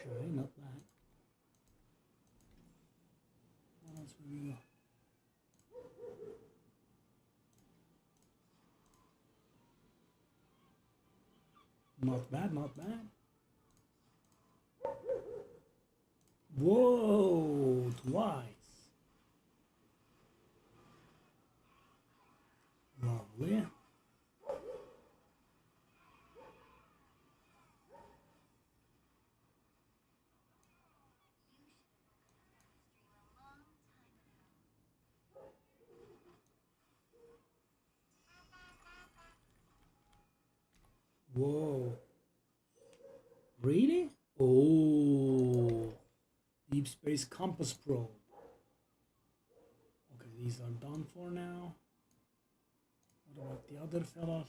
Okay, not bad. What else have we got? Not bad, not bad. Whoa, twice. Lovely. Whoa. Really? Oh. Deep Space Compass Probe. Okay, these are done for now. What about the other fellas?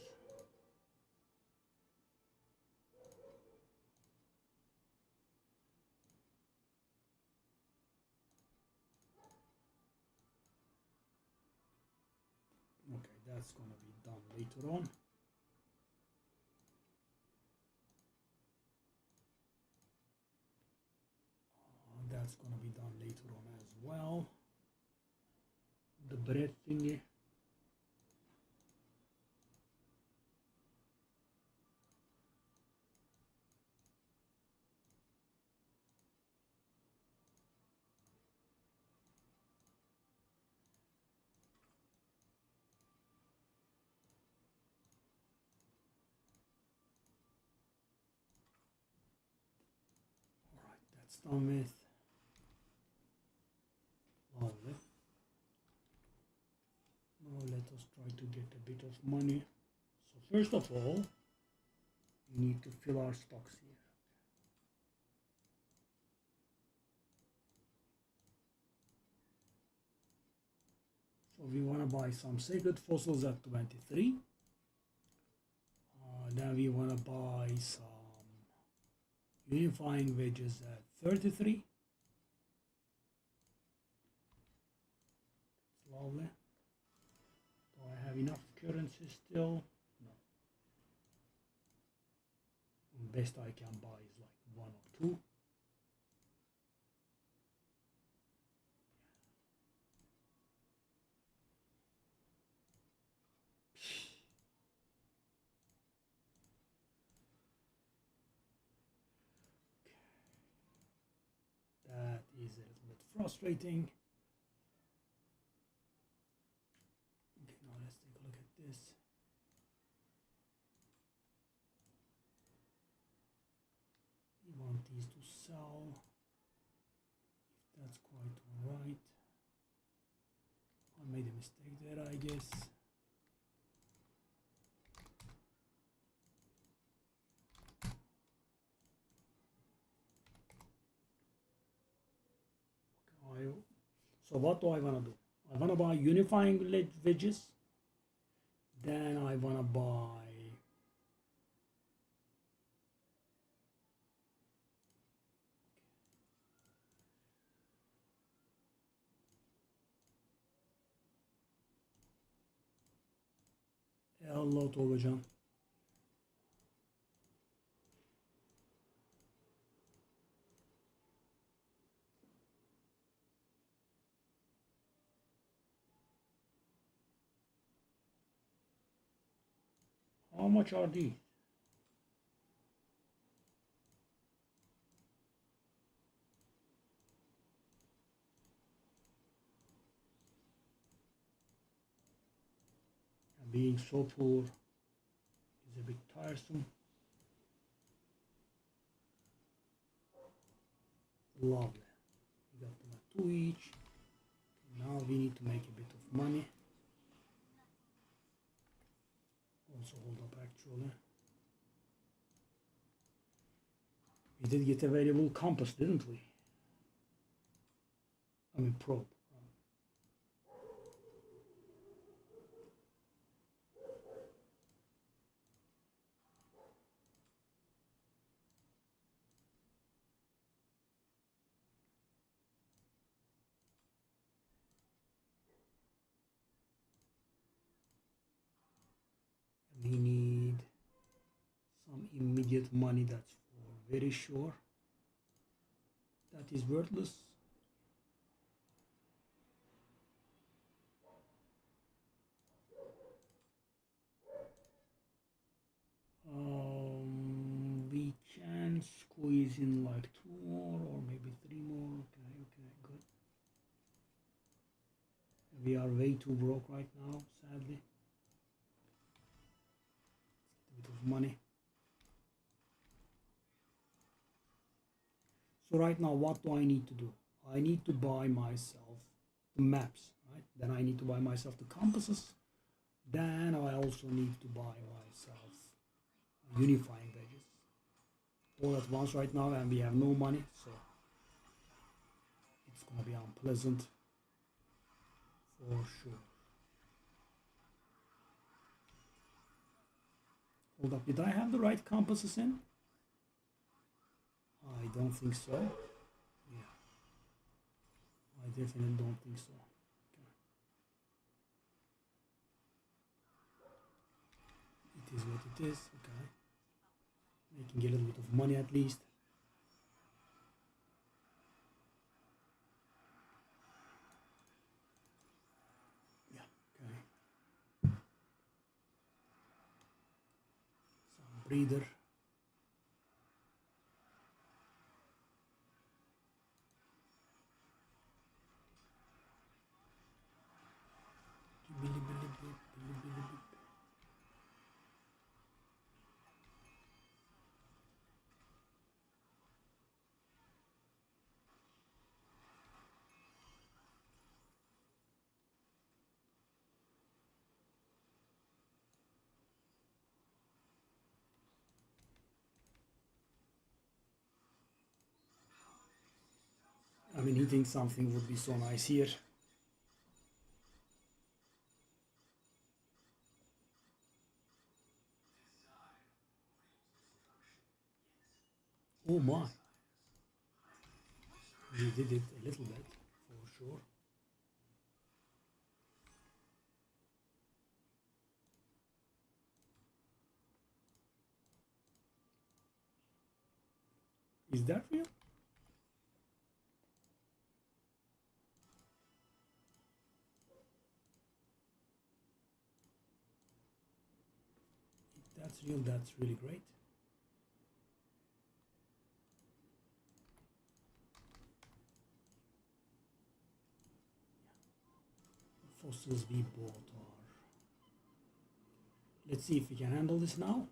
Okay, that's gonna be done later on. That's gonna be done later on as well. The bread thingy. Alright, that's done with. Lovely. Now let us try to get a bit of money. So first of all, we need to fill our stocks here. So we want to buy some sacred fossils at 23. Then we want to buy some unifying wedges at 33. It's lovely. Do I have enough currency still? No. Best I can buy is like 1 or 2. That is a little bit frustrating. Okay, now let's take a look at this. We want these to sell. If that's quite alright. I made a mistake there, I guess. So what do I want to do? I want to buy unifying wedges. Then I want to buy Allah Tolga. How much are these? Being so poor is a bit tiresome. Lovely. We got them at 2 each. Okay, now we need to make a bit of money. Also hold up actually. We did get a variable compass, didn't we? I mean probe. We need some immediate money, that's for very sure. that is worthless. We can squeeze in like 2 more or maybe 3 more. Okay, good. We are way too broke right now, sadly. Let's get a bit of money. So right now, what do I need to do? I need to buy myself the maps, right? Then I need to buy myself the compasses. Then I also need to buy myself unifying wedges. All at once right now, and we have no money, so it's gonna be unpleasant for sure. Hold up, did I have the right compasses in? I don't think so. Yeah, I definitely don't think so. Okay. It is what it is. Okay, making a little bit of money at least. Yeah. Okay. Some breather. I mean, hitting something would be so nice here. Oh my. We did it a little bit, for sure. Is that real? If that's real, that's really great. The fossils we bought are... Let's see if we can handle this now.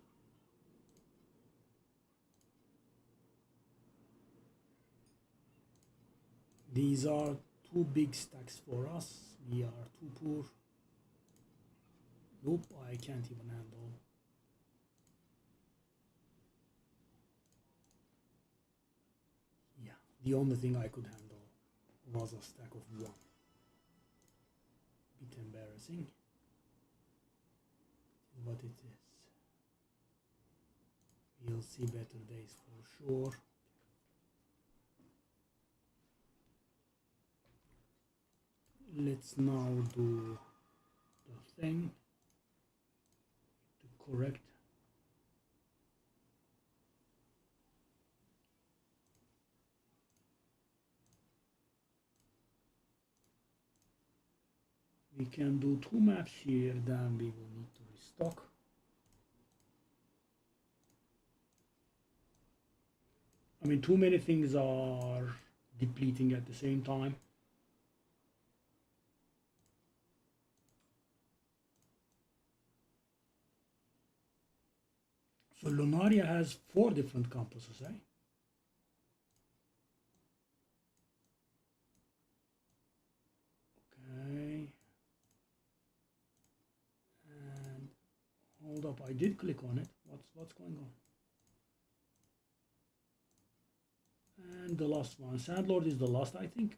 These are too big stacks for us. We are too poor. Nope, I can't even handle. Yeah, the only thing I could handle was a stack of 1. Bit embarrassing. But it is. We'll see better days for sure. Let's now do the thing to correct. We can do 2 maps here, then we will need to restock. I mean, too many things are depleting at the same time. So Lunaria has 4 different compasses, eh? Okay. And hold up, I did click on it. What's going on? And the last one, Sandlord is the last, I think.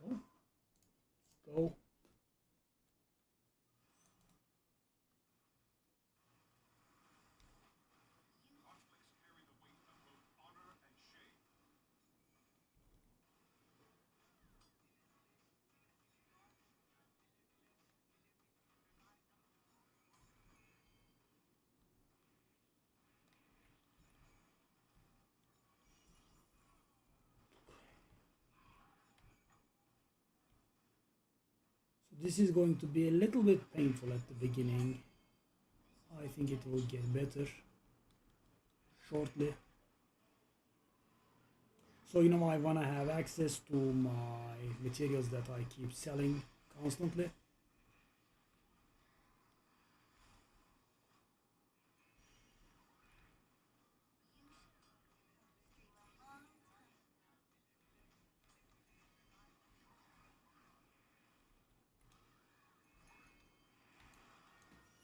Let's go. Let's go. this is going to be a little bit painful at the beginning. I think it will get better shortly. So you know, I want to have access to my materials that I keep selling constantly.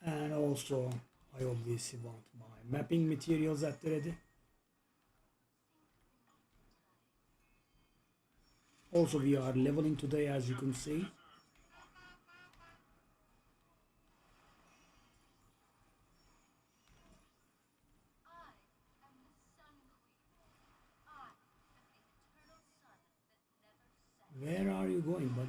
And also I obviously want my mapping materials at the ready. Also we are leveling today, as you can see. Where are you going, buddy?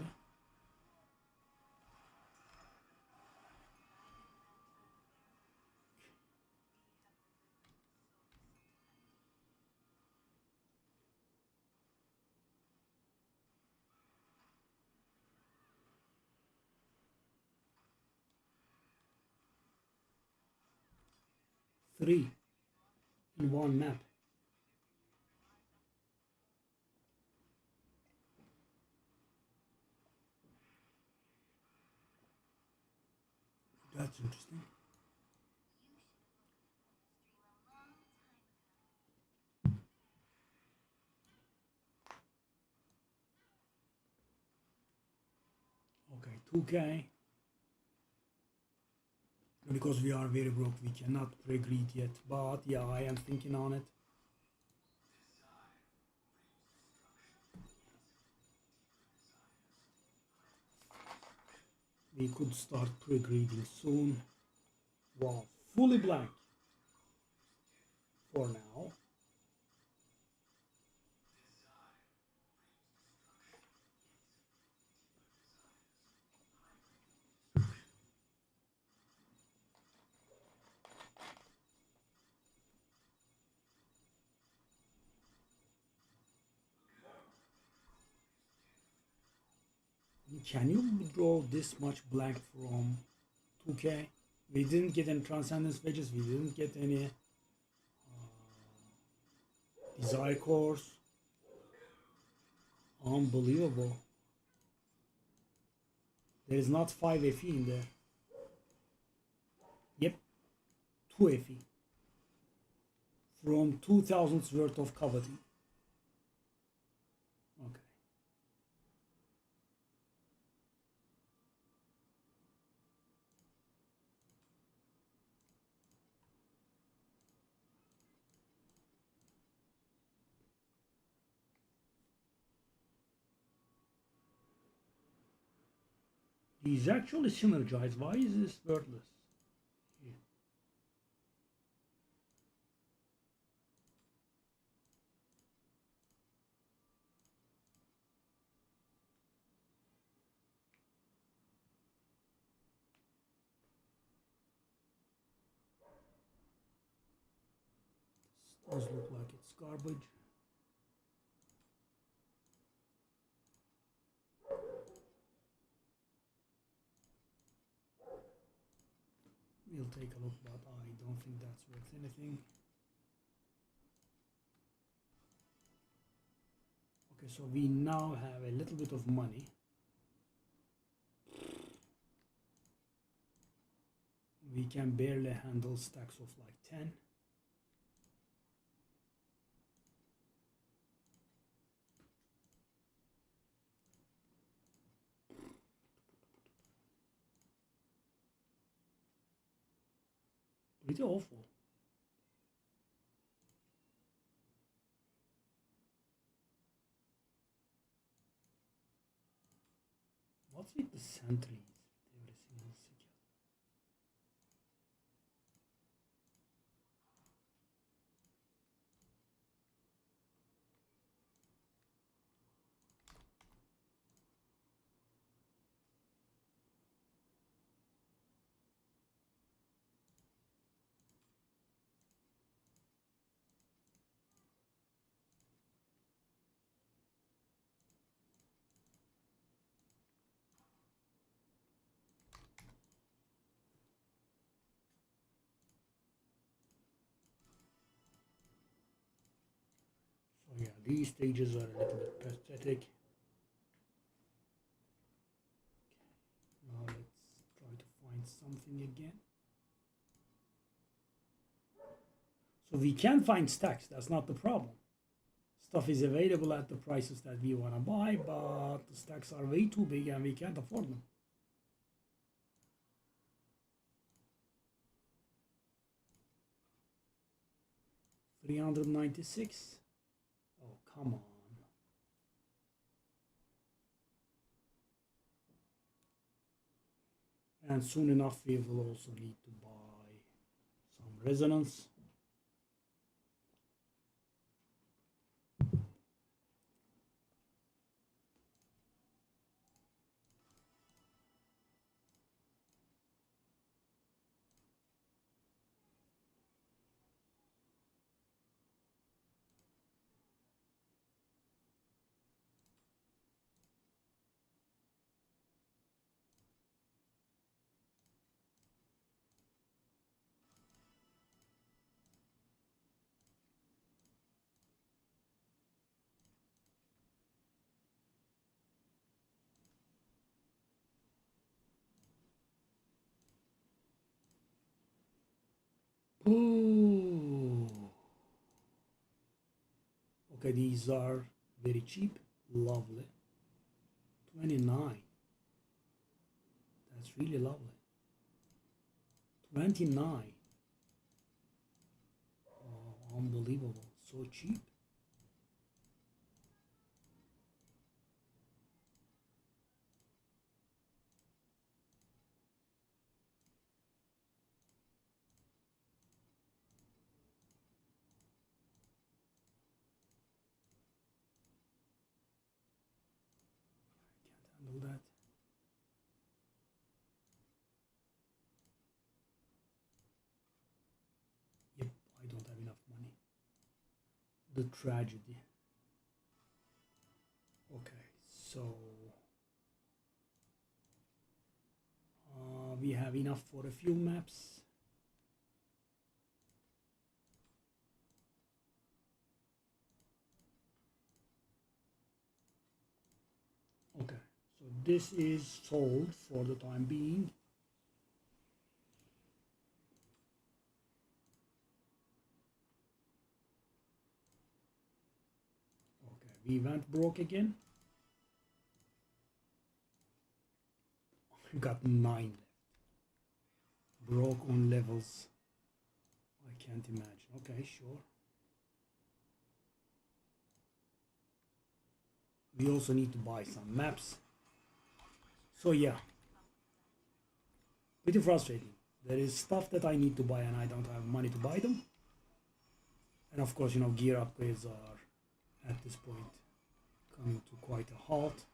Three in one map. That's interesting. Okay, 2K. Because we are very broke, we cannot pre-greet yet. But yeah, I am thinking on it. We could start pre-greeting soon. Wow, fully blank for now. Can you draw this much blank from 2K? We didn't get any transcendence wedges, we didn't get any desire cores. Unbelievable. There is not 5 FE in there. Yep, 2 FE. From 2000's worth of coveting. Okay. These actually synergize. Why is this worthless? Yeah. This does look like it's garbage. We'll take a look, but I don't think that's worth anything. Okay, so we now have a little bit of money. We can barely handle stacks of like 10. Pretty awful. What's with the sentries? Everything is secure. These stages are a little bit pathetic. Now let's try to find something again. So we can find stacks, that's not the problem. Stuff is available at the prices that we want to buy, but the stacks are way too big and we can't afford them. $396. Oh, come on. And soon enough we will also need to buy some resonance. Ooh. Okay, these are very cheap. Lovely. 29. That's really lovely. 29. Oh, unbelievable. So cheap. I can't handle that. Yep, I don't have enough money. The tragedy. Okay, so we have enough for a few maps. Okay, so this is sold for the time being. Okay, we went broke again. I got 9 left. Broke on levels. I can't imagine. Okay, sure. We also need to buy some maps. So yeah, pretty frustrating. There is stuff that I need to buy and I don't have money to buy them. And of course, you know, gear upgrades are at this point coming to quite a halt.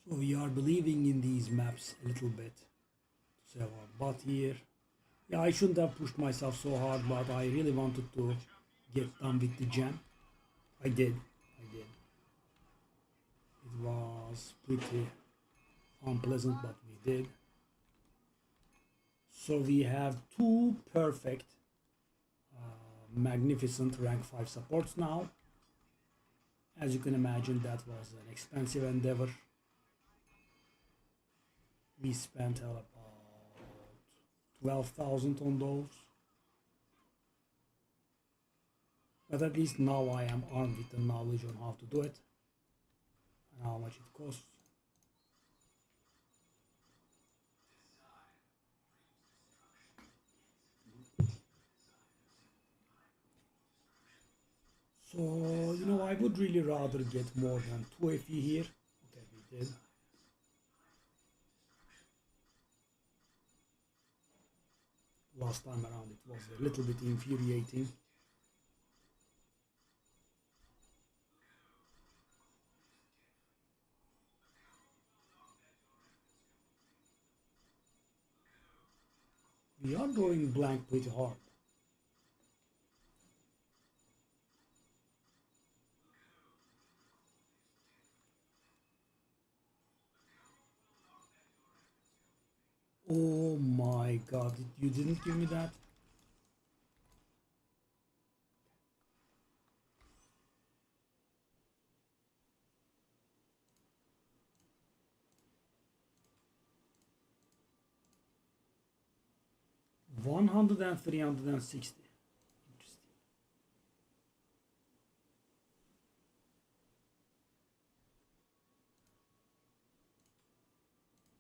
So we are believing in these maps a little bit. So but here, yeah, I shouldn't have pushed myself so hard, but I really wanted to get done with the jam. I did. It was pretty unpleasant, but we did. So we have 2 perfect, magnificent rank 5 supports now. As you can imagine, that was an expensive endeavor. We spent about 12,000 on those. But at least now I am armed with the knowledge on how to do it and how much it costs. So, you know, I I would really rather get more than 2 FE here. Okay, we did. Last time around it was a little bit infuriating. We are going blank pretty hard. Oh my god, you didn't give me that? $100 and $360. Interesting.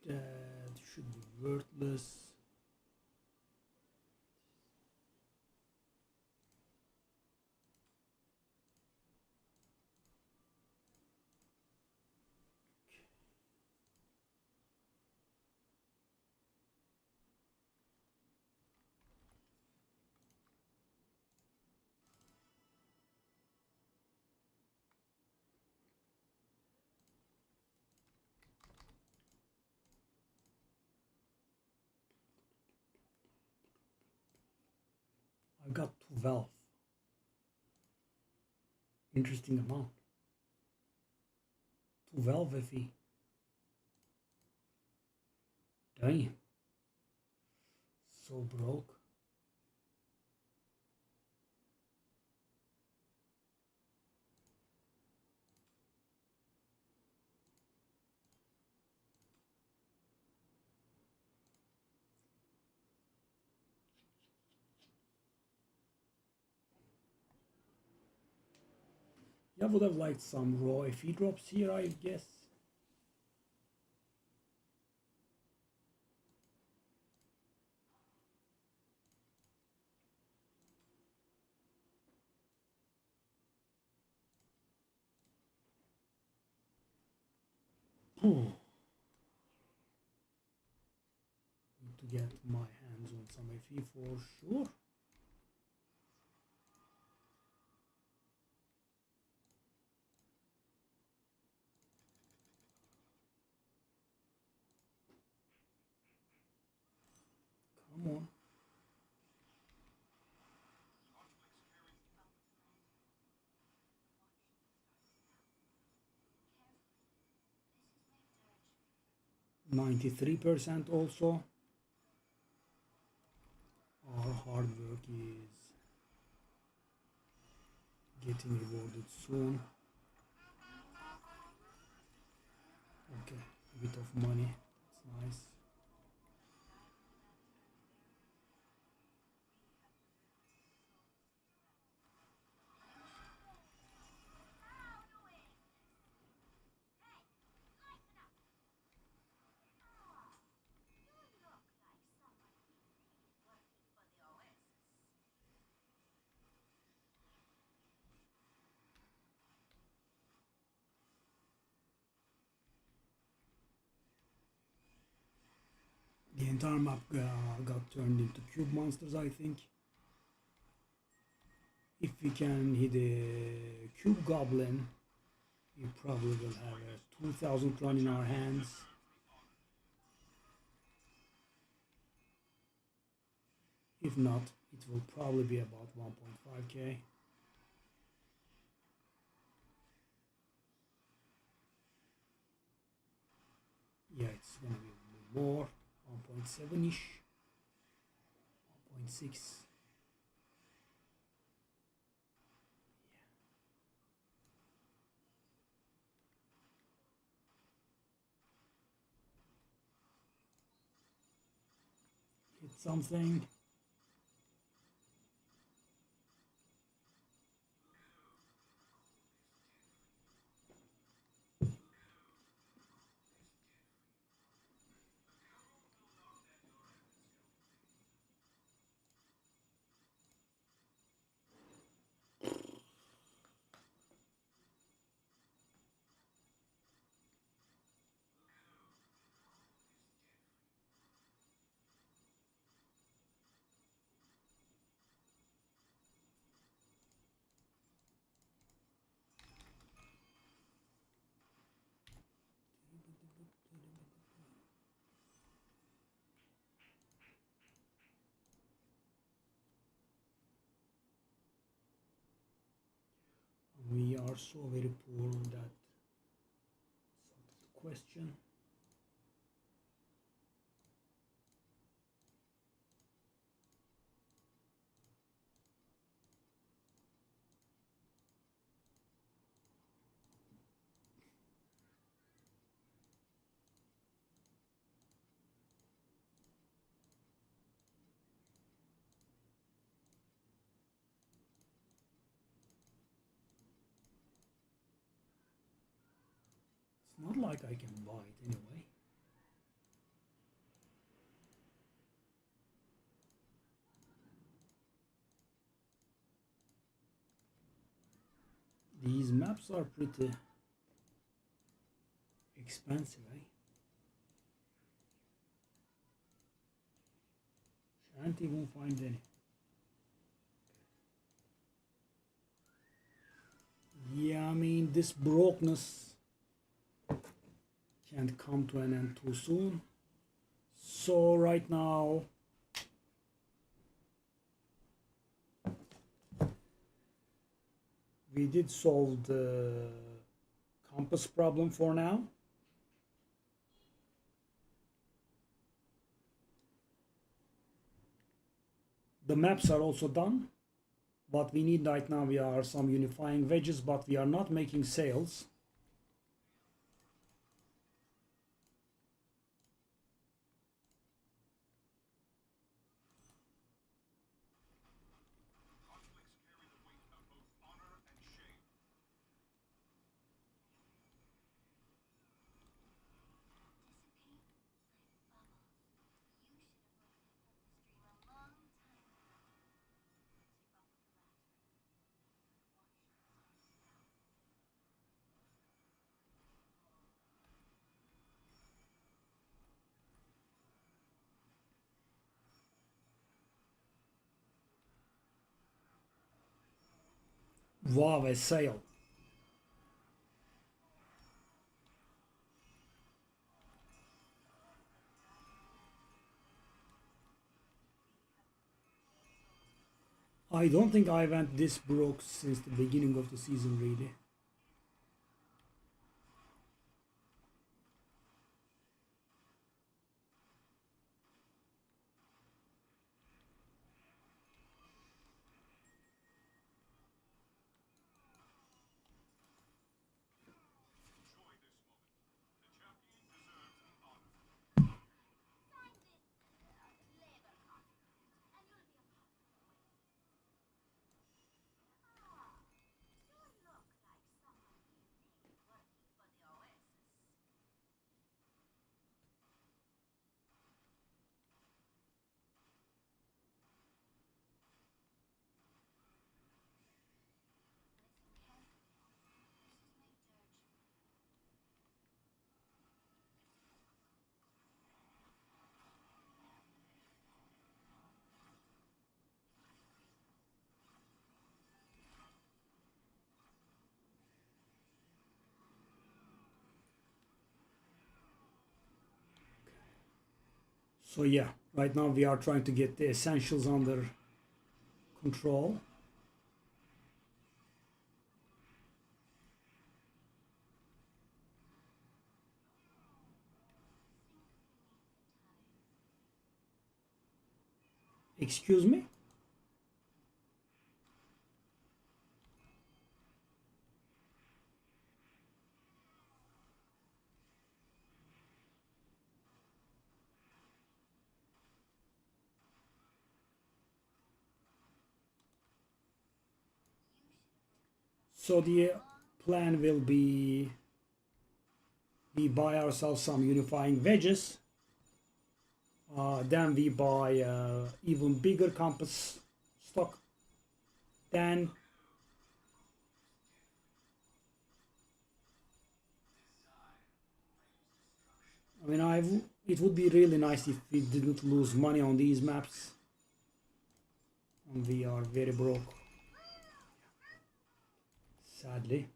That should be worthless. I got 12. Interesting amount. 12 FE. Damn. So broke. Yeah, would have liked some raw FE drops here, I guess. Need to get my hands on some FE for sure. Come on. $93% also. Our hard work is getting rewarded soon. Okay, a bit of money. That's nice. The entire map got turned into cube monsters, I think. If we can hit a cube goblin, we probably will have a 2000 run in our hands. If not, it will probably be about 1.5k. Yeah, it's gonna be more, 1.7ish, 1.6. Hit something. We are so very poor on that sort of question. It's not like I can buy it anyway. These maps are pretty expensive, eh? Can't even find any. Yeah, I mean, this brokenness can't come to an end too soon. So right now, we did solve the compass problem for now. The maps are also done. What we need right now, we are some unifying wedges, but we are not making sales. Wow, a sale. I don't think I went this broke since the beginning of the season, really. So yeah, right now we are trying to get the essentials under control. Excuse me? So the plan will be we buy ourselves some unifying wedges. Then we buy even bigger compass stock. Then I mean, it would be really nice if we didn't lose money on these maps. And we are very broke, sadly.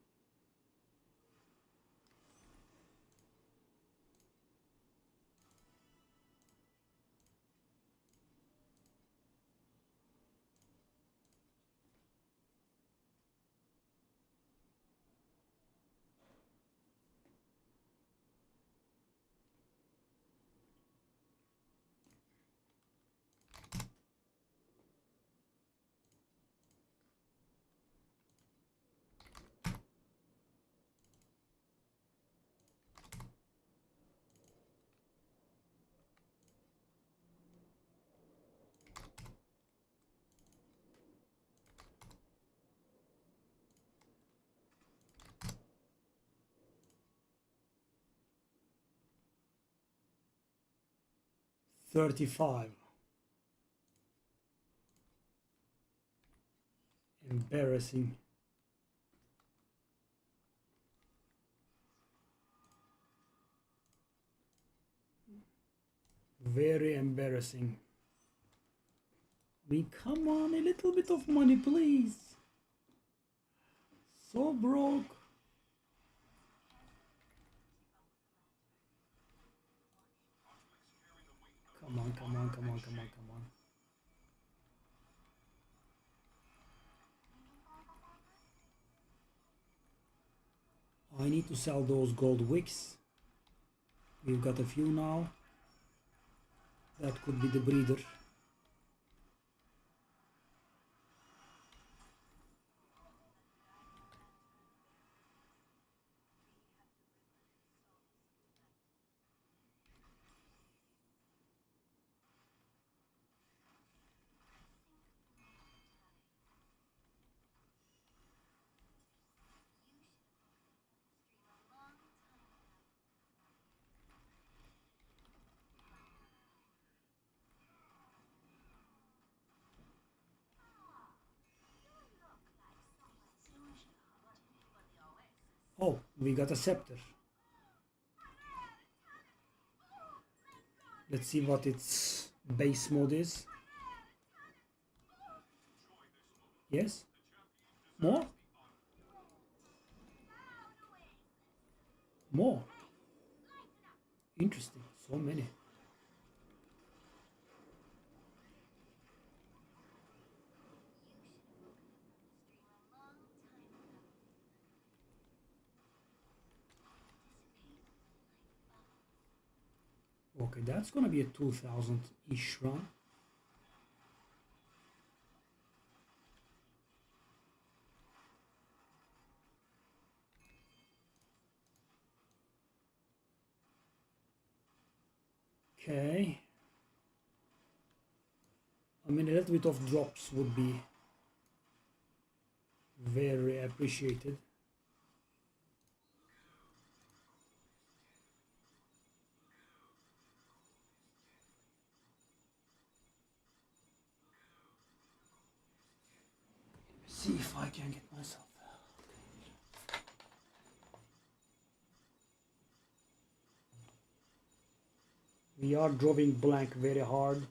35. Embarrassing. Very embarrassing. I mean, come on, a little bit of money, please. So broke. Come on, come on, come on, come on, come on. I need to sell those gold wicks. We've got a few now. That could be the breeder. Oh, we got a scepter. Let's see what its base mode is. Yes? More? More? Interesting. So many. Okay, that's gonna be a 2000-ish run. Okay. I mean, a little bit of drops would be very appreciated. See if I can get myself. We are drawing blank very hard.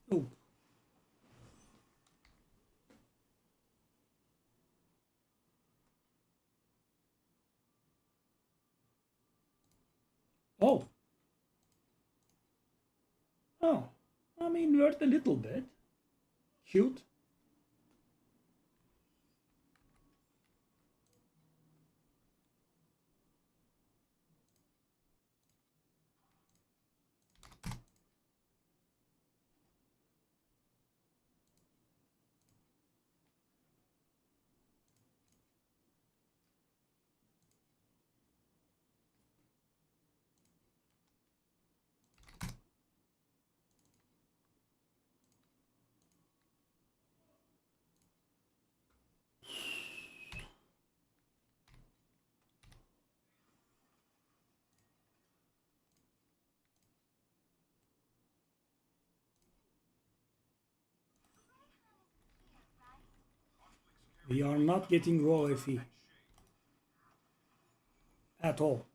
Oh. Oh. Oh. I mean, worth a little bit. Cute. We are not getting raw FE at all.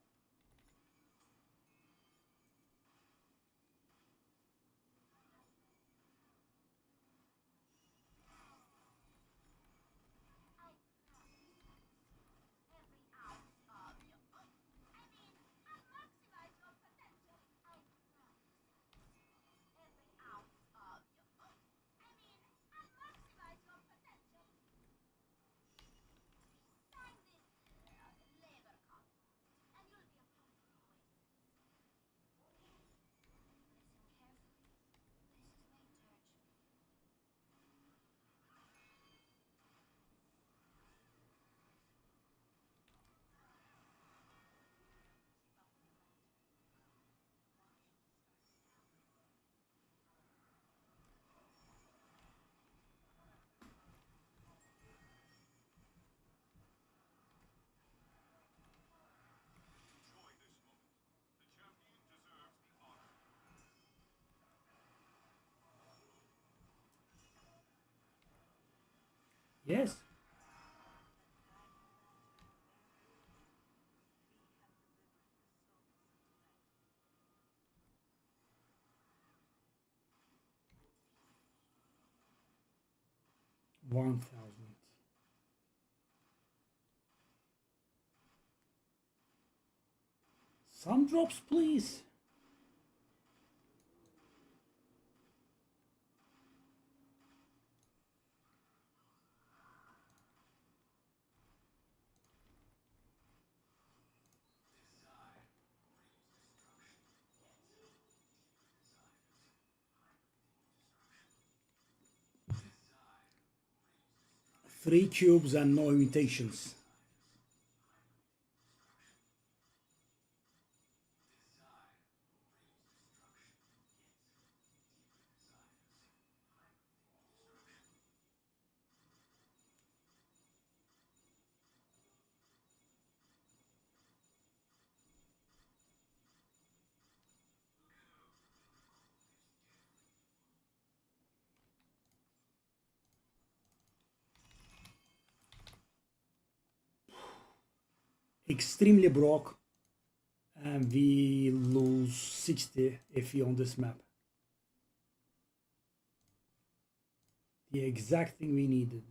Yes. $1,000. Some drops, please. Three cubes and no imitations. Extremely broke, and we lose 60 FE on this map. The exact thing we needed.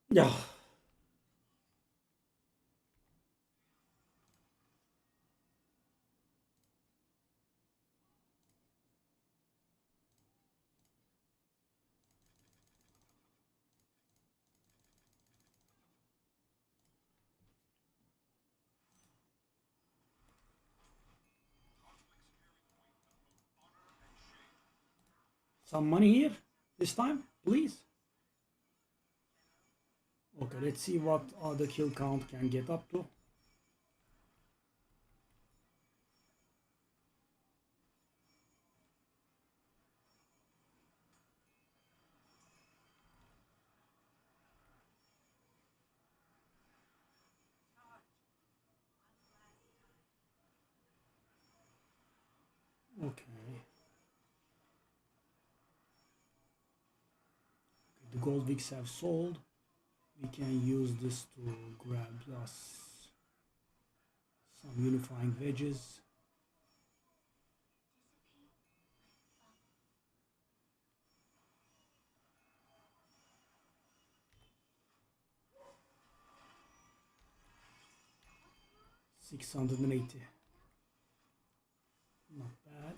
Yeah. Some money here this time, please. Okay, let's see what other kill count can get up to. Okay. The gold wicks have sold. We can use this to grab us some unifying wedges. $680. Not bad.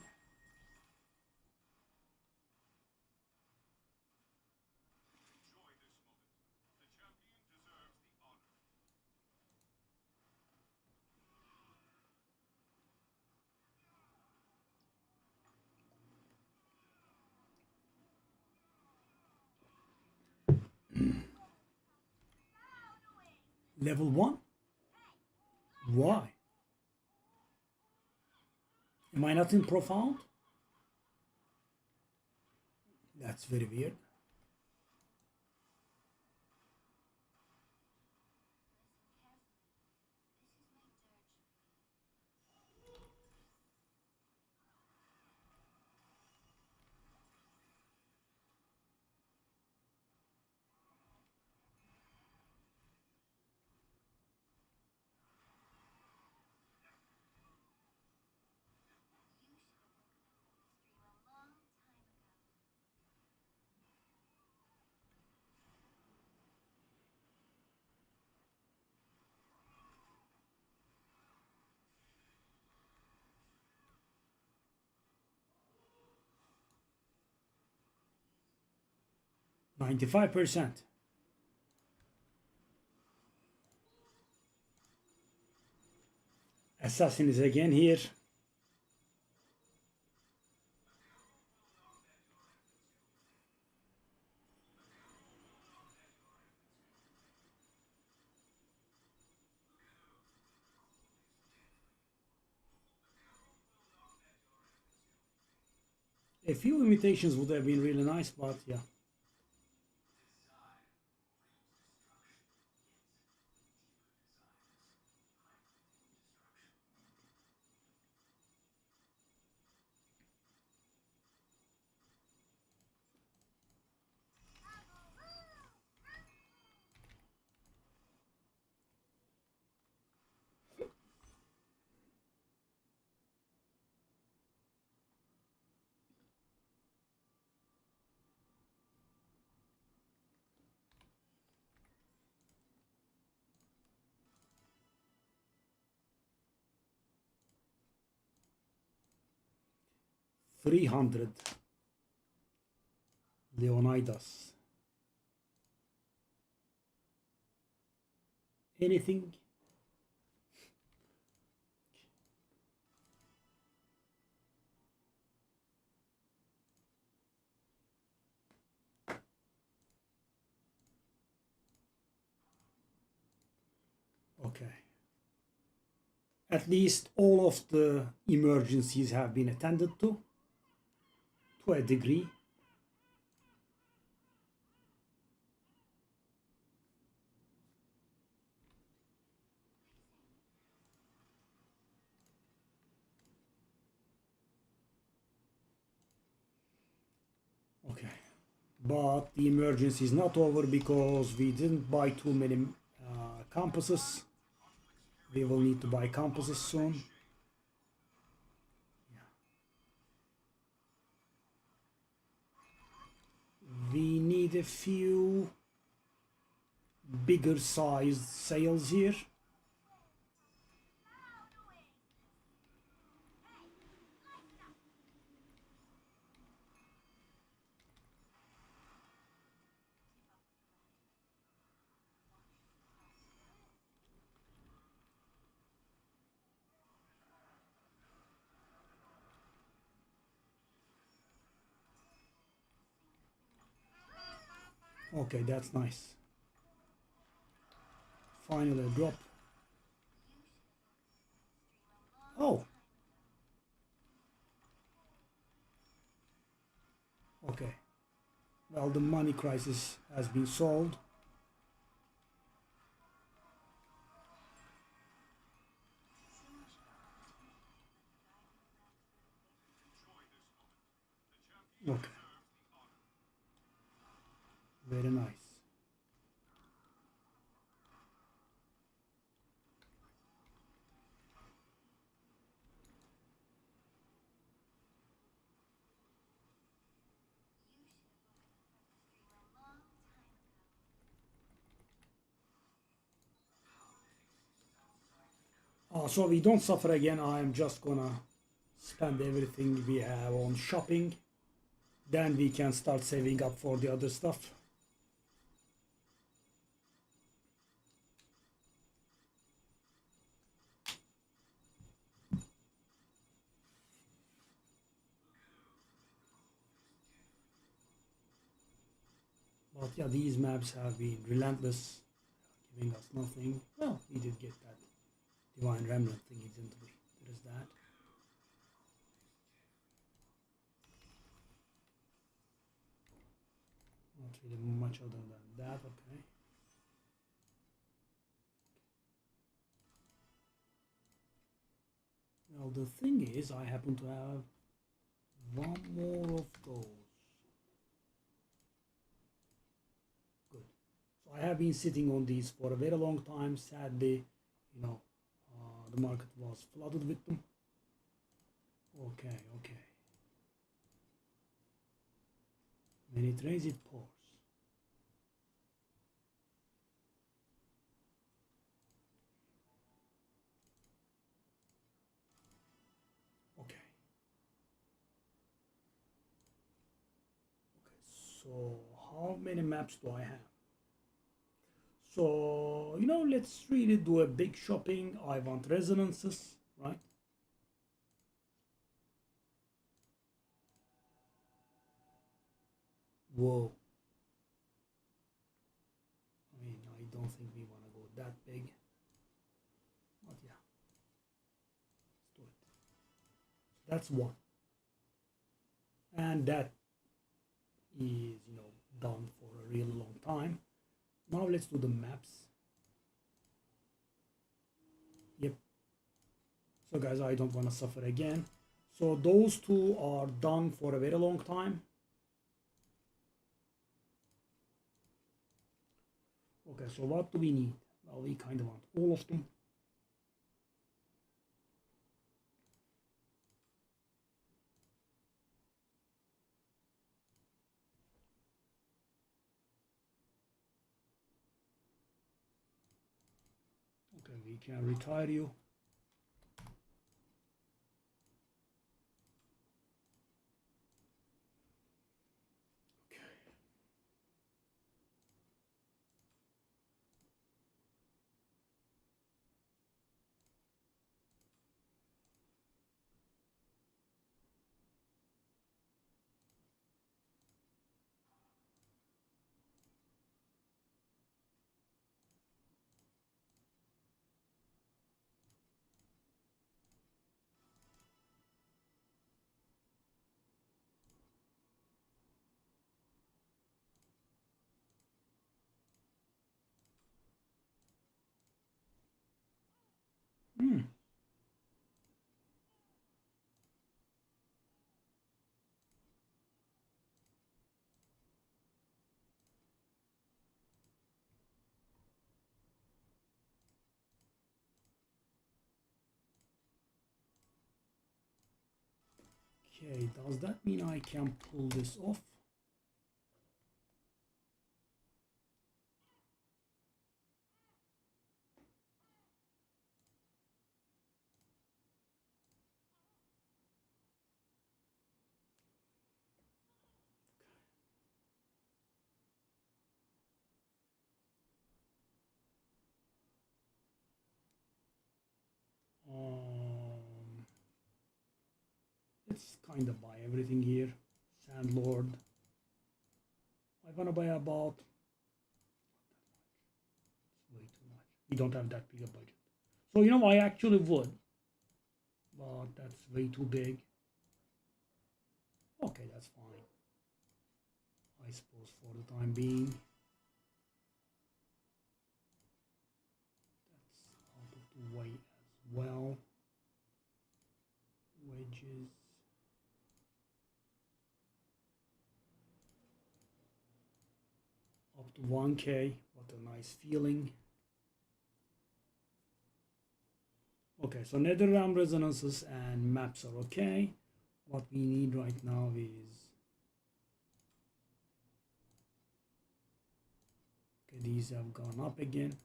Level 1? Why? Am I not in profound? That's very weird. $95%. Assassin is again here. A few imitations would have been really nice, but yeah. 300 Leonidas. Anything? Okay. At least all of the emergencies have been attended to a degree. Okay. But the emergency is not over because we didn't buy too many compasses. We will need to buy compasses soon. We need a few bigger sized sails here. Okay, that's nice. Finally a drop. Oh. Okay. Well, the money crisis has been solved. Okay. Very nice. So we don't suffer again. I'm just gonna spend everything we have on shopping. Then we can start saving up for the other stuff. But yeah, these maps have been relentless, giving us nothing. Well, we did get that Divine Remnant thingy, didn't we? There is that. Not really much other than that, okay. Well, the thing is, I happen to have one more of those. Good. So I have been sitting on these for a very long time. Sadly, you know, the market was flooded with them. Okay, okay. When it rains, it pours. Okay. Okay, so how many maps do I have? So, let's really do a big shopping. I want resonances, right? Whoa. I mean, I don't think we want to go that big. But yeah, let's do it. That's one. And that is, done for a really long time. Now let's do the maps. Yep. So guys, I don't want to suffer again. So those two are done for a very long time. Okay, so what do we need? Well, we kind of want all of them. Okay, we can retire you. Hmm. Okay, does that mean I can pull this off? Let's kind of buy everything here. Sandlord. I wanna buy about. It's way too much. We don't have that big a budget. So you know, I actually would, but that's way too big. Okay, that's fine. I suppose for the time being. That's out of the way as well. Wedges. Up to 1K. What a nice feeling. Okay, so nether realm resonances and maps are okay. What we need right now is, okay, these have gone up again.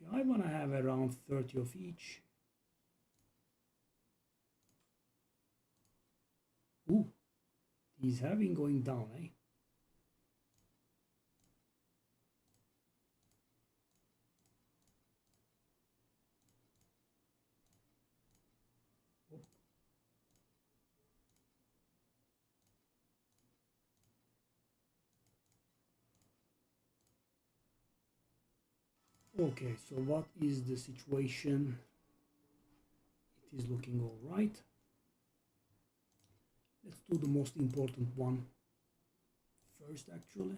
Okay, I want to have around 30 of each. Ooh, these have been going down, eh? Okay, so what is the situation? It is looking all right. Let's do the most important one first, actually.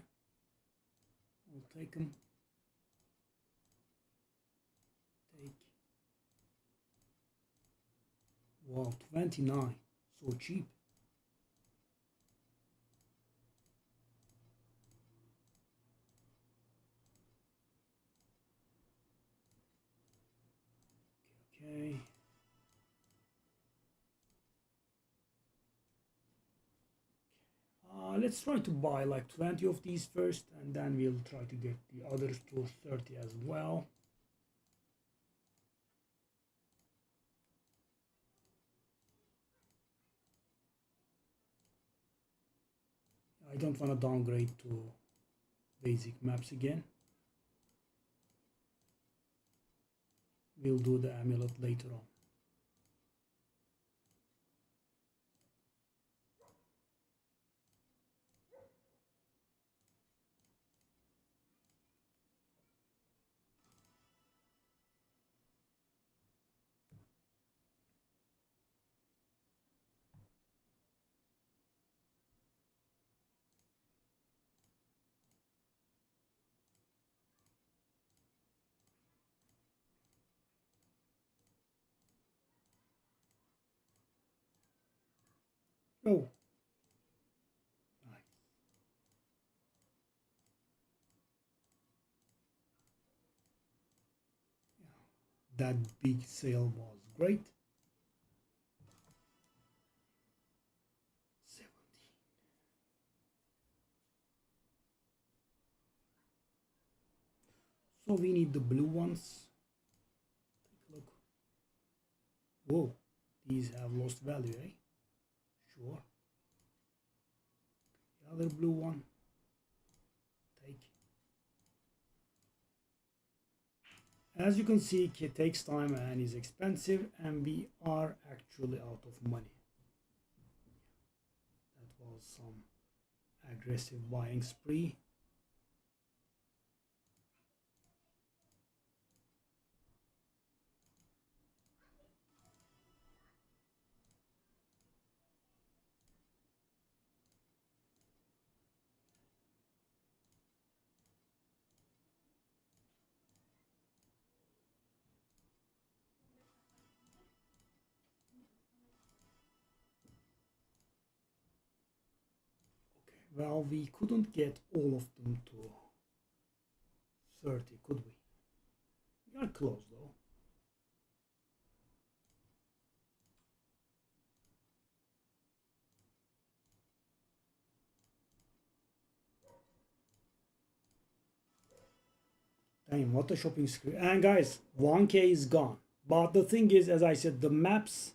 I'll take them. Take. Wow, 29. So cheap. Okay. Let's try to buy like 20 of these first, and then we'll try to get the others to 30 as well. I don't want to downgrade to basic maps again. We'll do the amulet later on. Oh, nice. That big sale was great. 70. So we need the blue ones. Take a look. Whoa, these have lost value, eh? Sure. The other blue one. Take. As you can see, it takes time and is expensive, and we are actually out of money. That was some aggressive buying spree. Well, we couldn't get all of them to 30, could we? We are close though. Damn, what a shopping spree. And guys, 1K is gone. But the thing is, as I said, the maps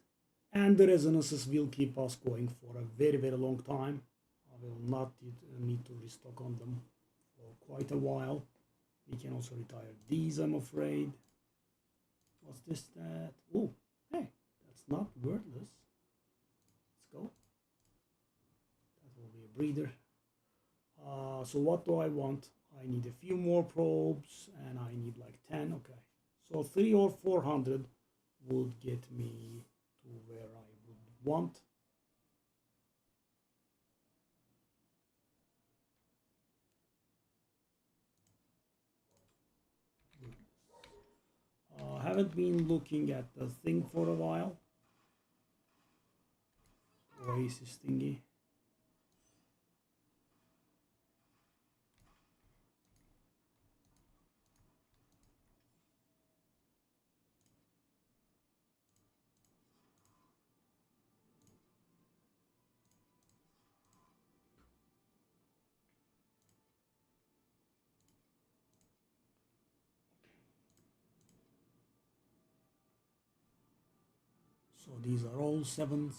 and the resonances will keep us going for a very, very long time. I will not need to restock on them for quite a while. We can also retire these, I'm afraid. What's this, that? Oh, hey, that's not worthless. Let's go. That will be a breeder. So what do I want? I need a few more probes and I need like 10. Okay, so 3 or 400 would get me to where I would want. I haven't been looking at the thing for a while. Oasis thingy. So these are all 7s.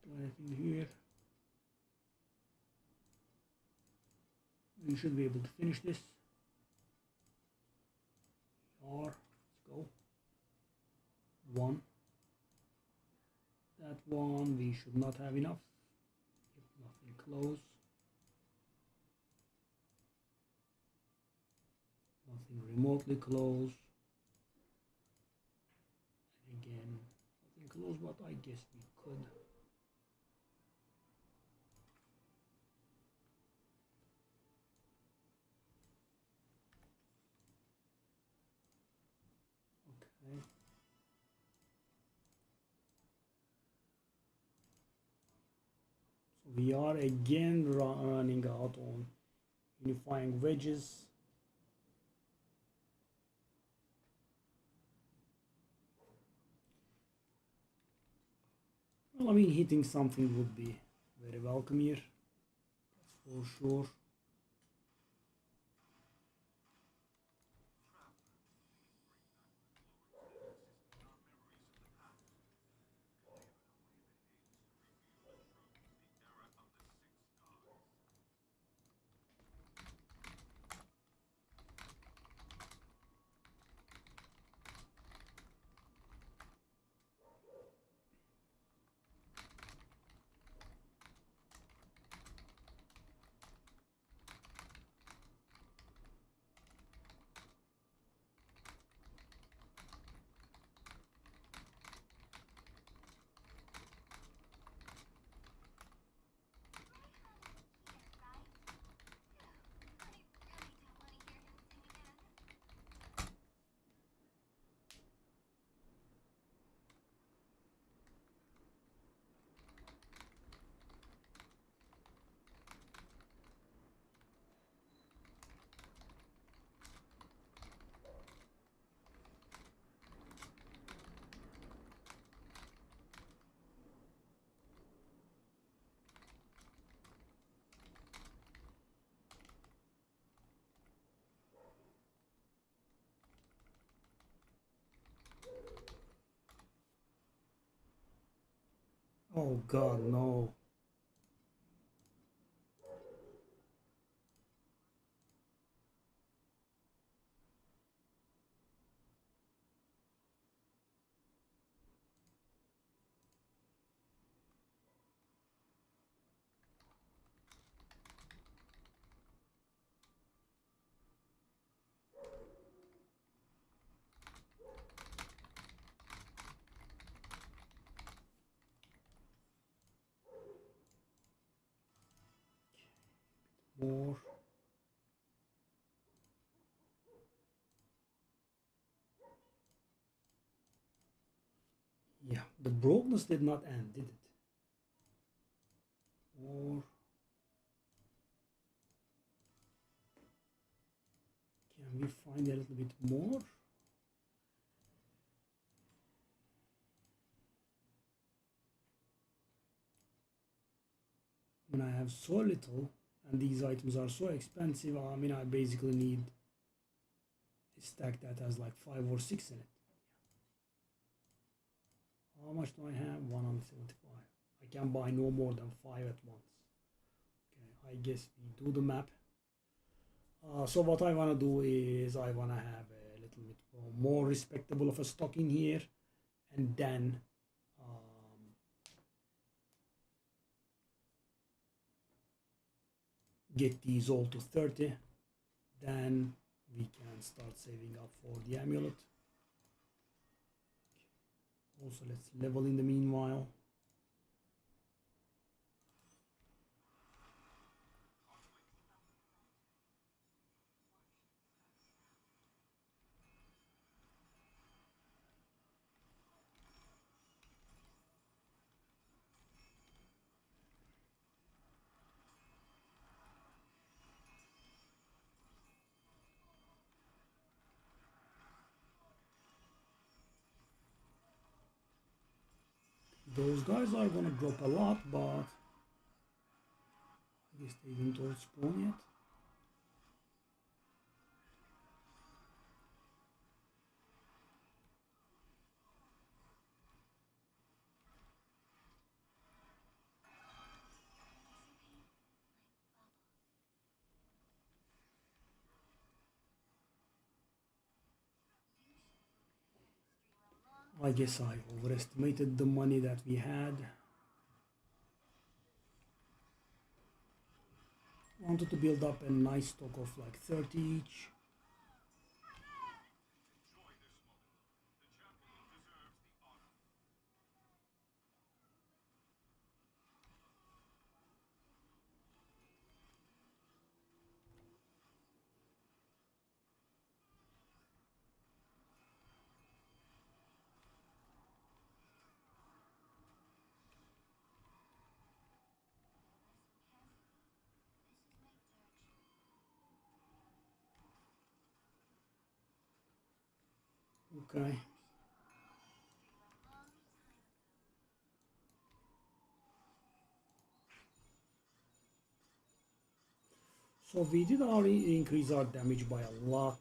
Do anything here. We should be able to finish this. Or let's go. 1. That one we should not have enough. If nothing close. Nothing remotely close. And again, nothing close, but I guess we could. Okay. So we are again running out on unifying wedges. Well, I mean, hitting something would be very welcome here. That's for sure. Oh God, no. More. The brokenness did not end, did it? Or can we find a little bit more? When I have so little and these items are so expensive, I mean, I basically need a stack that has like 5 or 6 in it. How much do I have? 175. I can buy no more than 5 at once. Okay, I guess we do the map. So what I want to do is I want to have a little bit more respectable of a stock in here, and then get these all to 30. Then we can start saving up for the amulet. Also, let's level in the meanwhile. Those guys are gonna drop a lot, but I guess they didn't all spawn yet. I guess I overestimated the money that we had. Wanted to build up a nice stock of like 30 each. Okay. So we did already increase our damage by a lot.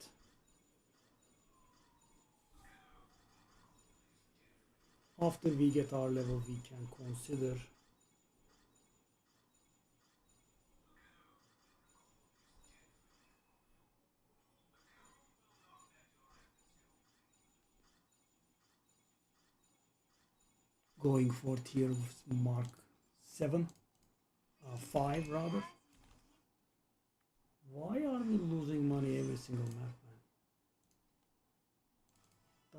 After we get our level, we can consider going for tier mark 7, 5 rather. Why are we losing money every single map, man?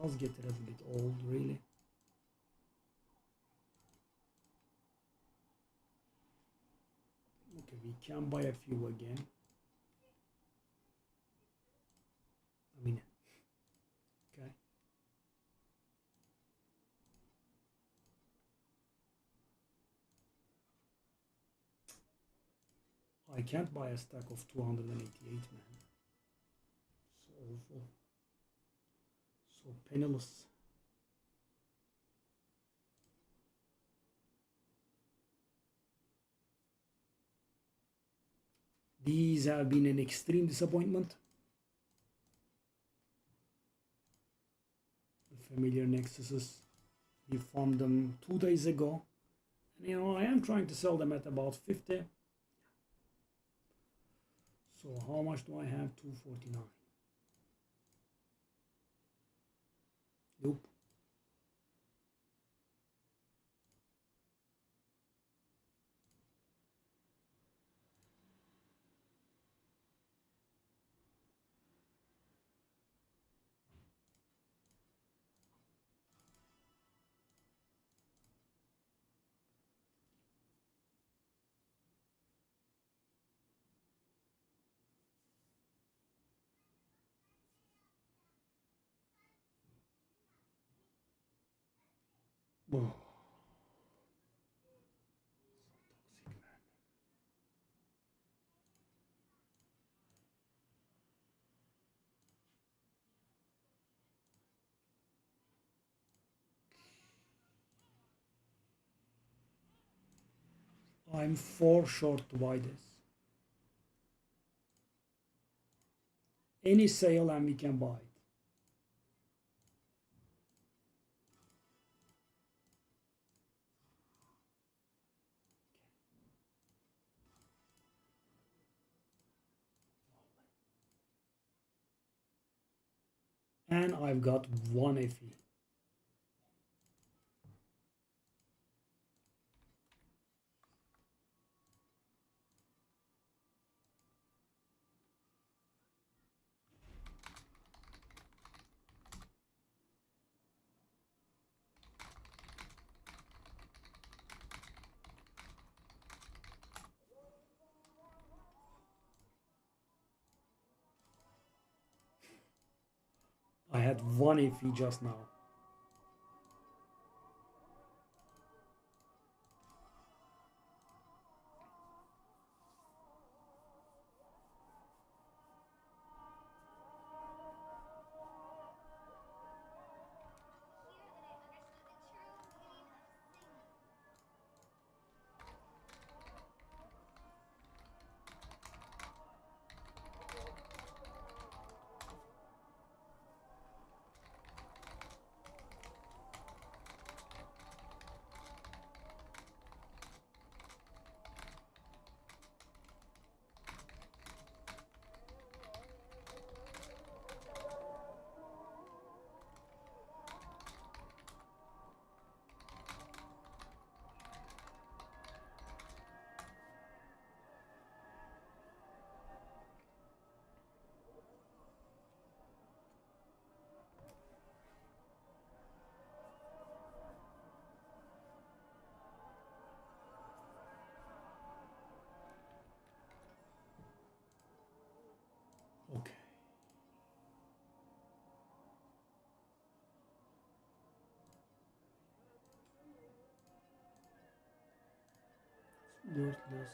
Does get a little bit old, really. Okay, we can buy a few again. I mean, okay. I can't buy a stack of 288, man. So awful. So penniless. These have been an extreme disappointment. The familiar nexuses, we found them 2 days ago. And you know, I am trying to sell them at about 50. So how much do I have? 249. Nope. Oh. I'm 4 short to buy this. Any sale and we can buy it. And I've got 1 FE. I had 1 FE just now. Okay. Worthless.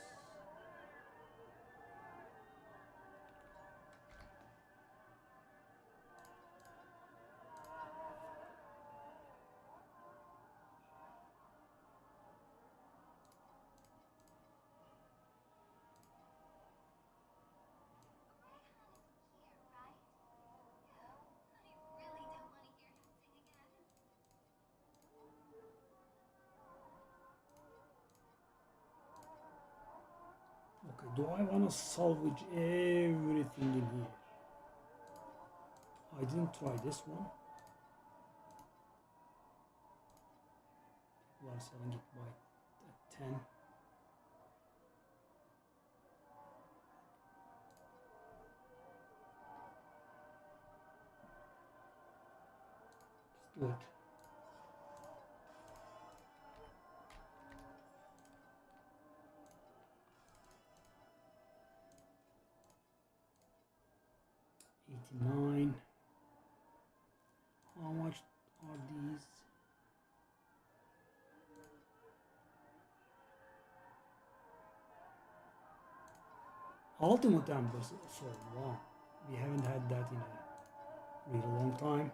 Okay, do I want to salvage everything in here? I didn't try this one. We are selling it by 10. Let's do it. $89. How much are these? Ultimate Embers. So wow, we haven't had that in a really long time.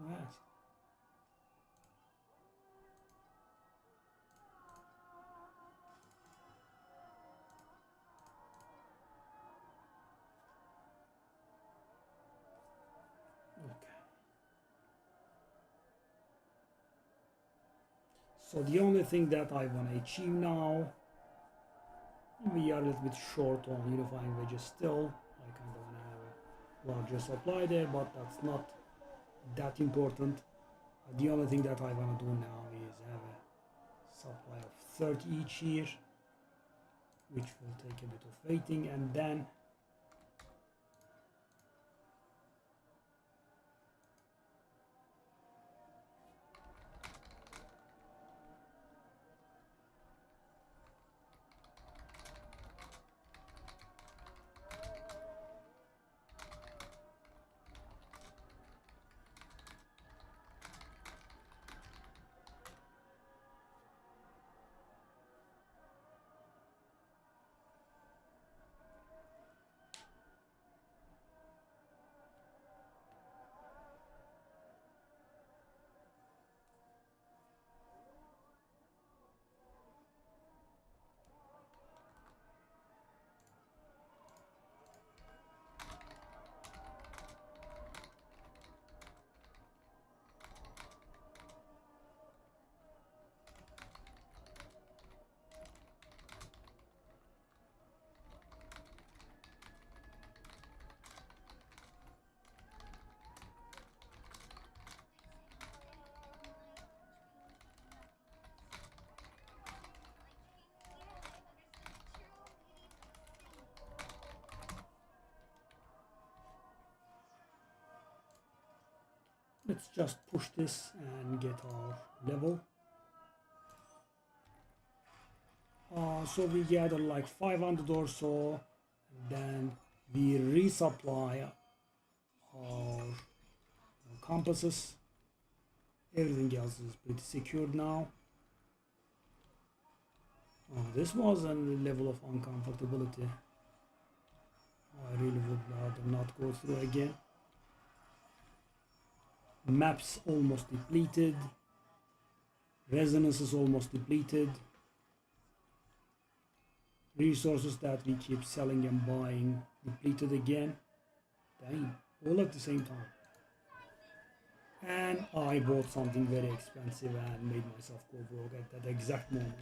Yes. Okay. So the only thing that I want to achieve now, we are a little bit short on unifying wedges still. I kind of want to have a larger supply there, but that's not that important. The only thing that I want to do now is have a supply of 30 each year, which will take a bit of waiting, and then Let's just push this and get our level. So we gather like 500 or so, and then we resupply our compasses. Everything else is pretty secured now. This was a level of uncomfortability. I really would rather not go through again. Maps almost depleted. Resonance is almost depleted. Resources that we keep selling and buying depleted again. Dang, all at the same time. And I bought something very expensive and made myself go broke at that exact moment.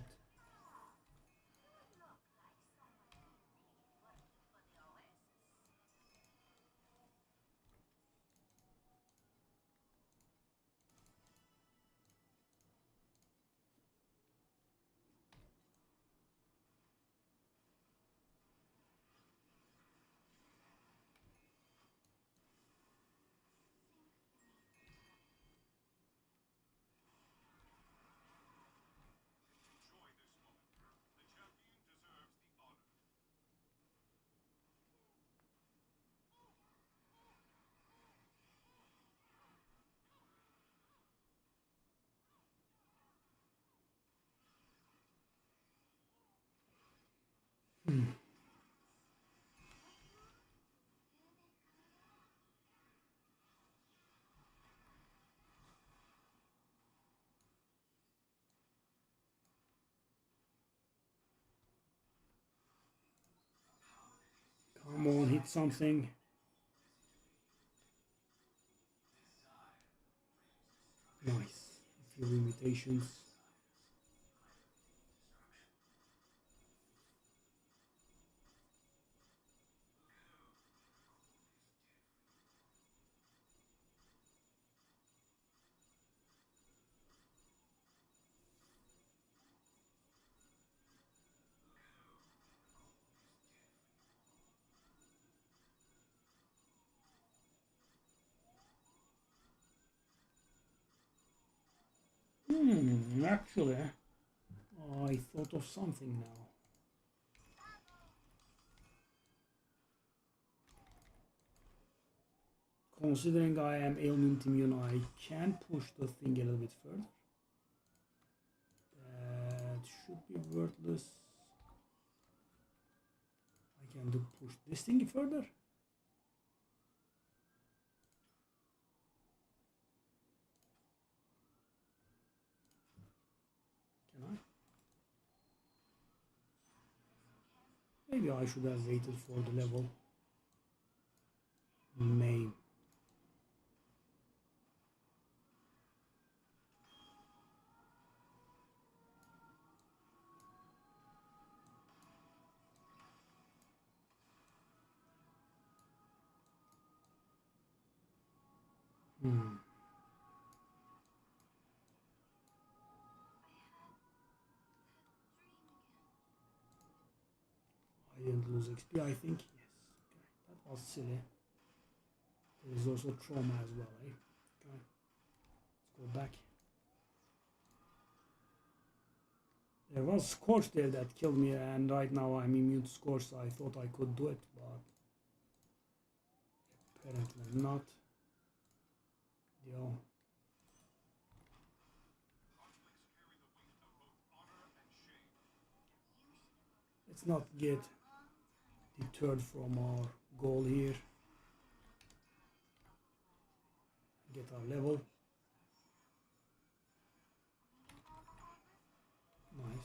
Come on, hit something. Nice. A few limitations. Actually, I thought of something now. Considering I am ailment immune, I can push the thing a little bit further. That should be worthless. I can push this thing further. Can I? Maybe I should have waited for the level. Maybe. I didn't lose XP, I think. Yes. Okay. That was silly. There is also trauma as well, eh? Okay. Let's go back. There was Scorch there that killed me, and right now I'm immune to Scorch, so I thought I could do it, but apparently not. Yo. Let's not get deterred from our goal here. Get our level. Nice.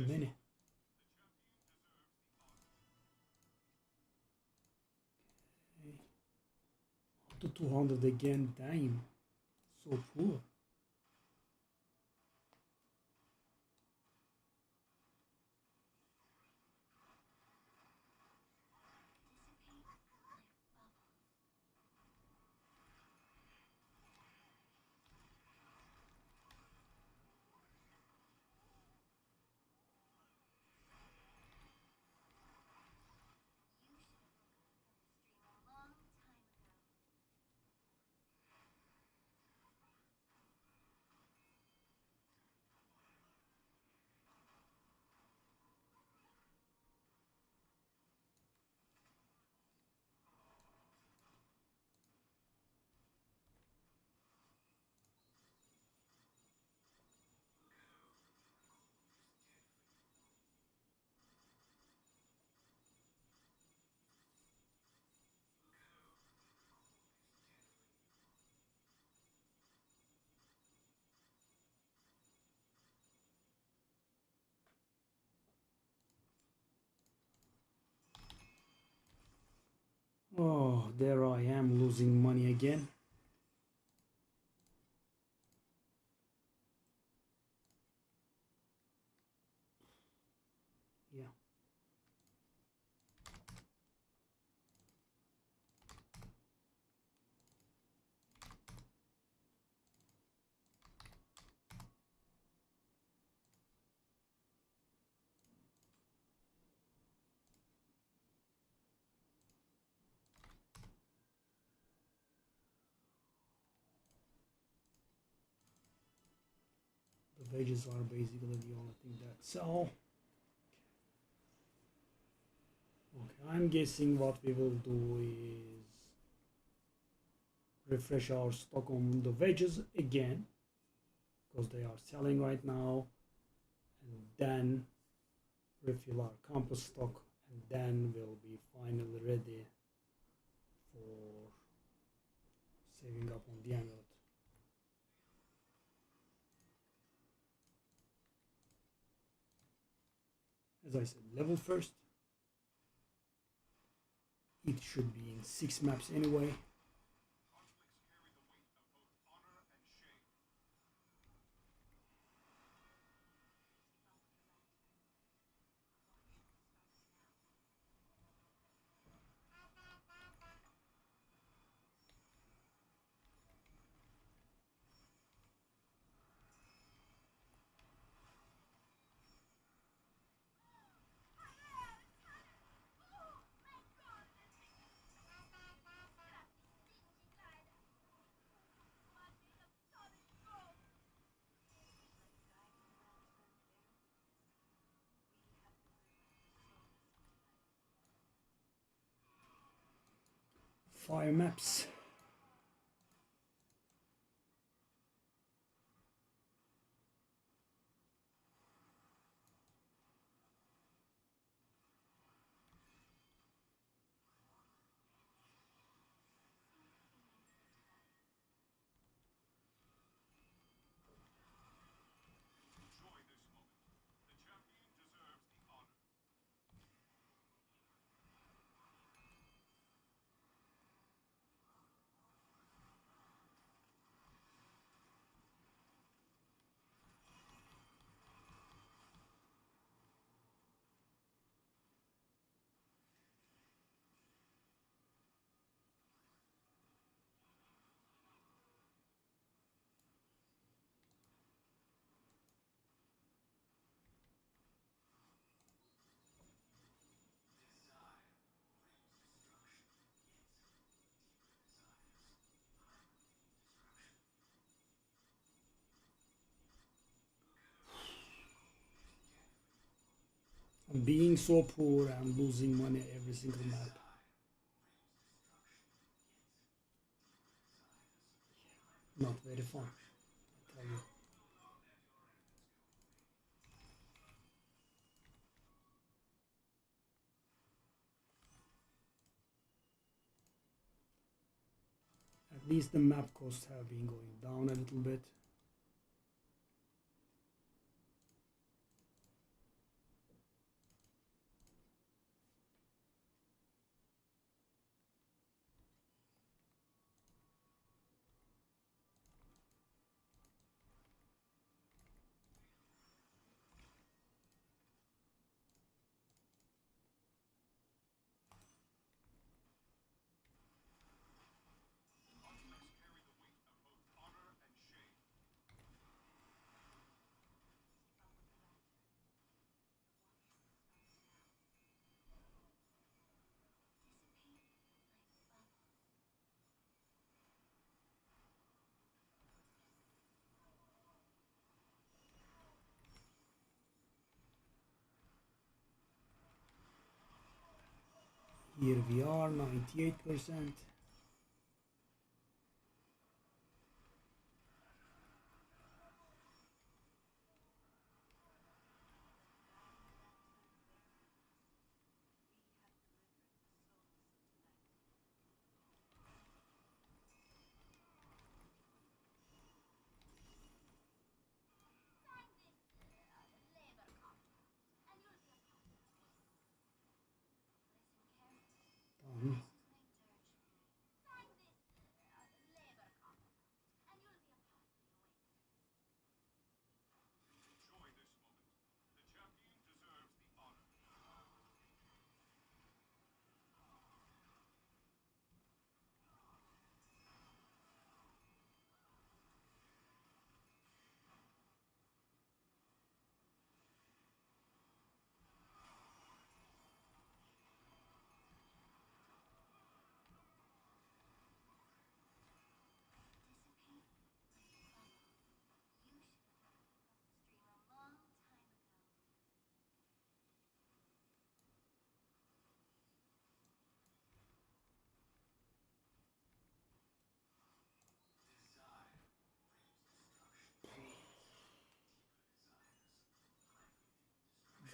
Too many. Okay. Up to 200 again, damn. So poor. Oh, there I am losing money again. Yeah. The wages are basically the only thing that sell. Okay, I'm guessing what we will do is refresh our stock on the wages again because they are selling right now, and then refill our campus stock, and then we'll be finally ready for saving up on the emerald. As I said, level first. It should be in 6 maps anyway. Fire maps. I'm being so poor, I'm losing money every single map. Not very fun, I tell you. At least the map costs have been going down a little bit. Here we are, 98%. Done.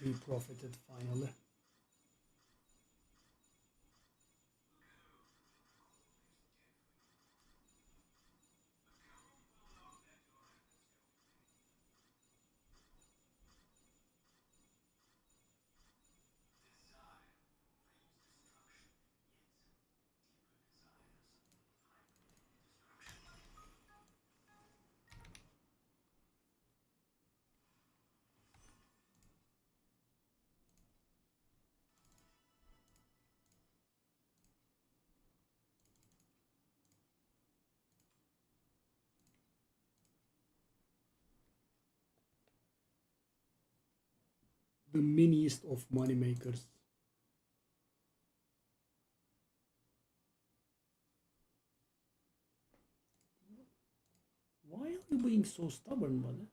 We profited finally. The miniest of money makers. Why are you being so stubborn, buddy?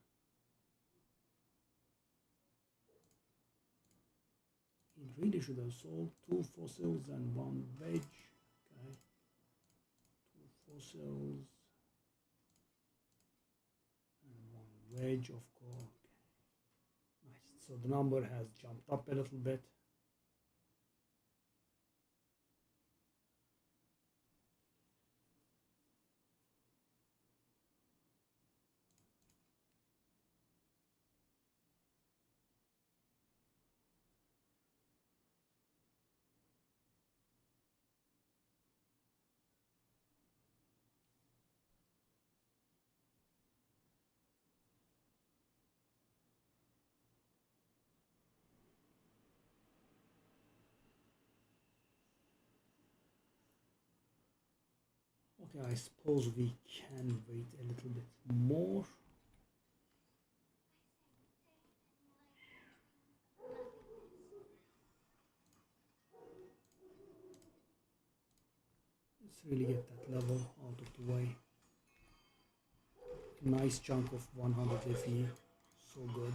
He really should have sold 2 fossils and 1 veg. Okay. 2 fossils and 1 veg, of course. Nice. So the number has jumped up a little bit. Okay, I suppose we can wait a little bit more. Let's really get that level out of the way. Nice chunk of 100 FE, so good.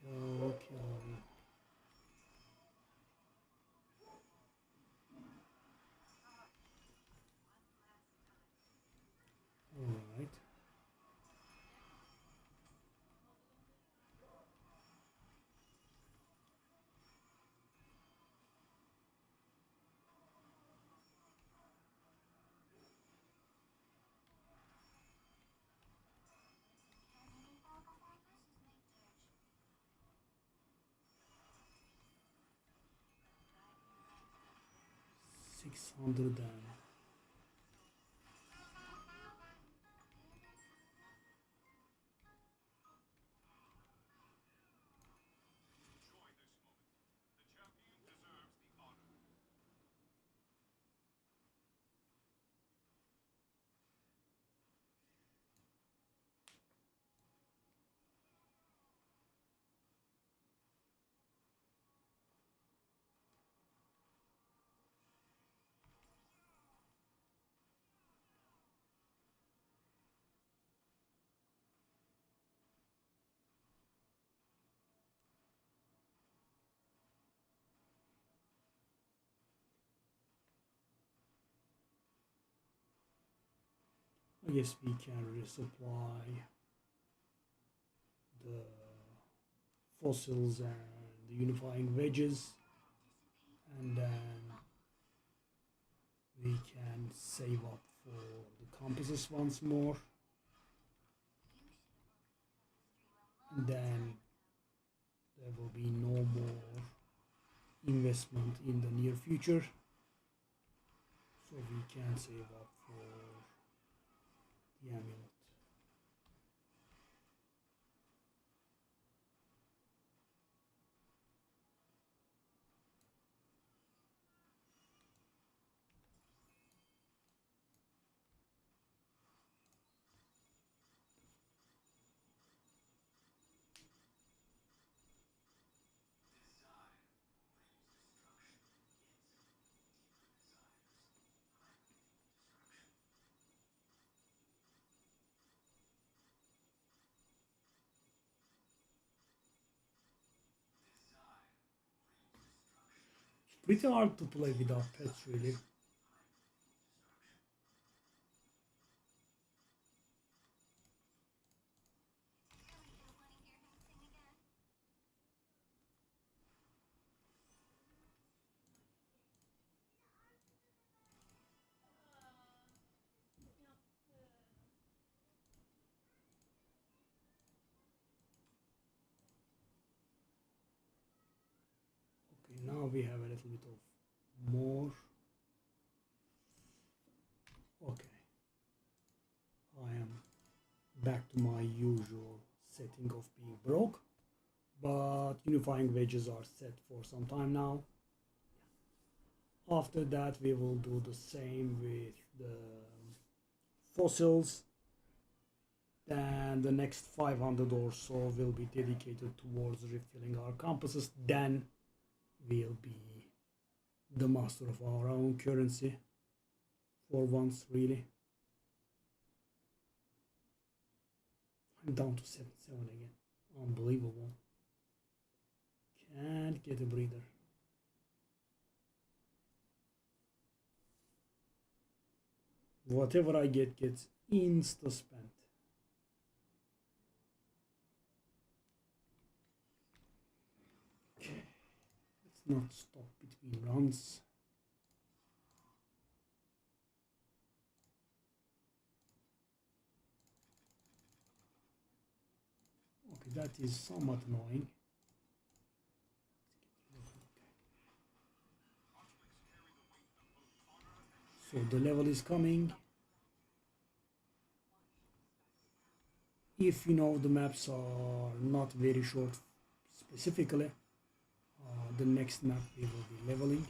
Kill, kill. Alright. $600 and I guess we can resupply the fossils and the unifying wedges, and then we can save up for the compasses once more, and then there will be no more investment in the near future, so we can save up for the amulet. Pretty hard to play without pets, really. Okay, now we have a little bit of more. Okay, I am back to my usual setting of being broke, but unifying wedges are set for some time now. After that we will do the same with the fossils. Then the next 500 or so will be dedicated towards refilling our compasses. Then we'll be the master of our own currency for once, really. I'm down to 77 again. Unbelievable. Can't get a breather. Whatever I get gets insta spent. Okay, let's not stop between runs. Okay, that is somewhat annoying. So the level is coming. If you know the maps are not very short specifically, the next map we will be leveling.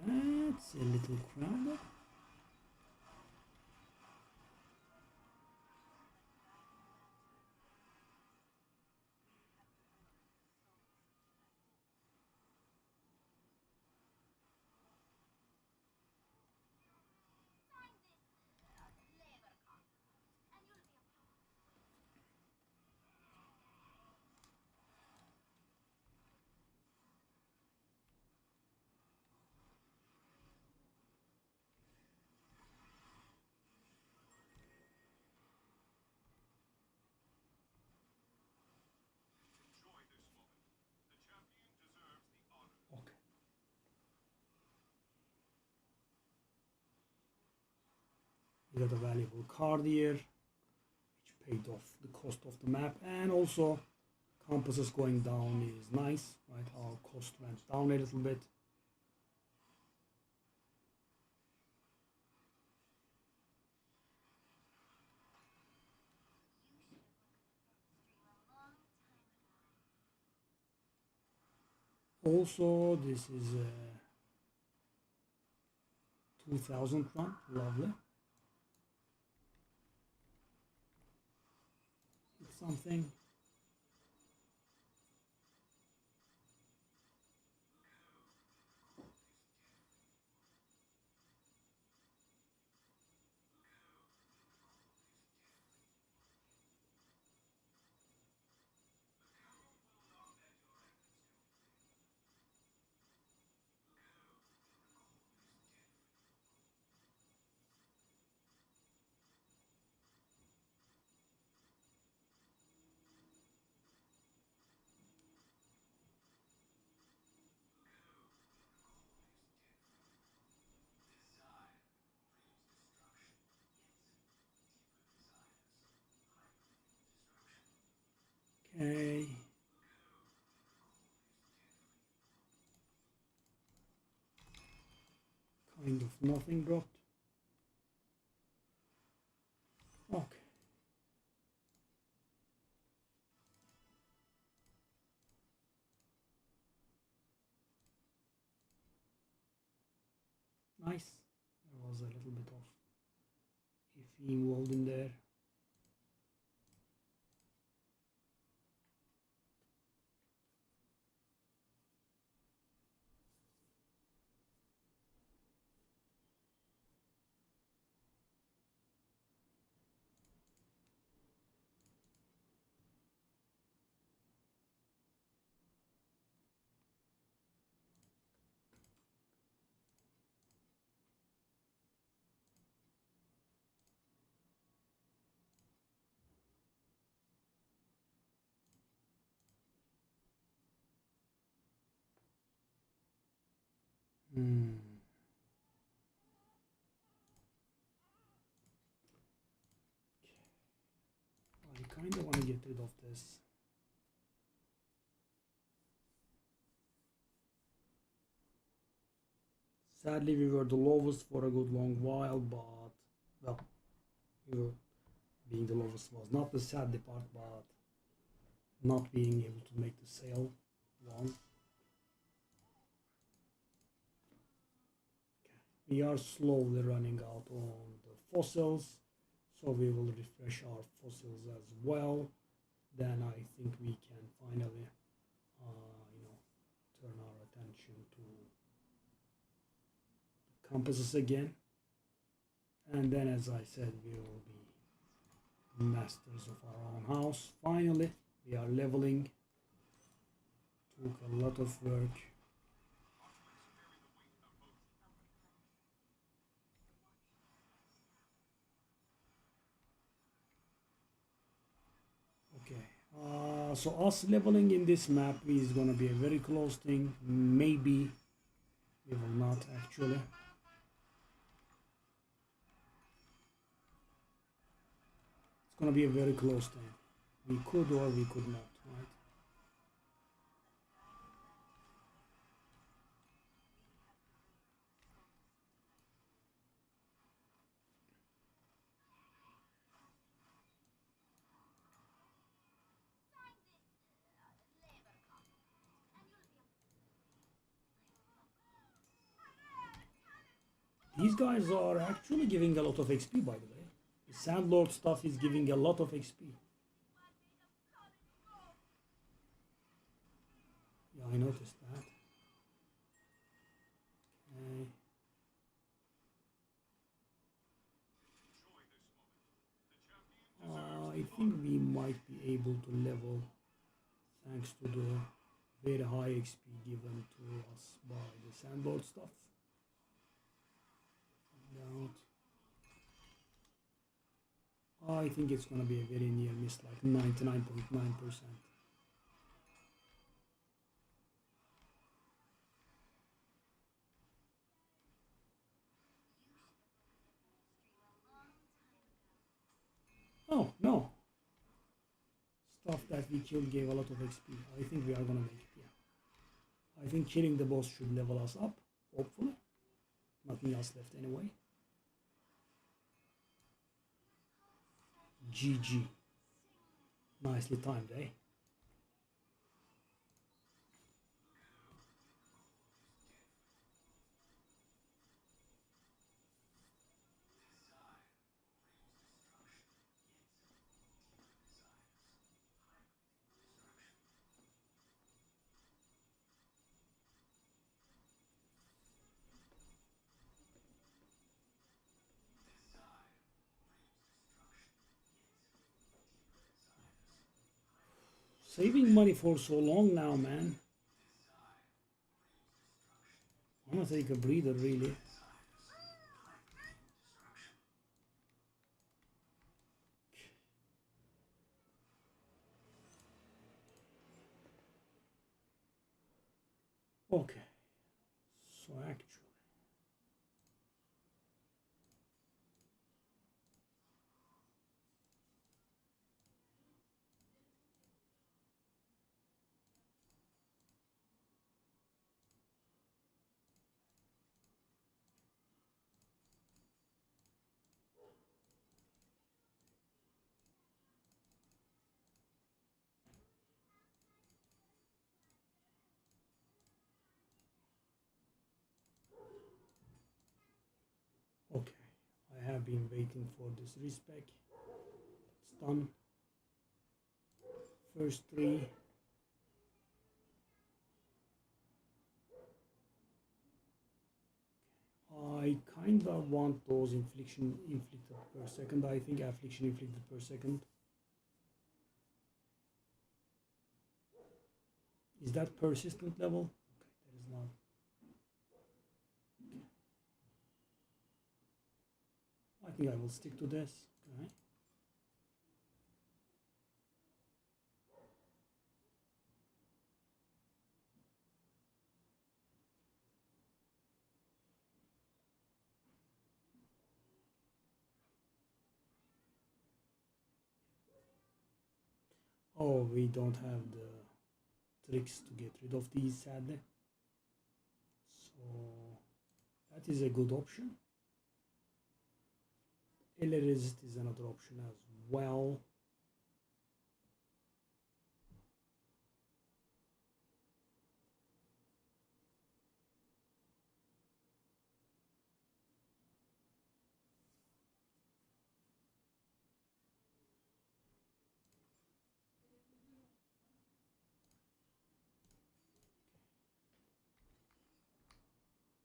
That's a little crowded. Okay. We got a valuable card here, which paid off the cost of the map, and also compasses going down is nice, right? Our cost went down a little bit. Also, this is a 2000 run, lovely. It's something. Okay. Kind of nothing dropped. Okay. Nice. There was a little bit of iffy involved in there. Hmm. I kind of want to get rid of this. Sadly, we were the lowest for a good long while, but well, we were being the lowest was not the sad part, but not being able to make the sale one. We are slowly running out on the fossils, so we will refresh our fossils as well. Then I think we can finally, turn our attention to the compasses again. And then, as I said, we will be masters of our own house. Finally, we are leveling. Took a lot of work. Okay, so us leveling in this map is gonna be a very close thing. Maybe we will not actually. It's gonna be a very close thing. We could or we could not, right? These guys are actually giving a lot of XP, by the way. The Sandlord stuff is giving a lot of XP. Yeah, I noticed that. Okay. I think we might be able to level thanks to the very high XP given to us by the Sandlord stuff. I think it's gonna be a very near miss, like 99.9%. Oh, no. Stuff that we killed gave a lot of XP. I think we are gonna make it, yeah. I think killing the boss should level us up, hopefully. Nothing else left anyway. GG. Nicely timed, eh? Saving money for so long now, man. I'm gonna take a breather, really. Okay. So actually, have been waiting for this respec. It's done. First three. I kind of want those infliction inflicted per second. I think affliction inflicted per second. Is that persistent level? Okay, that is not. Okay. I think I will stick to this. Okay. Oh, we don't have the tricks to get rid of these, sadly. So that is a good option. LA resist is another option as well.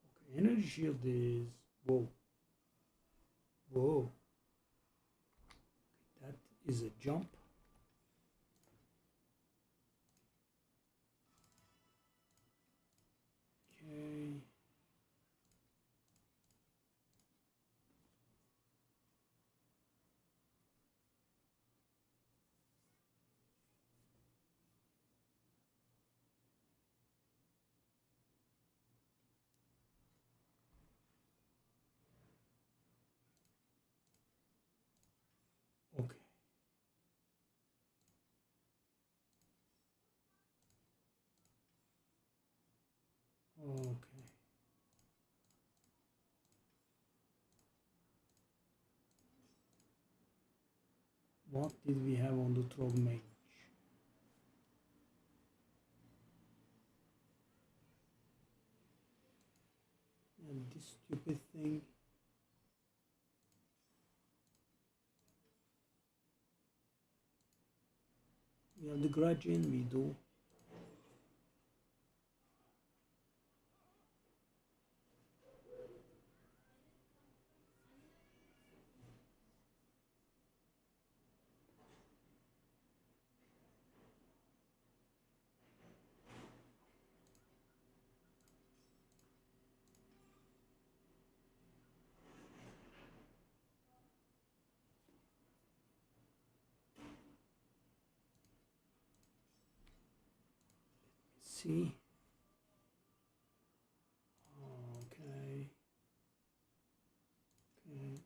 Okay, energy shield is whoa. Whoa. That is a jump. Okay. Okay. Okay. What did we have on the Trog mage? And this stupid thing. We have the grudge in, we do. See. Okay. Okay.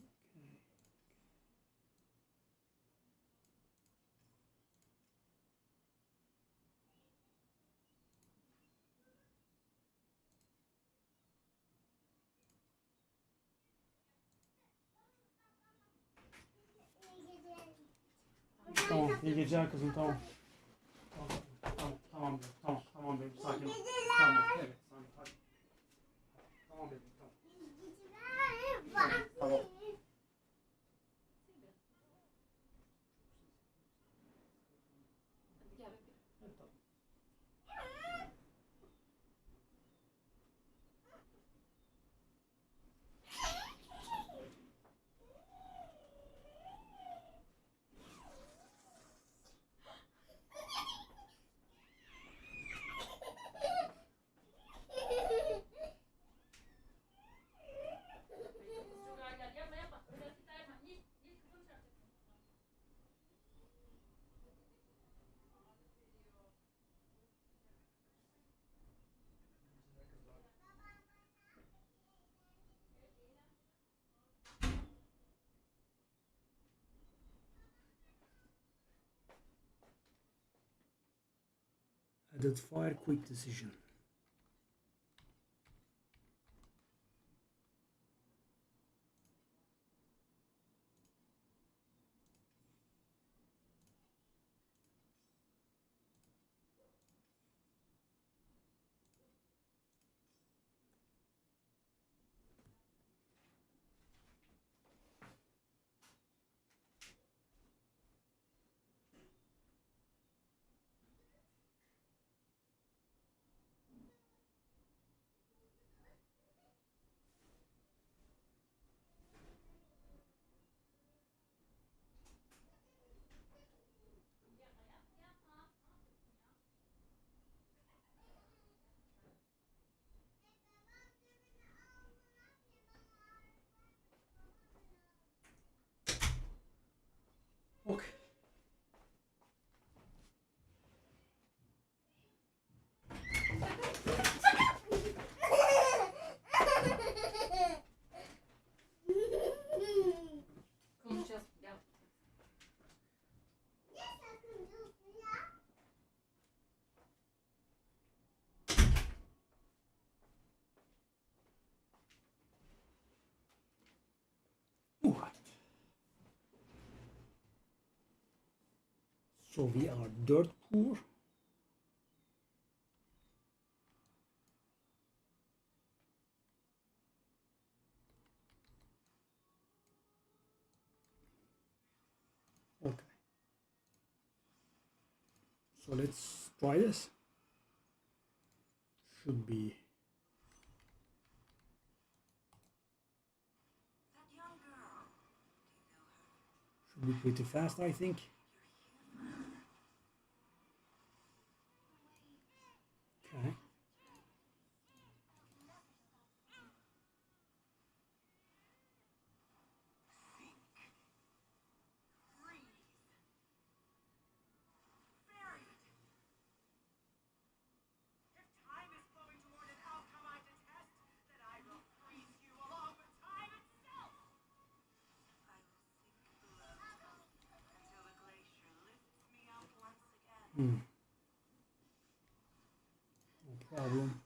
Tamam, iyi geceler kızım, tamam. Tamam, tamam benim, sakin ol. Tamam, evet, sakin, hadi. Tamam benim, tamam. Tamam. Evet, tamam. Added fire, quick decision. So we are dirt poor. Okay. So let's try this. Should be. Should be pretty fast, I think. Okay. No problem.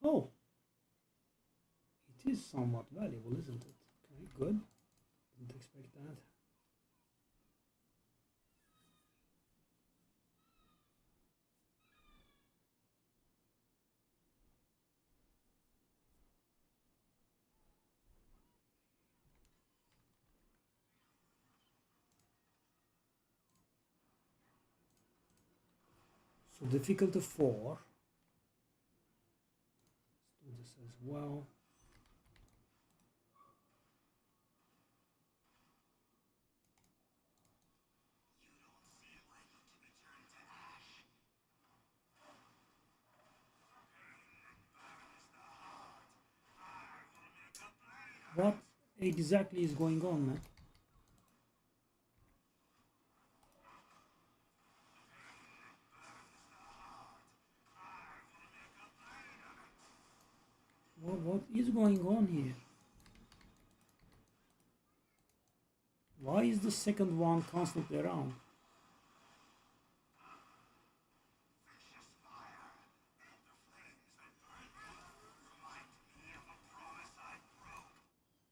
Oh, it is somewhat valuable, isn't it? Okay, good. Didn't expect that. So difficulty 4. Let's do this as well. What exactly is going on, man? What is going on here? Why is the second one constantly around?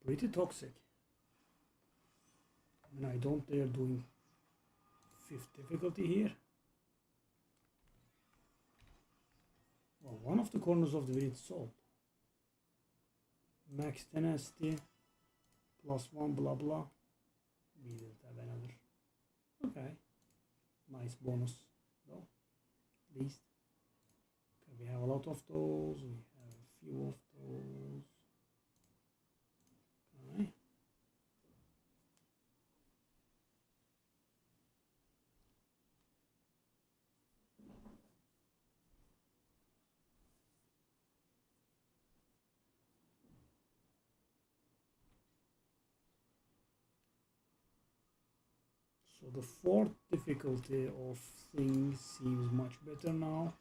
Pretty toxic. I mean, I don't dare doing 5th difficulty here. Well, one of the corners of the village solved. Max tenacity, +1, blah blah. We didn't have another. Okay. Nice bonus, though. At least. Okay, we have a lot of those. We have a few of those. Okay. So the 4th difficulty of things seems much better now.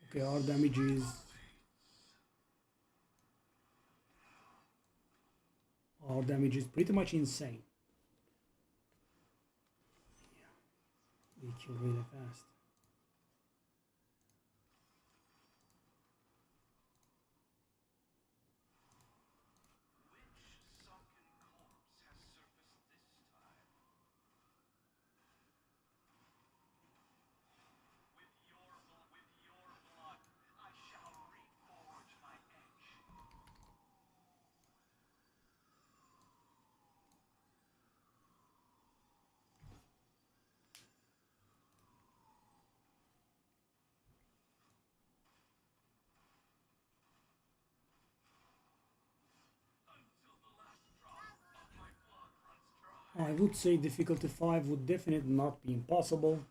Okay, our damage is pretty much insane. Yeah, we kill really fast. I would say difficulty 5 would definitely not be impossible.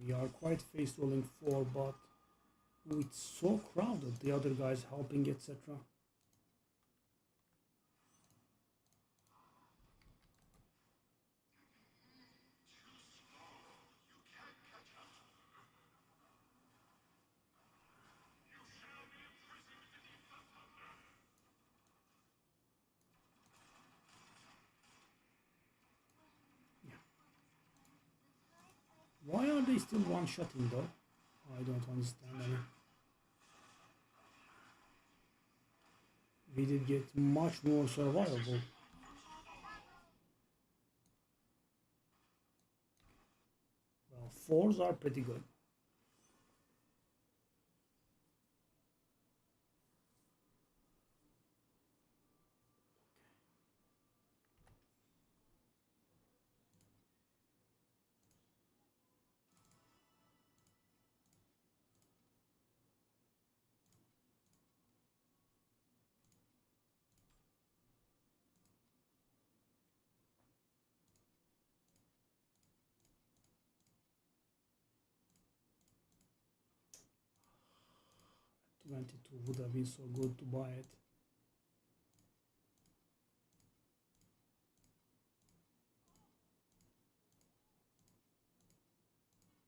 We are quite face rolling 4, but oh, it's so crowded. The other guys helping, etc. Why are they still one-shotting though? I don't understand. I mean, we did get much more survivable. Well, 4s are pretty good. $22 would have been so good to buy it.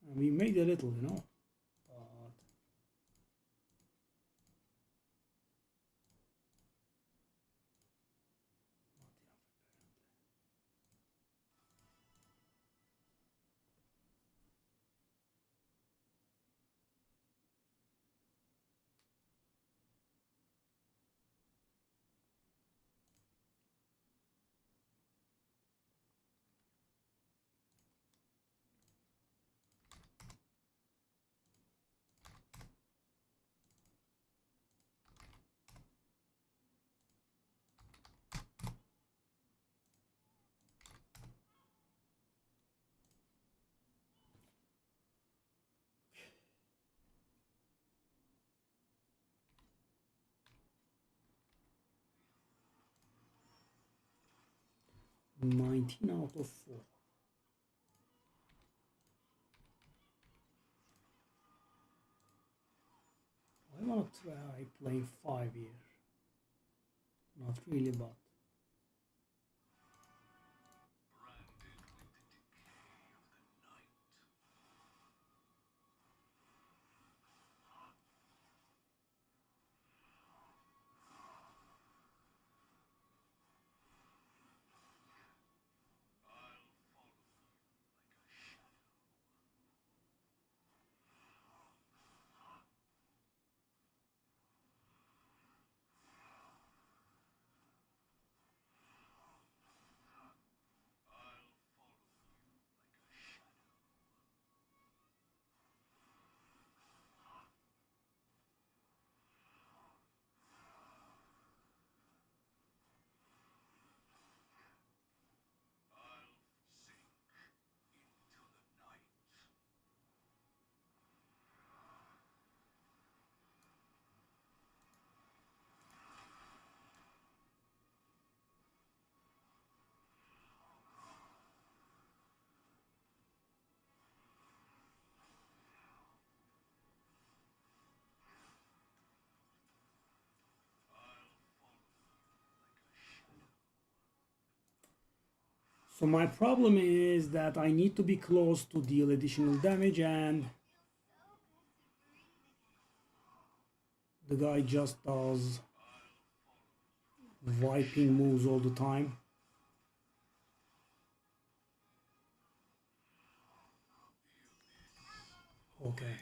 And we made a little, you know. But not 19 out of 4. I want to try playing 5 here. Not really, but so my problem is that I need to be close to deal additional damage, and the guy just does wiping moves all the time. Okay,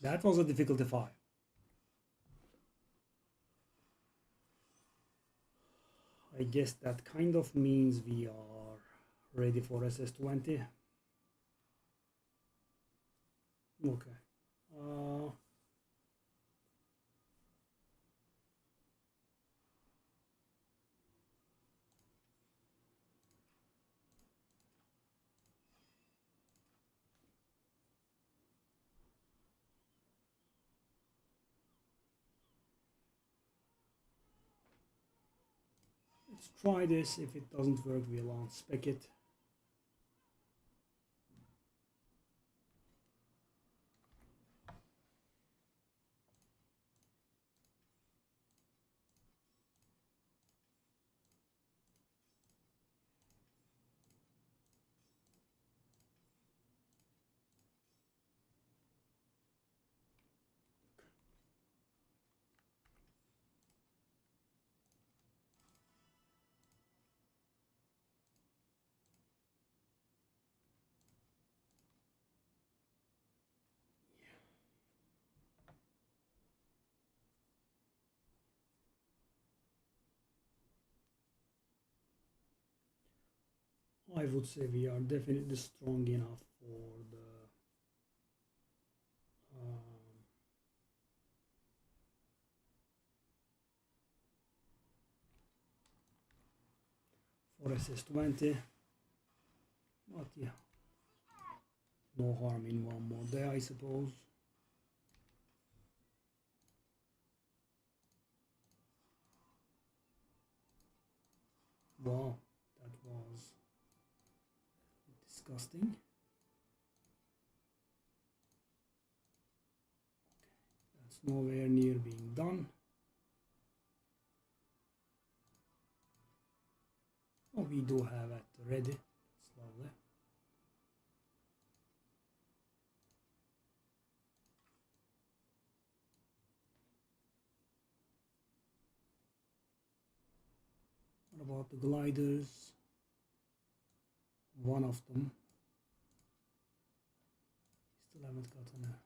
that was a difficulty 5. I guess that kind of means we are ready for SS20. Okay. Let's try this. If it doesn't work, we'll unspec it. I would say we are definitely strong enough for SS20, but yeah, no harm in one more day, I suppose. Wow, that was disgusting. That's nowhere near being done. Oh, we do have it ready. That's lovely. What about the gliders? One of them. Still haven't gotten a.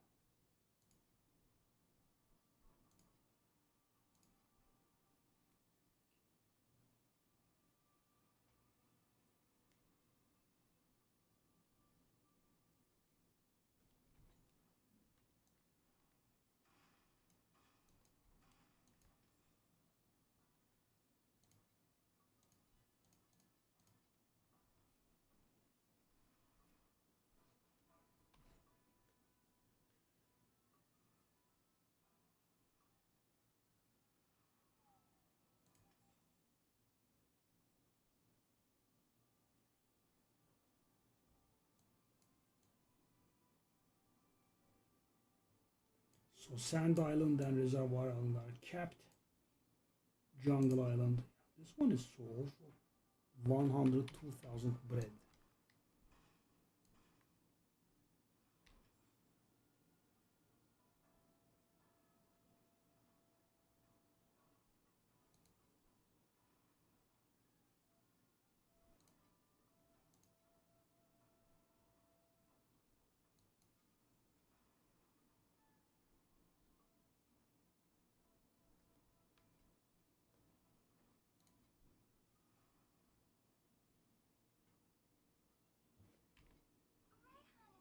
So Sand Island and Reservoir Island are capped. Jungle Island. This one is sold for 102,000 bread.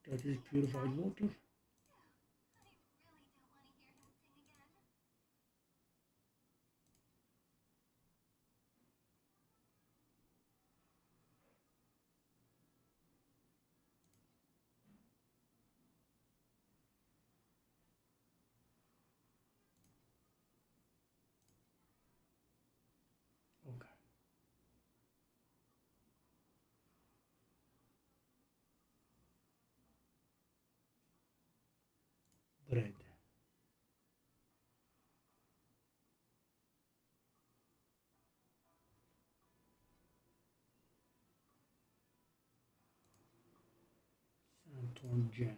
That is purified water. Okay. Bread. Santon jam.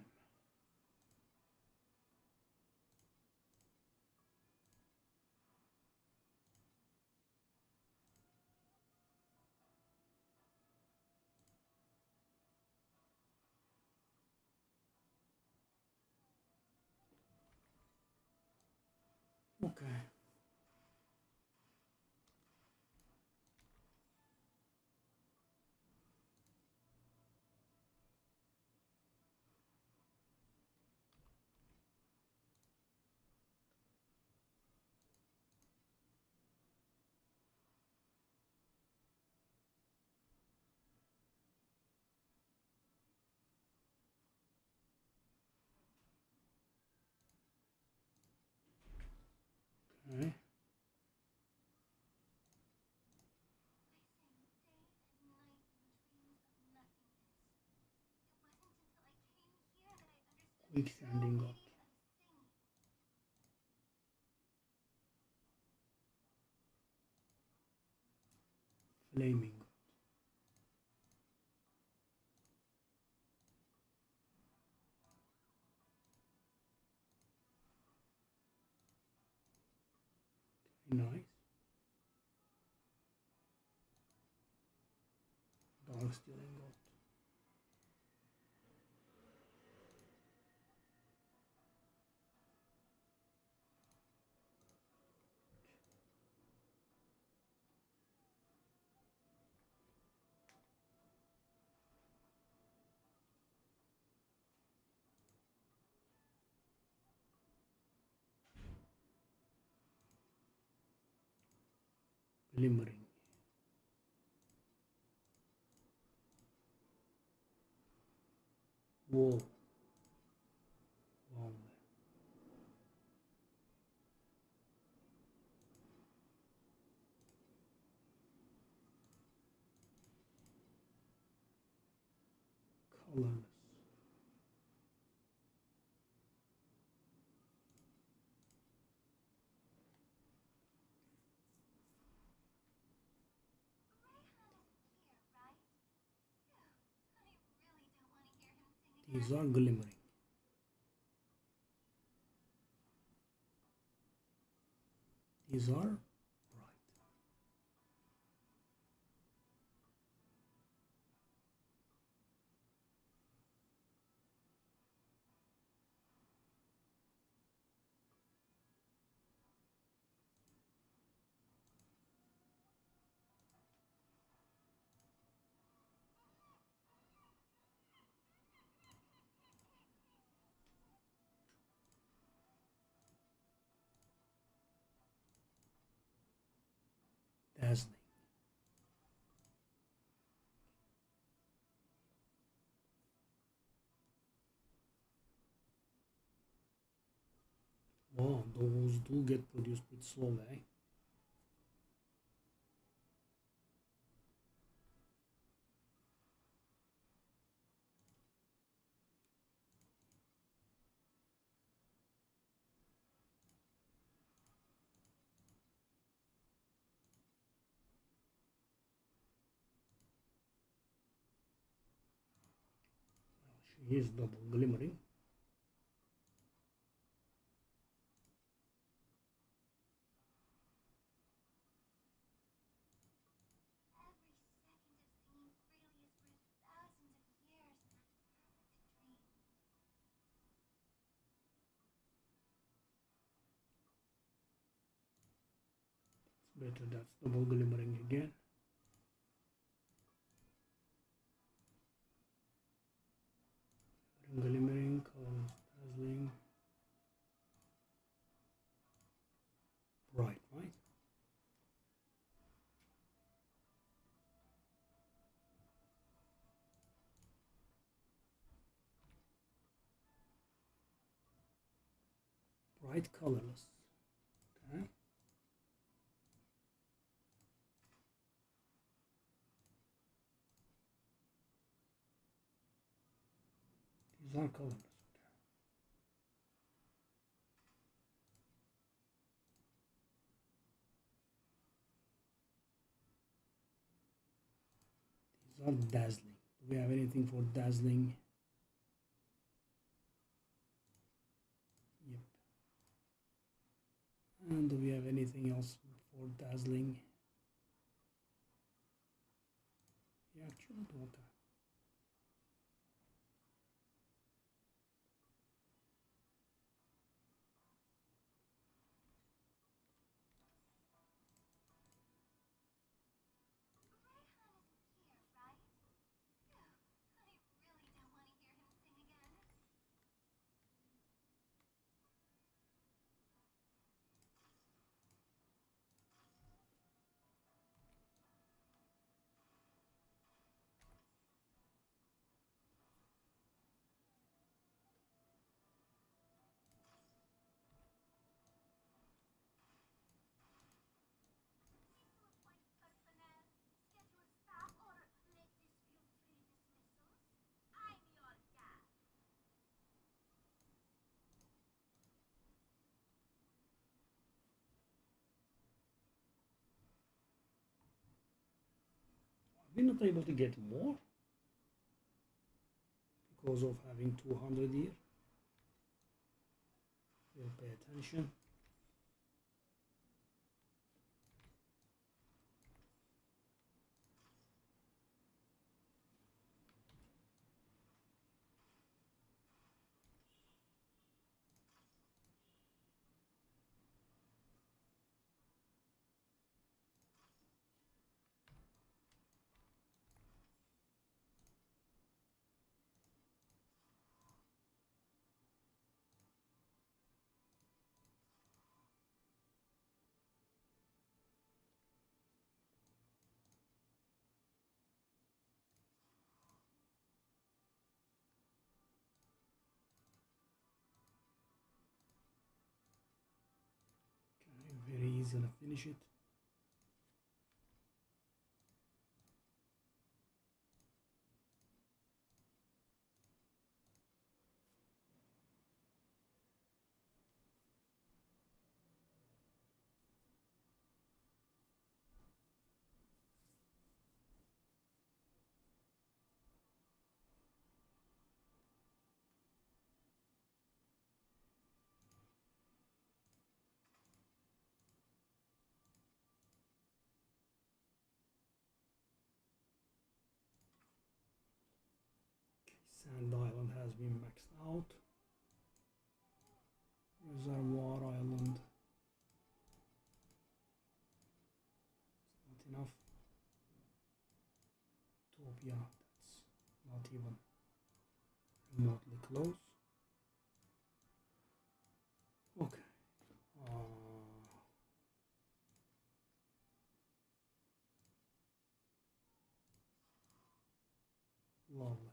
Okay. Okay. Quick sanding up. Flaming. Nice. Dark steel ingot. glimmering. Whoa. Wow. Colorless. These are glimmering. These are bright. Dazzling. Wow, those do get produced pretty slowly, eh? She is double glimmering. It's better, that's double glimmering again. Glimmering, colors, dazzling. Bright, right? Bright, colorless. Okay. These are colorless. These are dazzling. Do we have anything for dazzling? Yep. And do we have anything else for dazzling? Yeah, actually do. Okay. We're not able to get more because of having 200 here. We'll pay attention. is gonna finish it. Sand Island has been maxed out. Reservoir Island. It's not enough. Utopia, that's not even remotely close. Okay. Lovely.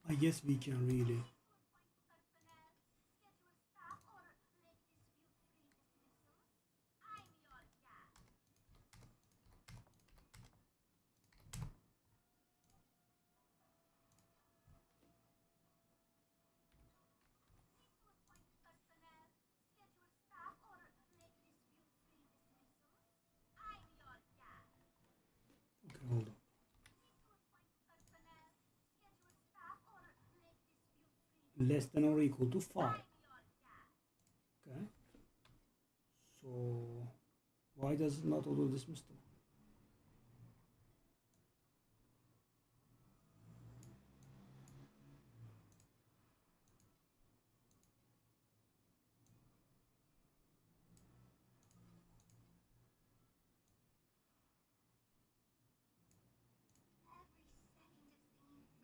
I guess we can really hold on. Less than or equal to 5. Okay. So why does it not auto dismiss them?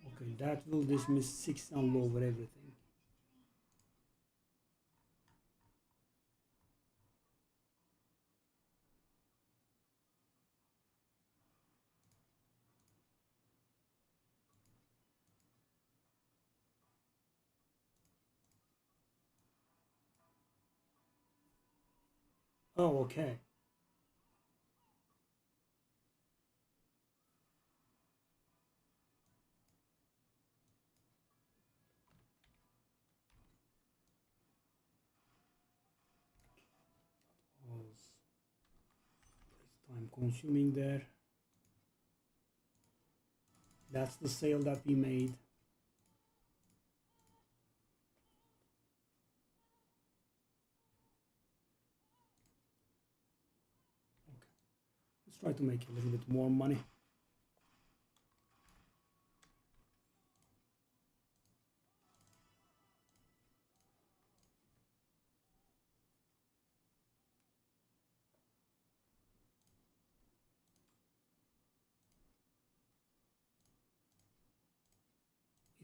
Okay, that will dismiss 6 and lower everything. Oh, okay. Was time consuming there. That's the sale that we made. Okay. Let's try to make a little bit more money.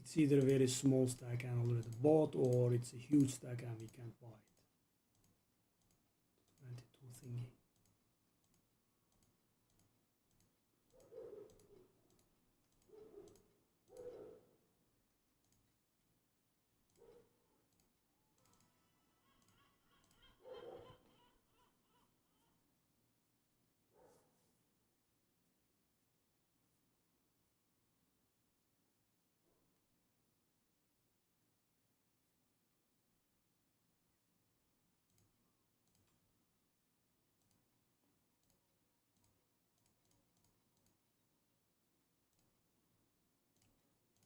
It's either a very small stack and already bought, or it's a huge stack and we can't buy it. 22 thingy.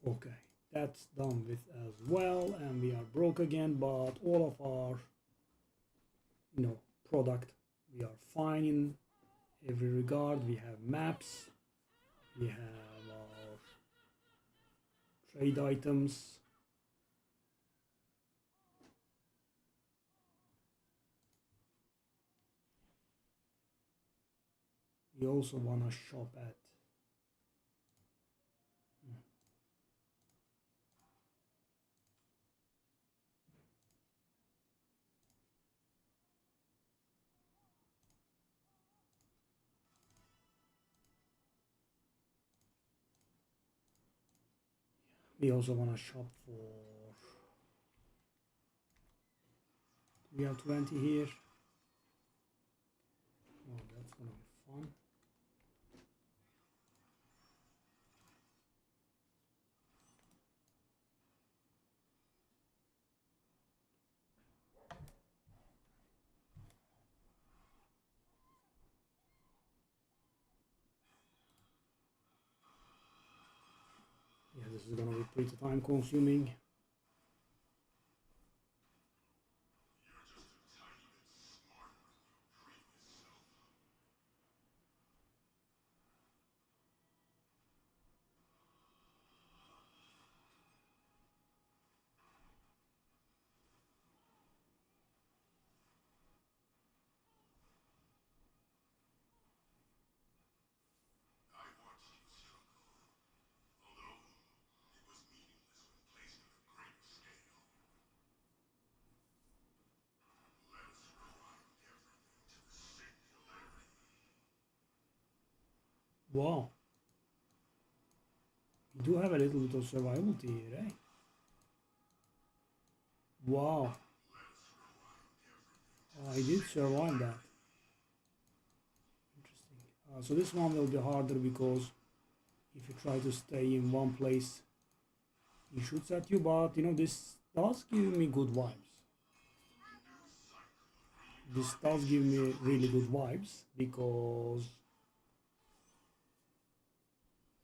Okay, that's done with as well, and we are broke again, but all of our product, we are fine in every regard. We have maps, we have our trade items, we also want to shop at We also want to shop for. We have 20 here. Oh, that's gonna be fun. Yeah, this is gonna be pretty time consuming. Wow, we do have a little bit of survivability here, eh? Wow, I did survive that. Interesting. So this one will be harder because if you try to stay in one place, he shoots at you. But you know, this does give me good vibes. This does give me really good vibes because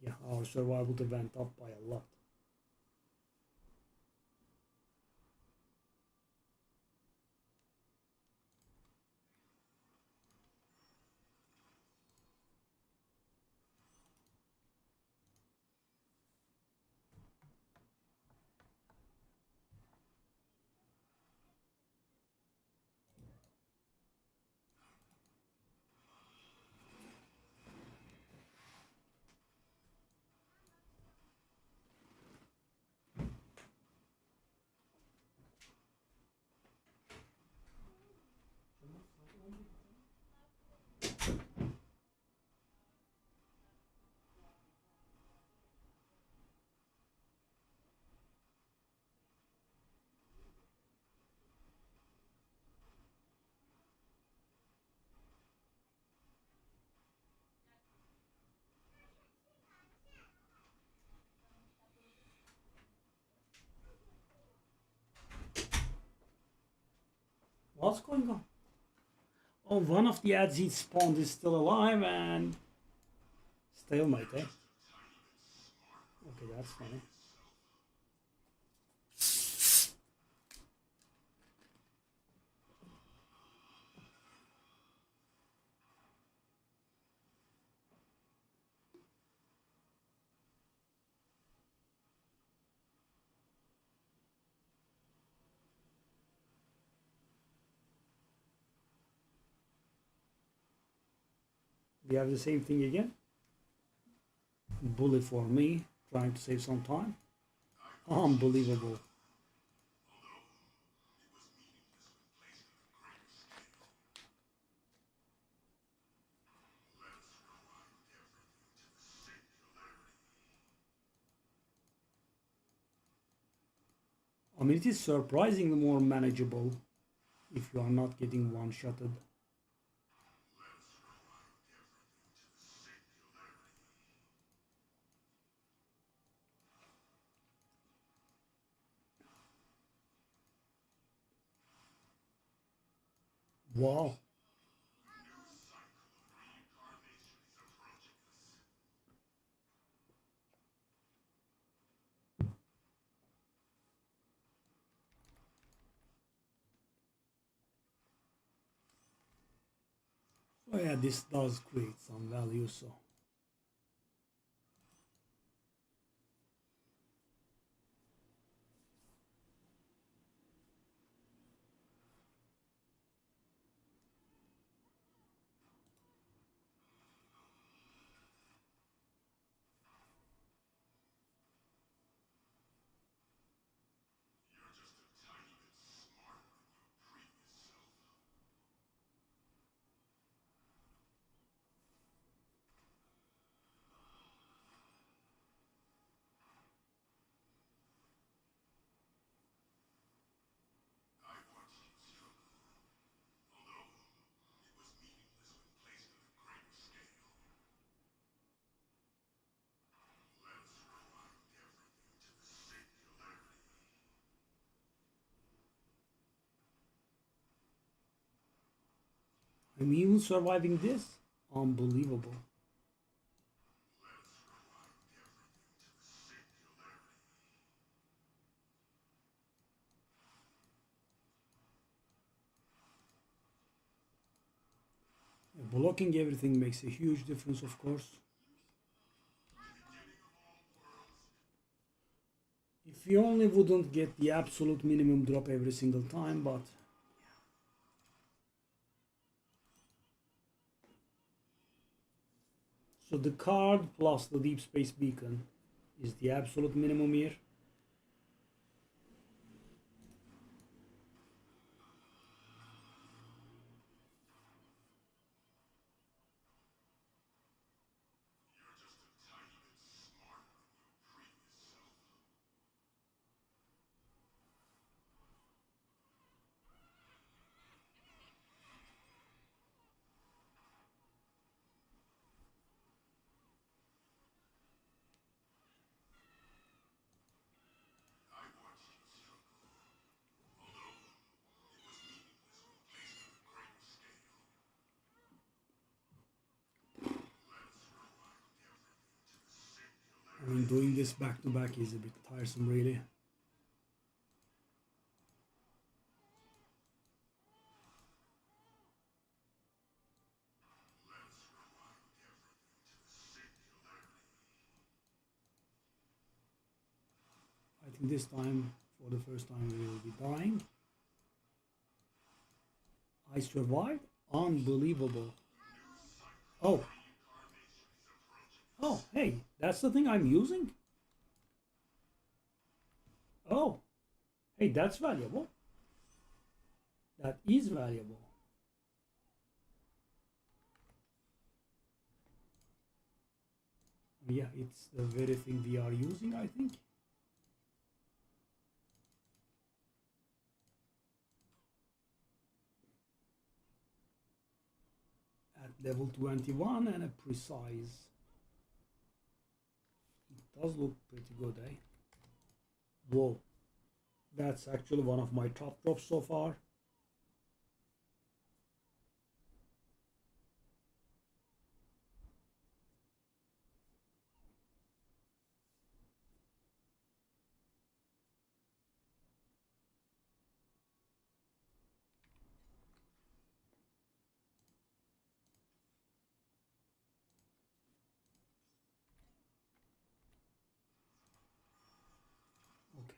yeah, our survivability went up by a lot. What's going on? Oh, one of the ads he spawned is still alive and stalemate, eh? Okay, that's funny. We have the same thing again. Bully for me, trying to save some time. Unbelievable. I mean, it is surprisingly more manageable if you are not getting one-shotted. Wow. So yeah, this does create some value, so. I'm even surviving this. Unbelievable. Blocking everything makes a huge difference, of course. If you only wouldn't get the absolute minimum drop every single time, but so the card plus the deep space beacon is the absolute minimum here. I mean, doing this back to back is a bit tiresome, really. I think this time, for the first time, we will be dying. I survived? Unbelievable. Oh. Oh, hey, that's the thing I'm using? Oh. Hey, that's valuable. That is valuable. Yeah, it's the very thing we are using, I think. At level 21 and a precise. It does look pretty good, eh? Whoa. That's actually one of my top drops so far. Okay.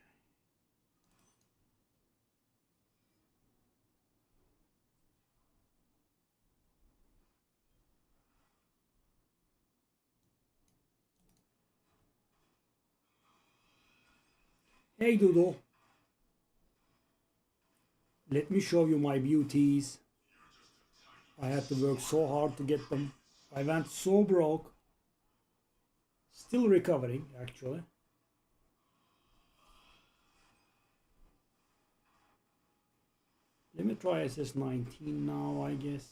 Hey Doodle, let me show you my beauties. I had to work so hard to get them. I went so broke. Still recovering, actually. Let me try SS19 now, I guess.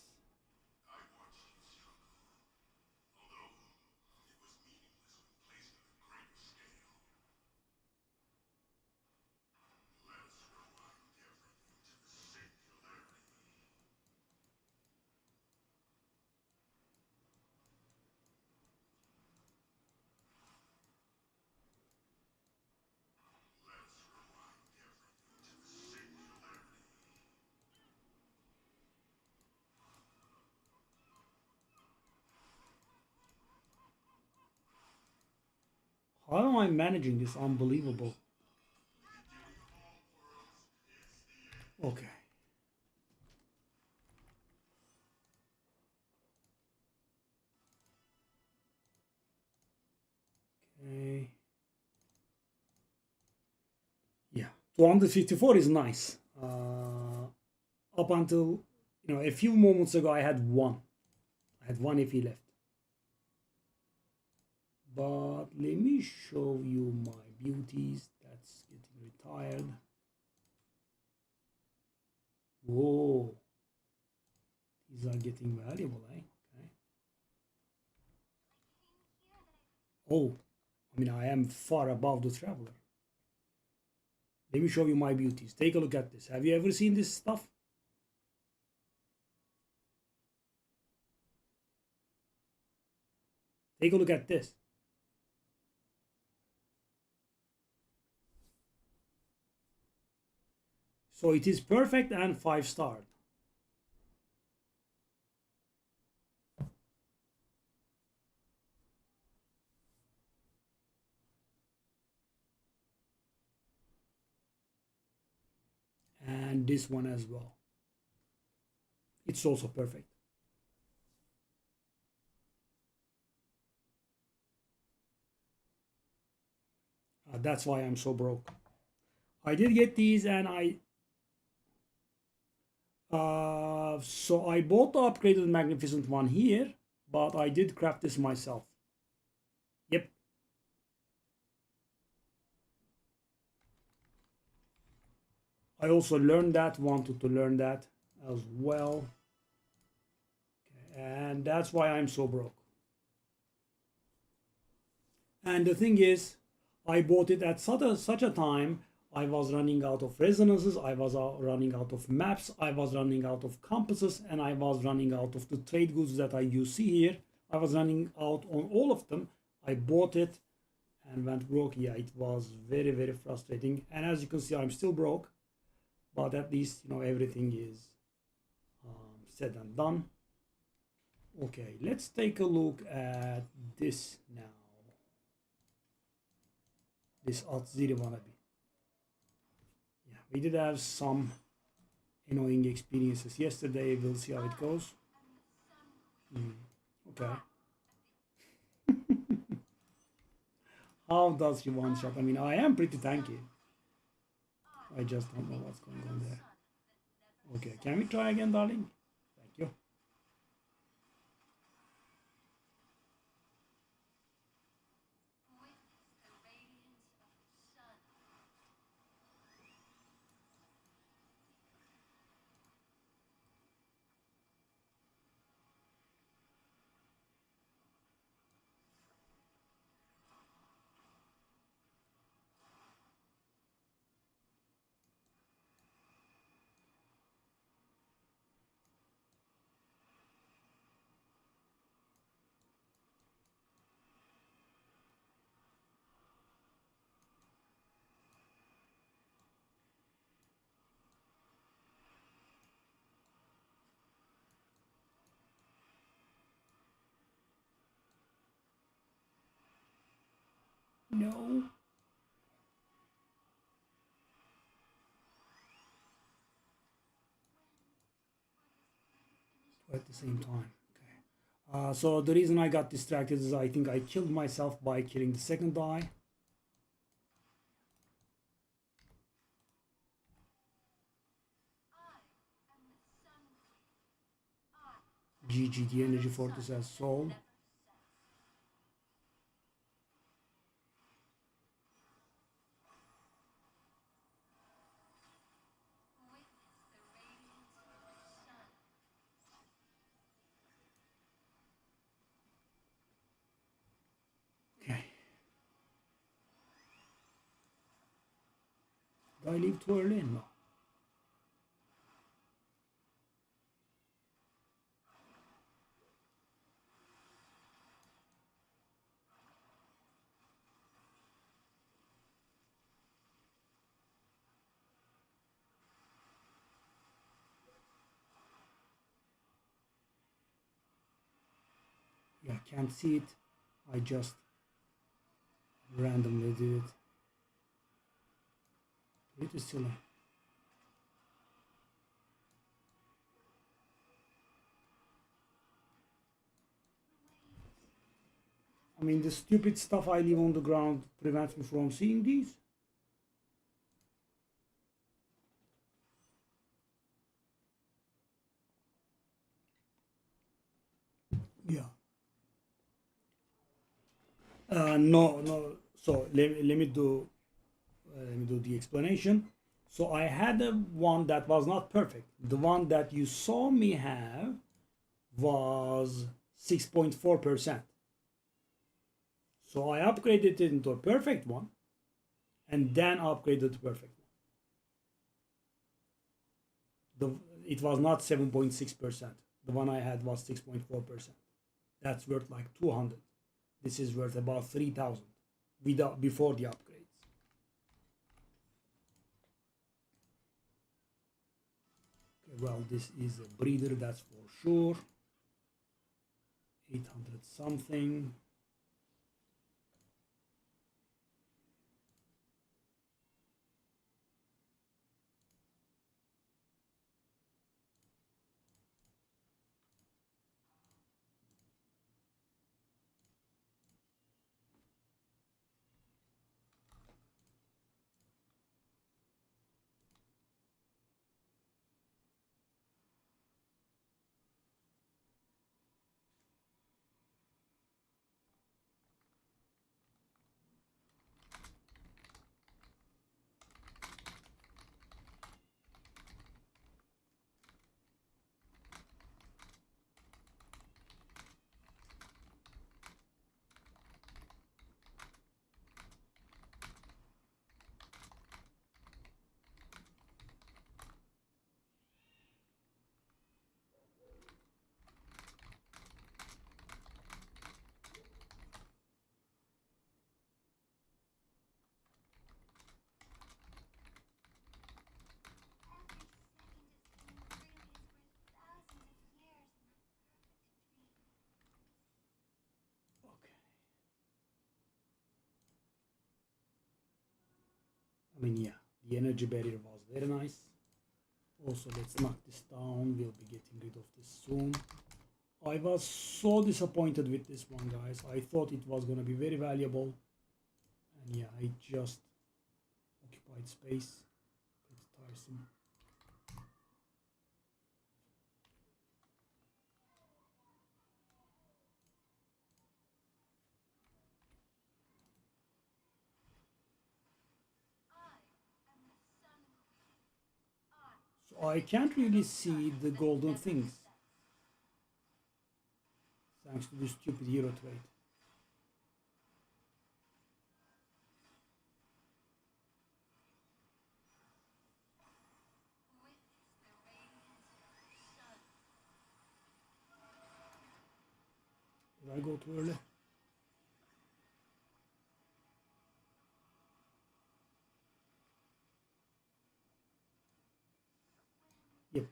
How am I managing this? Unbelievable. Okay. Okay. Yeah. 254 is nice. Up until, a few moments ago, I had one. I had one if he left. But let me show you my beauties. That's getting retired. Whoa. These are getting valuable, eh? Okay. Oh, I mean, I am far above the traveler. Let me show you my beauties. Take a look at this. Have you ever seen this stuff? Take a look at this. So it is perfect and 5-star. And this one as well. It's also perfect. That's why I'm so broke. I did get these, and so I bought the upgraded magnificent one here, but I did craft this myself. Yep. I also learned that, wanted to learn that as well. Okay. And that's why I'm so broke. And the thing is, I bought it at such a time. I was running out of resonances, I was running out of maps, I was running out of compasses, and I was running out of the trade goods that you see here. I was running out on all of them. I bought it and went broke. Yeah, it was very, very frustrating. And as you can see, I'm still broke, but at least, you know, everything is said and done. Okay, let's take a look at this now. This Alt0 wannabe. Yeah, we did have some annoying experiences yesterday. We'll see how it goes. Okay. How does he one shot? I mean, I am pretty tanky. I just don't know what's going on there. Okay, can we try again, darling? Thank you. No. At the same time. Okay. So the reason I got distracted is I think I killed myself by killing the second die. GG, the energy fortress has sold. Okay. Did I leave too early? No. Yeah, can't see it. I just randomly did it. Pretty silly. I mean, the stupid stuff I leave on the ground prevents me from seeing these. Yeah. No. So let me do the explanation. So I had a one that was not perfect. The one that you saw me have was 6.4%. So I upgraded it into a perfect one and then upgraded to perfect one. It was not 7.6%. The one I had was 6.4%. That's worth like 200. This is worth about 3,000 without before the upgrades. Okay, well, this is a breeder, that's for sure. 800 something. I mean, yeah, the energy barrier was very nice. Also, let's knock this down. We'll be getting rid of this soon. I was so disappointed with this one, guys. I thought it was going to be very valuable. And yeah, it just occupied space. It's tiresome. So I can't really see the golden things. Thanks to this stupid hero trait. Did I go too early? Yep.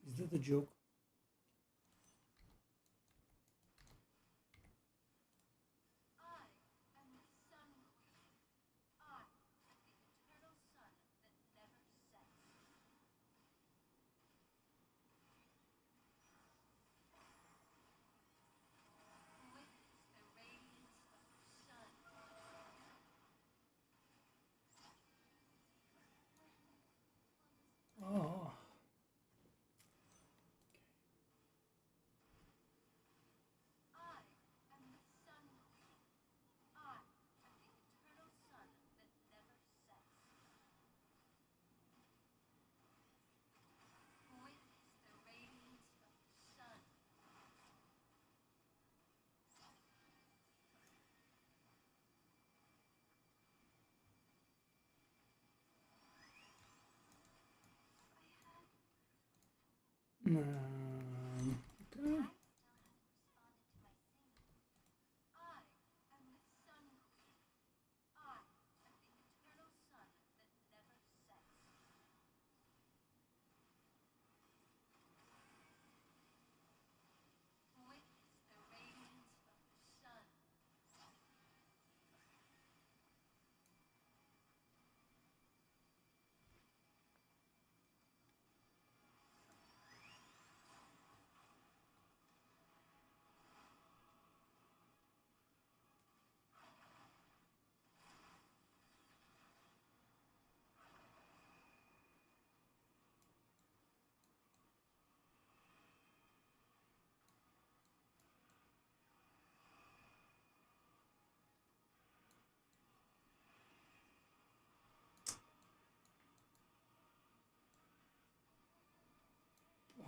Is that a joke? Oh. Okay.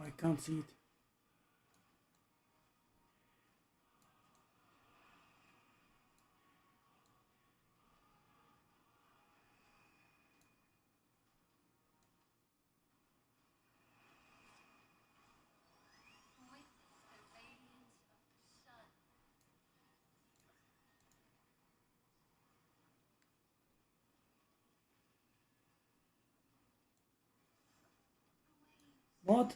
I can't see it. What?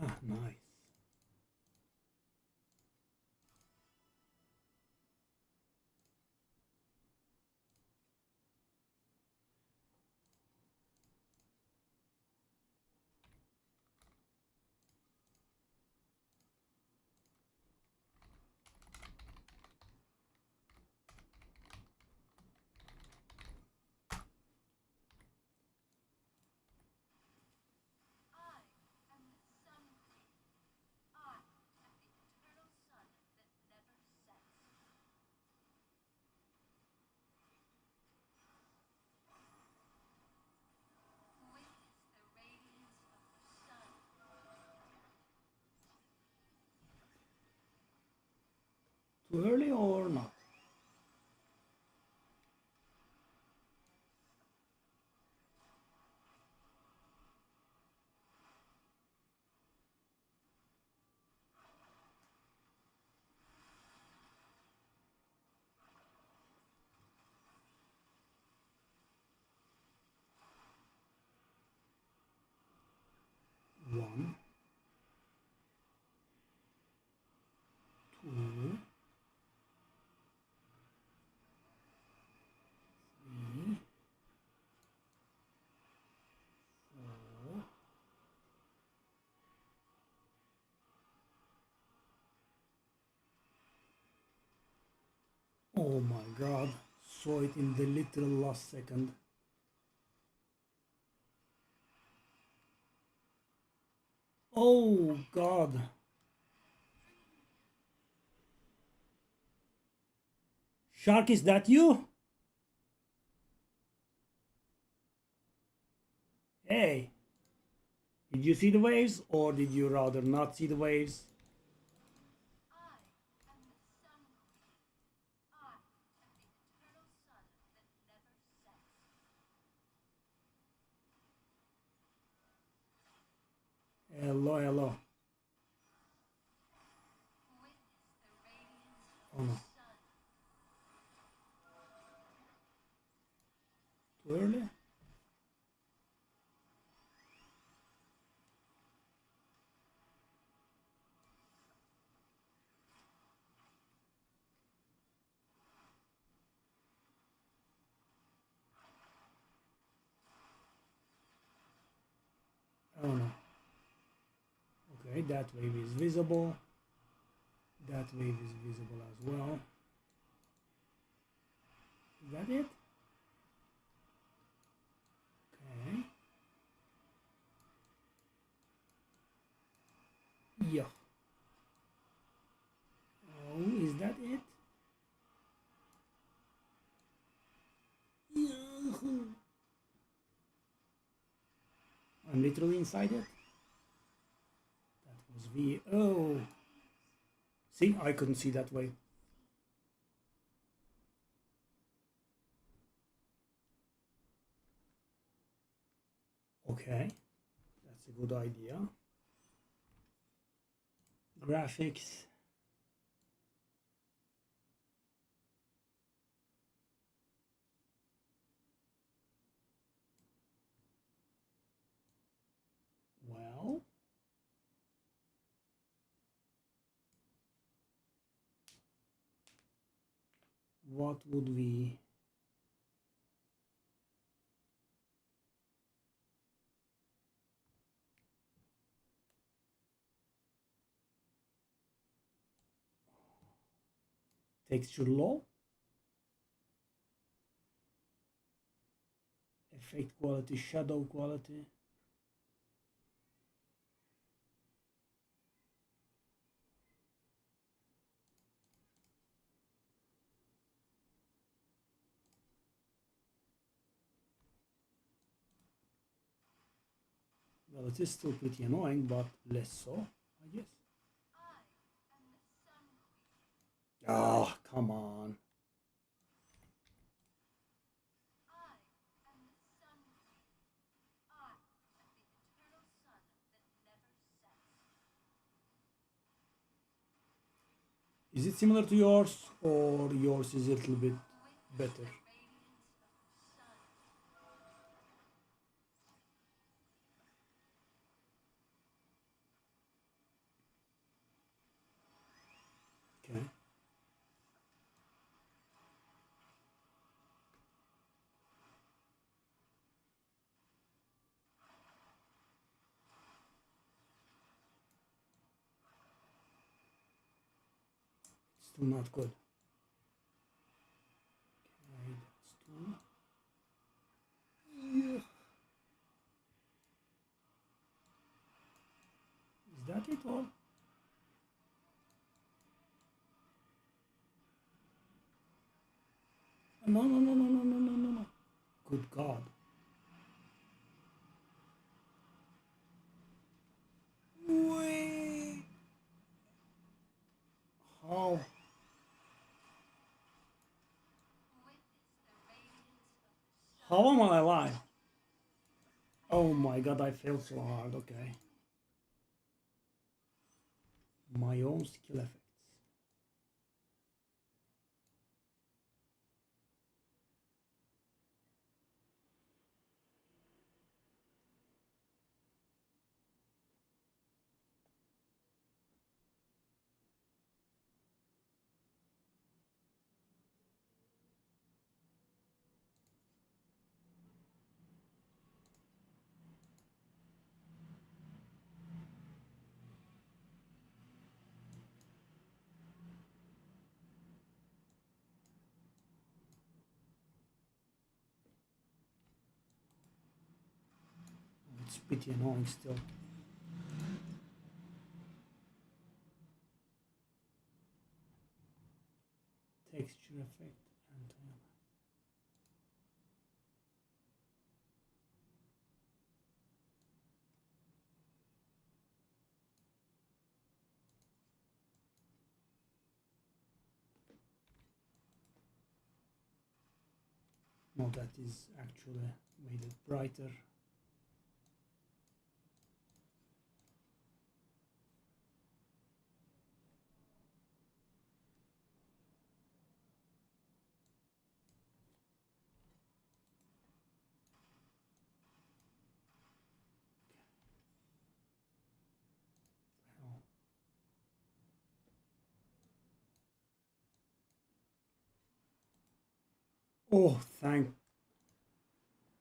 Ah, nice. Too early or not? One, two, three, four. Oh my god, saw it in the literal last second. Oh god. Shark, is that you? Hey, did you see the waves or did you rather not see the waves? Hello, hello. Oh no. Too early? Oh no. Okay, that wave is visible. That wave is visible as well. Is that it? Okay. Yeah. Oh, is that it? Yahoo! I'm literally inside it. That was V. Oh. See, I couldn't see that way. Okay, that's a good idea. Graphics. Well, what would we... Texture low, effect quality, shadow quality. Well, it is still pretty annoying, but less so, I guess. Oh, come on. Is it similar to yours, or yours is a little bit better? Okay. Still not good. Okay, that's two. Yeah. Is that it all? No, no, no, no, no, no, no, no, no. Good God. Wait. How? How am I alive? Oh my God, I failed so hard. Okay. My own skill effects. It's pretty annoying still. Texture effect and no, that is actually made it brighter. Oh, thank.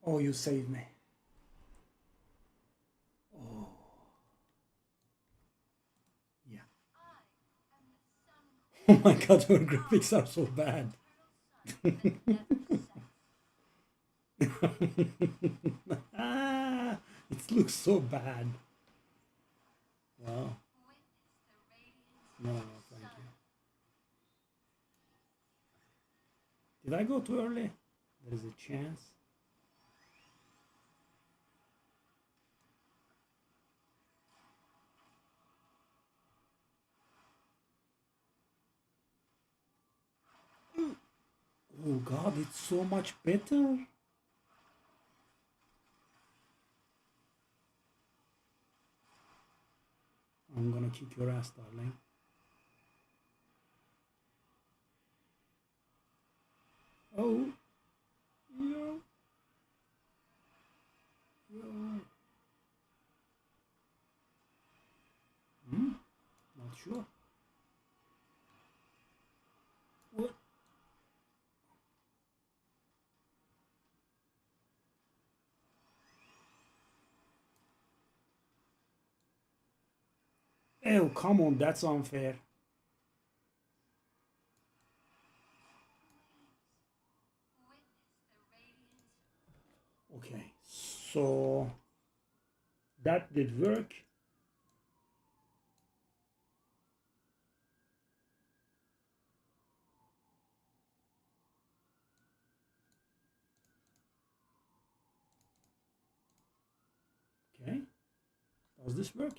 Oh, you saved me. Oh, yeah. Oh my God, your graphics are so bad. Ah, it looks so bad. Wow. No, no, thank you. Did I go too early? There is a chance. Oh God, it's so much better. I'm gonna kick your ass, darling. Oh, yo, yo. Not sure. What? Oh, come on, that's unfair. Okay, so that did work. Okay, does this work?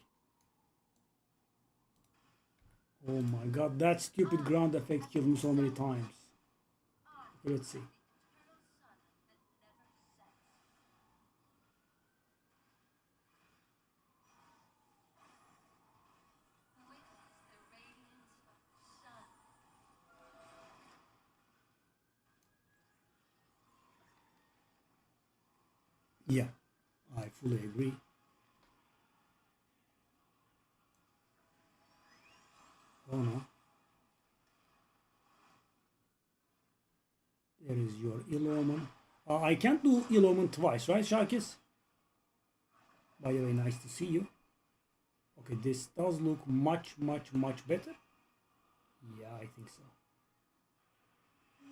Oh my god, that stupid ground effect killed me so many times. Okay, let's see. Yeah, I fully agree. Oh no. There is your Ill-Omen. I can't do Ill-Omen twice, right, Sharkis? By the way, nice to see you. Okay, this does look much, much, much better. Yeah, I think so.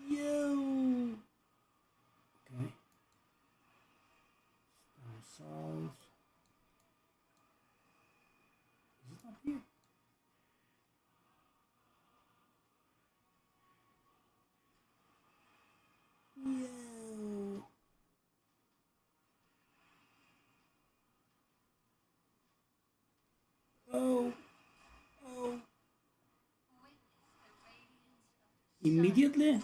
Yo! Okay. Down south. Is it up here? Yo! Oh! Oh! Immediately?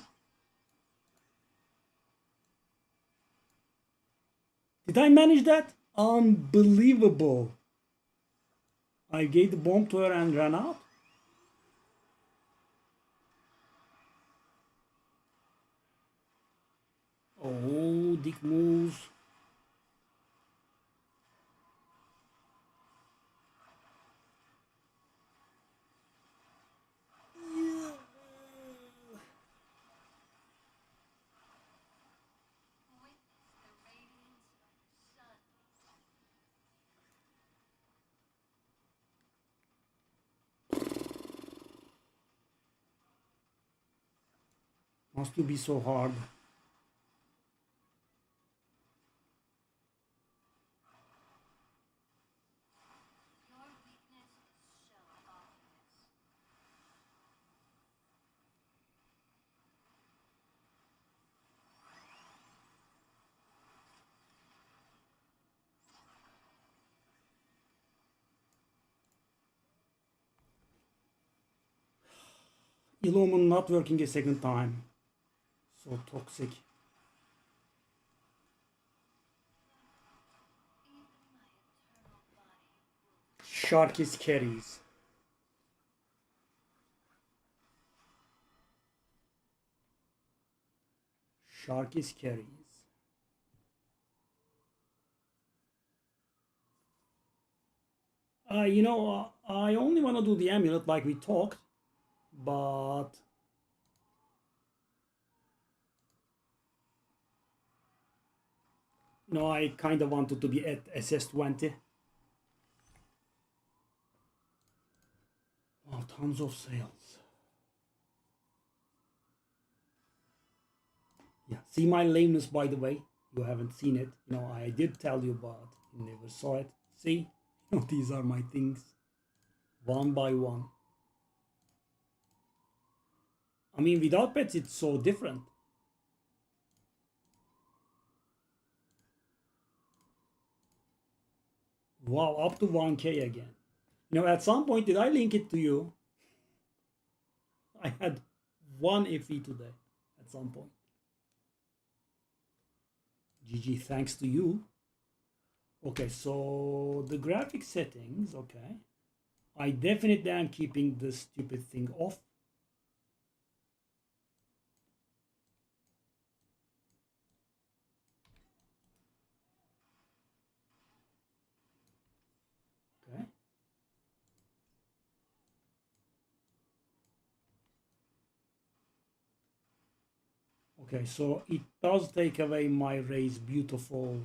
Did I manage that? Unbelievable! I gave the bomb to her and ran out? Oh, dick moves. Must you be so hard? Ill-Omen not working a second time. So toxic. Sharkis carries. Sharkis carries. I only want to do the amulet like we talked, but I kind of wanted to be at SS20. Wow, tons of sales. Yeah, see my lameness, by the way. You haven't seen it. I did tell you, but you never saw it. See, these are my things, one by one. I mean, without pets, it's so different. Wow, up to 1K again. At some point, did I link it to you? I had one FE today at some point. GG, thanks to you. Okay, so the graphic settings, okay. I definitely am keeping this stupid thing off. Okay. Okay, so it does take away my rays beautiful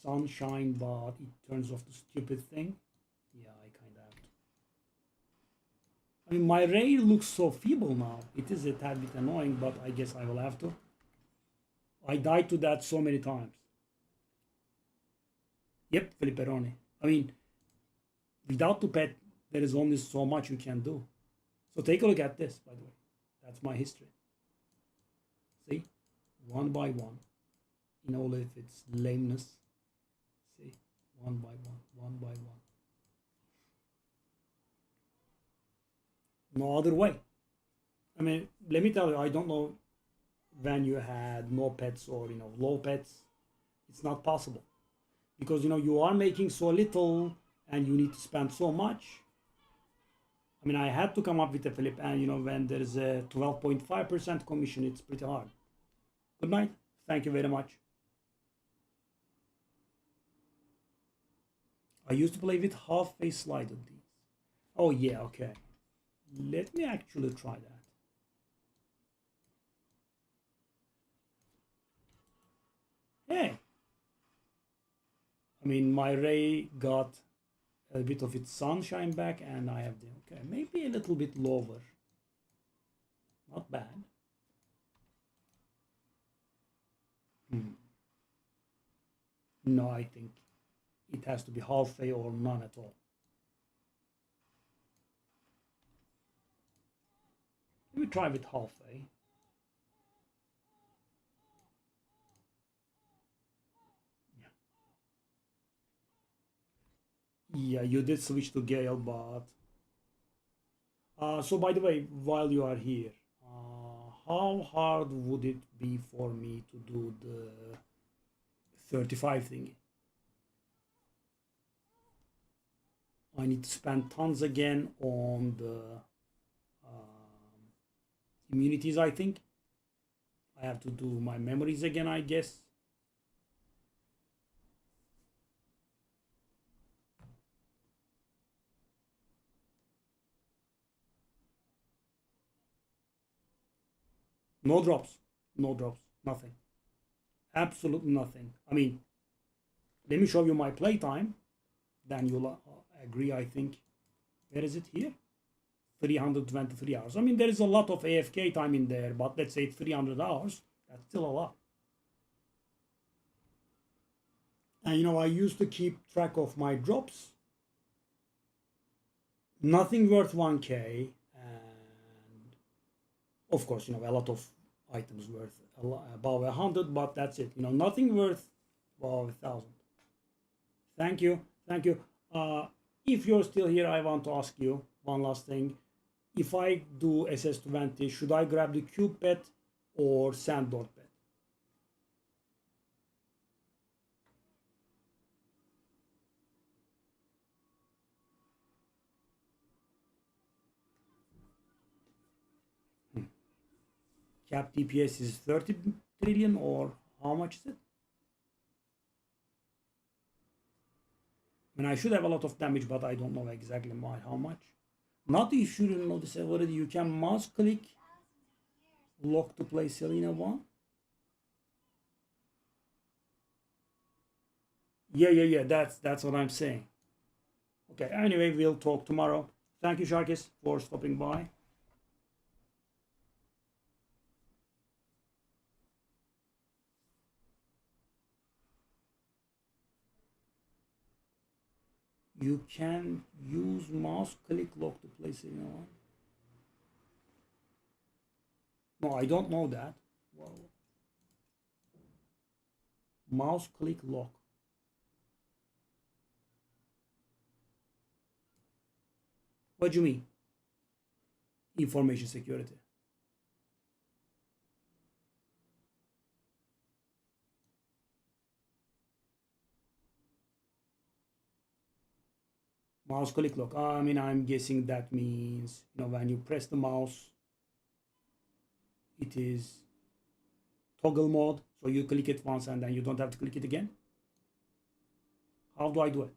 sunshine, but it turns off the stupid thing. Yeah, I kind of have to. I mean, my ray looks so feeble now. It is a tad bit annoying, but I guess I will have to. I died to that so many times. Yep, Filipperoni. I mean, without the pet, there is only so much you can do. So take a look at this, by the way. That's my history. See? One by one. In all of its lameness. See? One by one, one by one. No other way. I mean, let me tell you, I don't know when you had no pets or low pets. It's not possible because you are making so little and you need to spend so much. I mean, I had to come up with a flip, and when there is a 12.5% commission, it's pretty hard. Good night. Thank you very much. I used to play with half face slide on these. Oh yeah, okay. Let me actually try that. Hey, I mean, my ray got a bit of its sunshine back, and I have the okay, maybe a little bit lower. Not bad. Hmm. No, I think it has to be halfway or none at all. Let me try with halfway. Yeah, you did switch to Gale, but so by the way, while you are here, how hard would it be for me to do the 35 thingy? I need to spend tons again on the immunities, I think. I have to do my memories again, I guess. No drops. No drops. Nothing. Absolutely nothing. I mean, let me show you my playtime. Then you'll agree, I think. Where is it here? 323 hours. I mean, there is a lot of AFK time in there, but let's say 300 hours. That's still a lot. And I used to keep track of my drops. Nothing worth 1k, and of course, a lot of items worth above 100, but that's it. Nothing worth above 1,000. Thank you, thank you. If you're still here, I want to ask you one last thing. If I do SS20, should I grab the cube pet or sand dot pet? Cap DPS is 30 trillion, or how much is it? I mean, I should have a lot of damage, but I don't know exactly how much. Not you shouldn't know this already. You can mouse click lock to play Selena 1. Yeah. That's what I'm saying. Okay, anyway, we'll talk tomorrow. Thank you, Sharkis, for stopping by. You can use mouse click lock to play Selena 1. No, I don't know that. Well, mouse click lock. What do you mean? Information security. Mouse click lock. I mean, I'm guessing that means, when you press the mouse, it is toggle mode. So you click it once and then you don't have to click it again. How do I do it?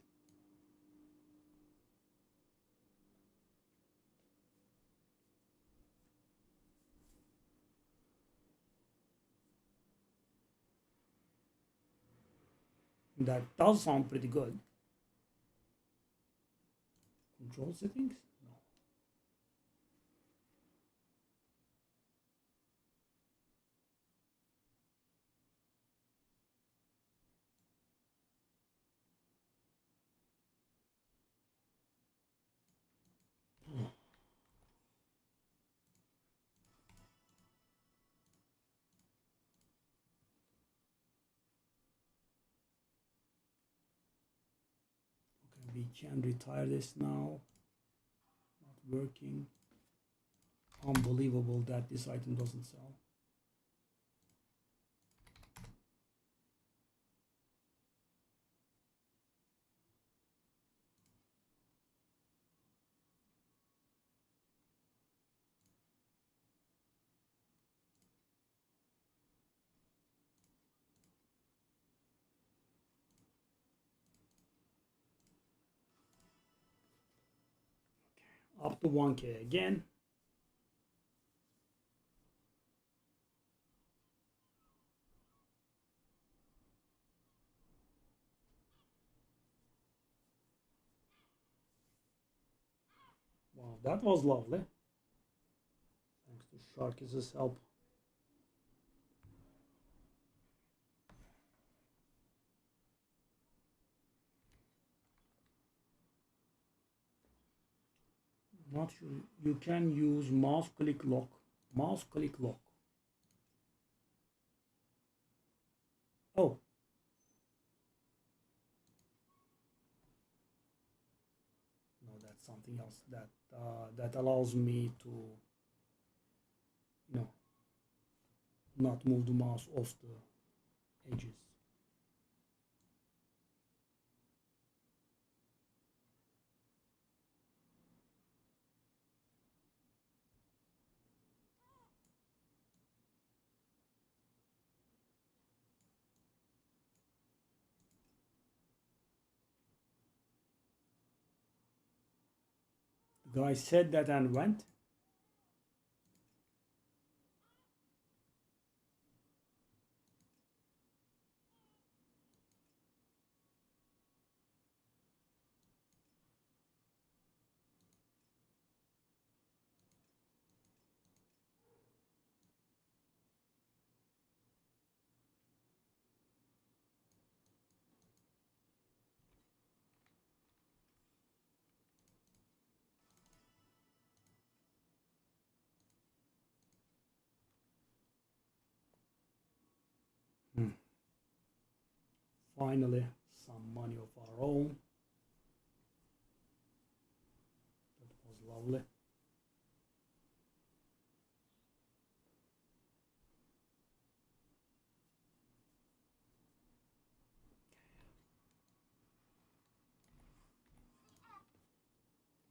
That does sound pretty good. Control settings? No. Okay, we can retire this now. Not working. Unbelievable that this item doesn't sell. Up to 1K again. Wow, that was lovely. Thanks to Shark's help. Not sure. You can use mouse click lock. Mouse click lock. Oh. No, that's something else that allows me to, you know, not move the mouse off the edges. The guy said that and went. Hmm. Finally, some money of our own. That was lovely.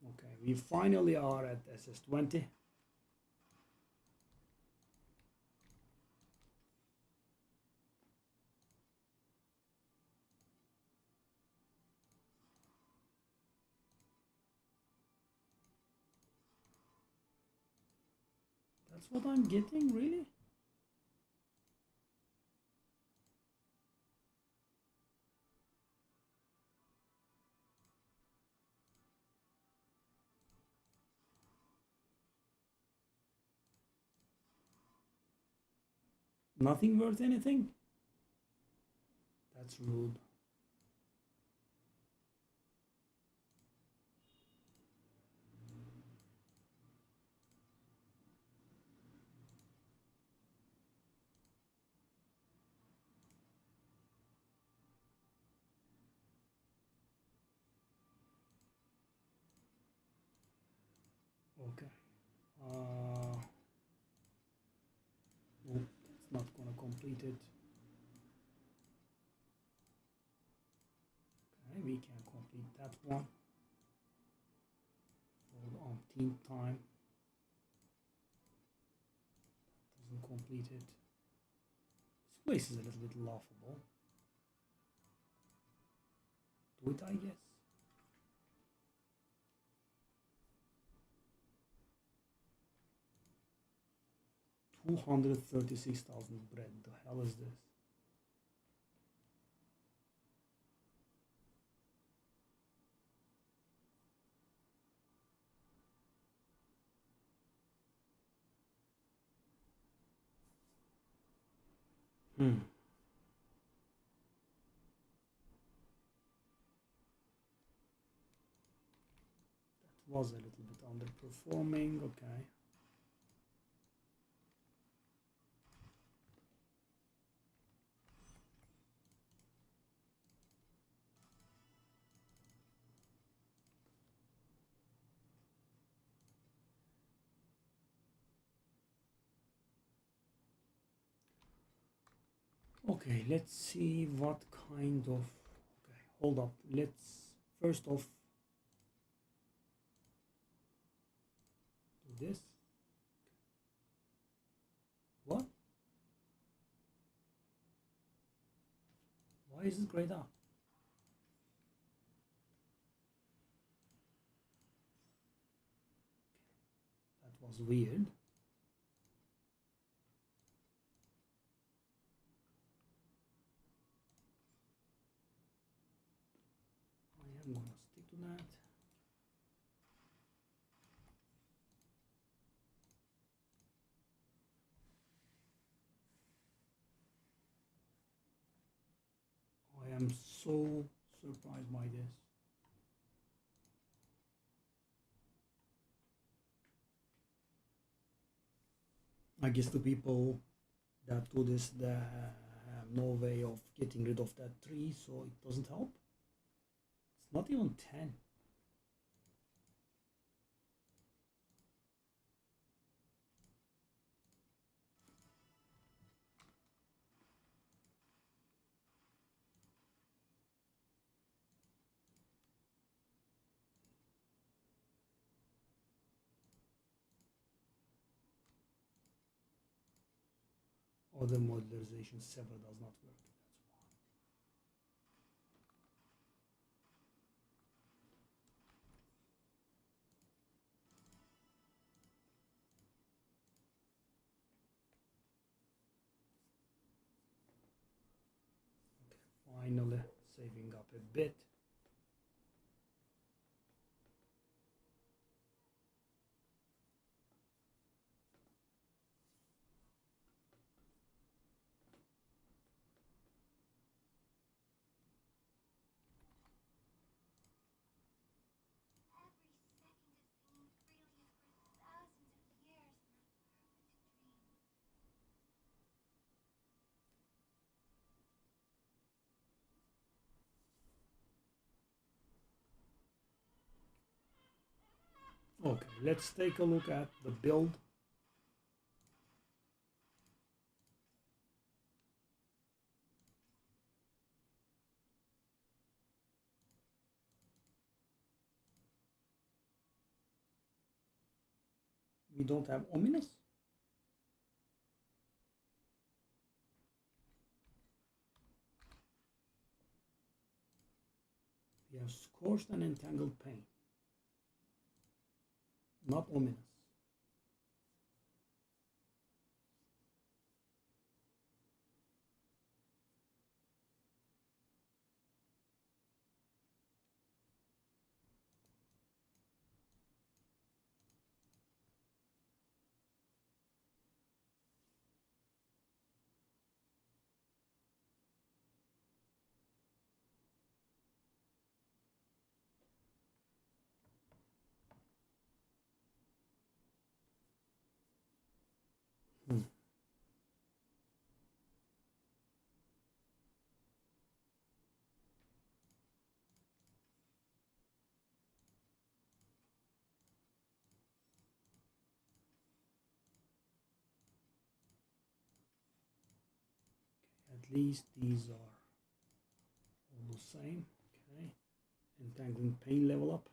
Okay, we finally are at SS20. That's what I'm getting, really? Nothing worth anything? That's rude. Okay. Nope, that's not gonna complete it. Okay, we can complete that one. 15th time. Doesn't complete it. This place is a little bit laughable. Do it, I guess. $236,000 bread. The hell is this? That was a little bit underperforming. Okay. Okay, let's see what kind of. Okay, hold up. Let's first off do this. What? Why is it grayed out? That was weird. I am gonna stick to that. I am so surprised by this. I guess the people that do this, they have no way of getting rid of that tree, so it doesn't help. It's not even 10. Other modularization server does not work. That's why. Okay, finally saving up a bit. Okay, let's take a look at the build. We don't have ominous. We have scorched and entangled pain. Not ominous. At least these are all the same. Okay, entangling pain level up.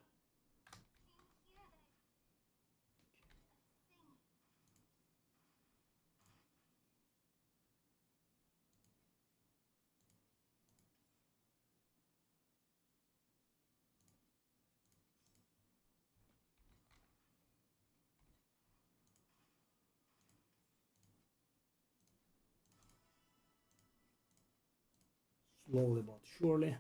slowly but surely.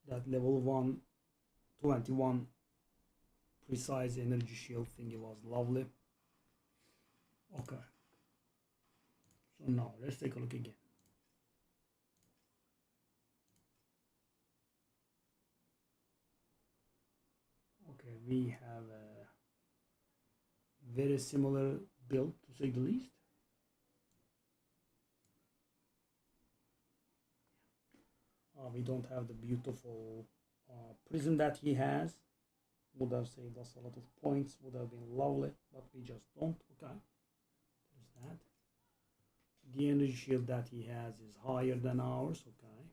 That level 121 precise energy shield thingy was lovely. Okay. So now let's take a look again. Okay, we have a very similar build to say the least. We don't have the beautiful prism that he has. Would have saved us a lot of points, would have been lovely, but we just don't. Okay, there's that. The energy shield that he has is higher than ours. Okay.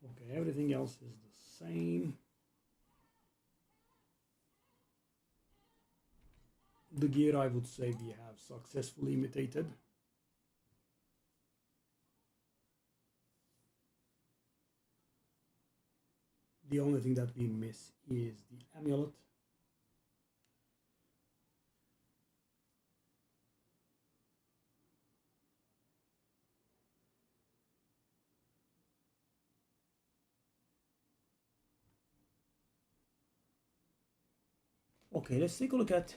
Okay, everything else is the same. The gear, I would say we have successfully imitated. The only thing that we miss is the amulet. Okay, let's take a look at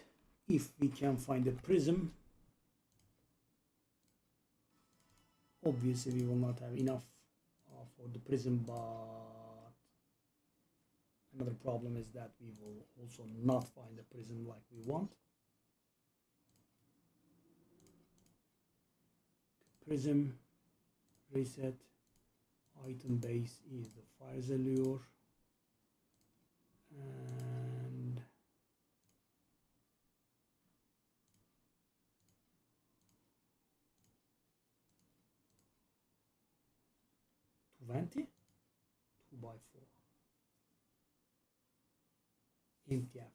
if we can find a prism. Obviously, we will not have enough for the prism, but another problem is that we will also not find a prism like we want. Prism, reset, item base is the fire's allure, and 20, 2 by 4, empty affix.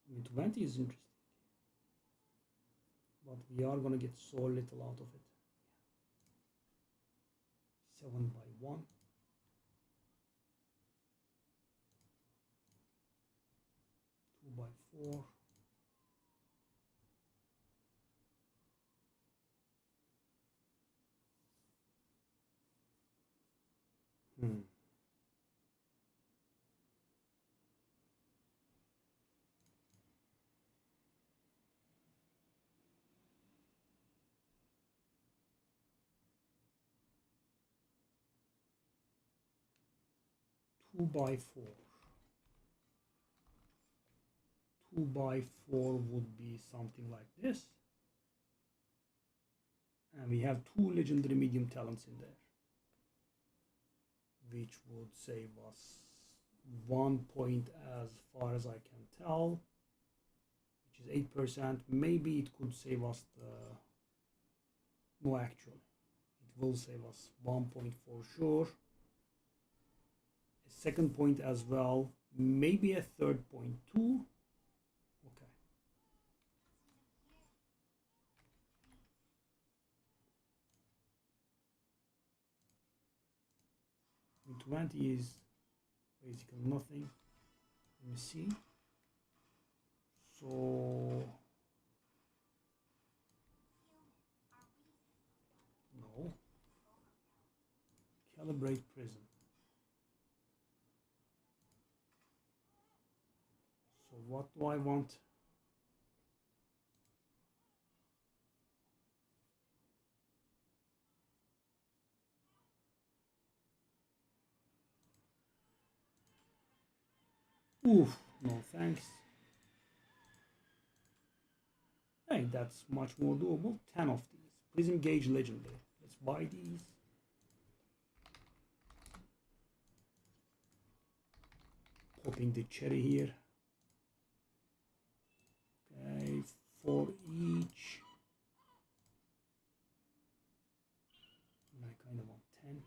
I mean, 20 is interesting, but we are going to get so little out of it. 7 by 1. By 4. Hmm. Two by 4. 2 by 4 would be something like this. And we have 2 legendary medium talents in there, which would save us 1 point as far as I can tell, which is 8%. Maybe it could save us the... No, actually, it will save us 1 point for sure. A second point as well, maybe a third point too. Okay. 20 is basically nothing. Let me see. So no. Calibrate prism. So what do I want? Oof, no thanks. Hey, that's much more doable. 10 of these. Prism gauge legendary. Let's buy these. Popping the cherry here. Okay, 4 each. And I kind of want 10.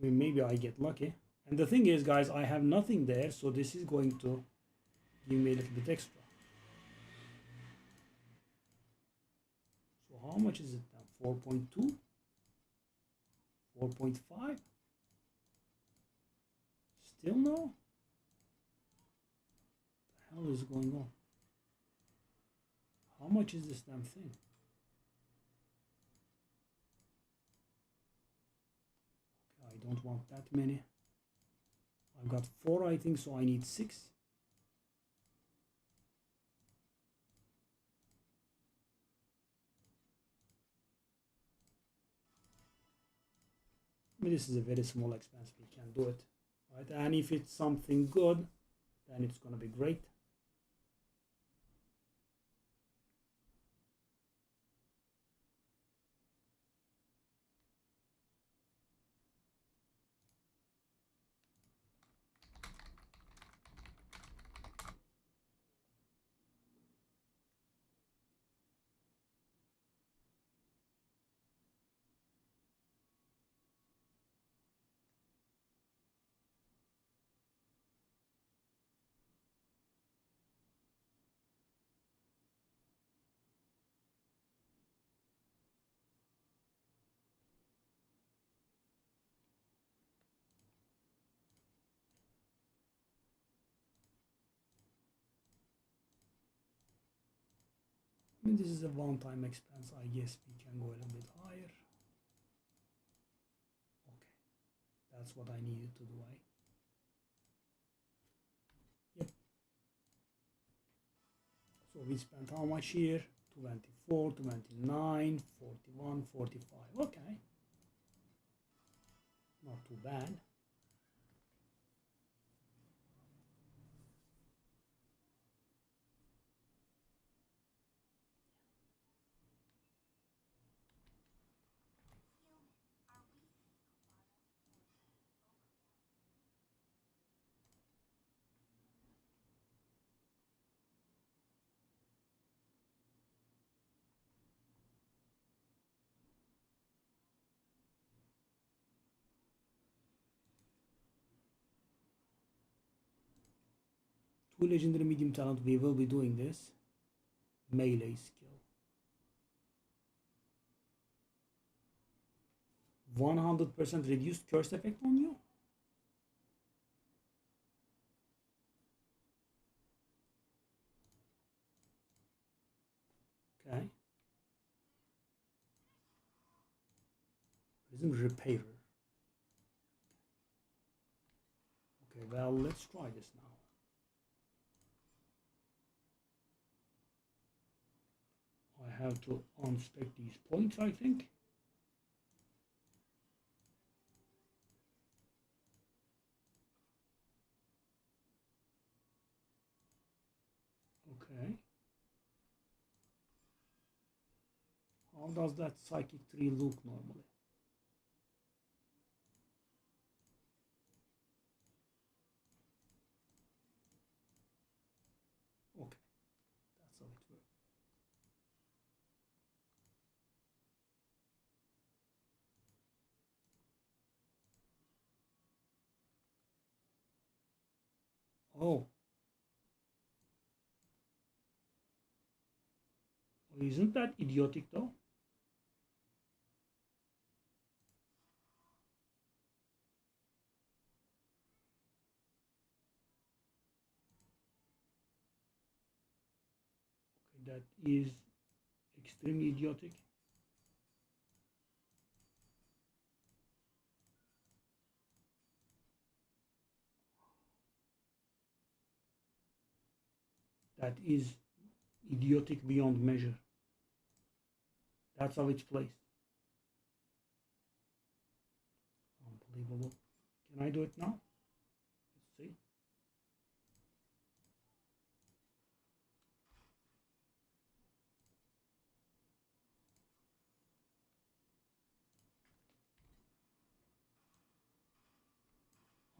I mean, maybe I get lucky. And the thing is, guys, I have nothing there, so this is going to give me a little bit extra. So how much is it now? 4.2? 4.5? Still no? What the hell is going on? How much is this damn thing? Okay, I don't want that many. I've got 4, I think, so I need 6. I mean, this is a very small expense. We can do it, right? And if it's something good, then it's gonna be great. I mean, this is a one-time expense. I guess we can go a little bit higher. Okay, that's what I needed to do. Yep. So we spent how much here? 24, 29, 41, 45. Okay, not too bad. Two legendary medium talent. We will be doing this. Melee skill. 100% reduced curse effect on you. Okay. Prism repairer. Okay, well, let's try this now. I have to unspec these points, I think. Okay. How does that psychic tree look normally? Okay, that's how it works. Oh. Isn't that idiotic though? Okay, that is extremely idiotic. That is idiotic beyond measure. That's how it's placed. Unbelievable. Can I do it now? Let's see.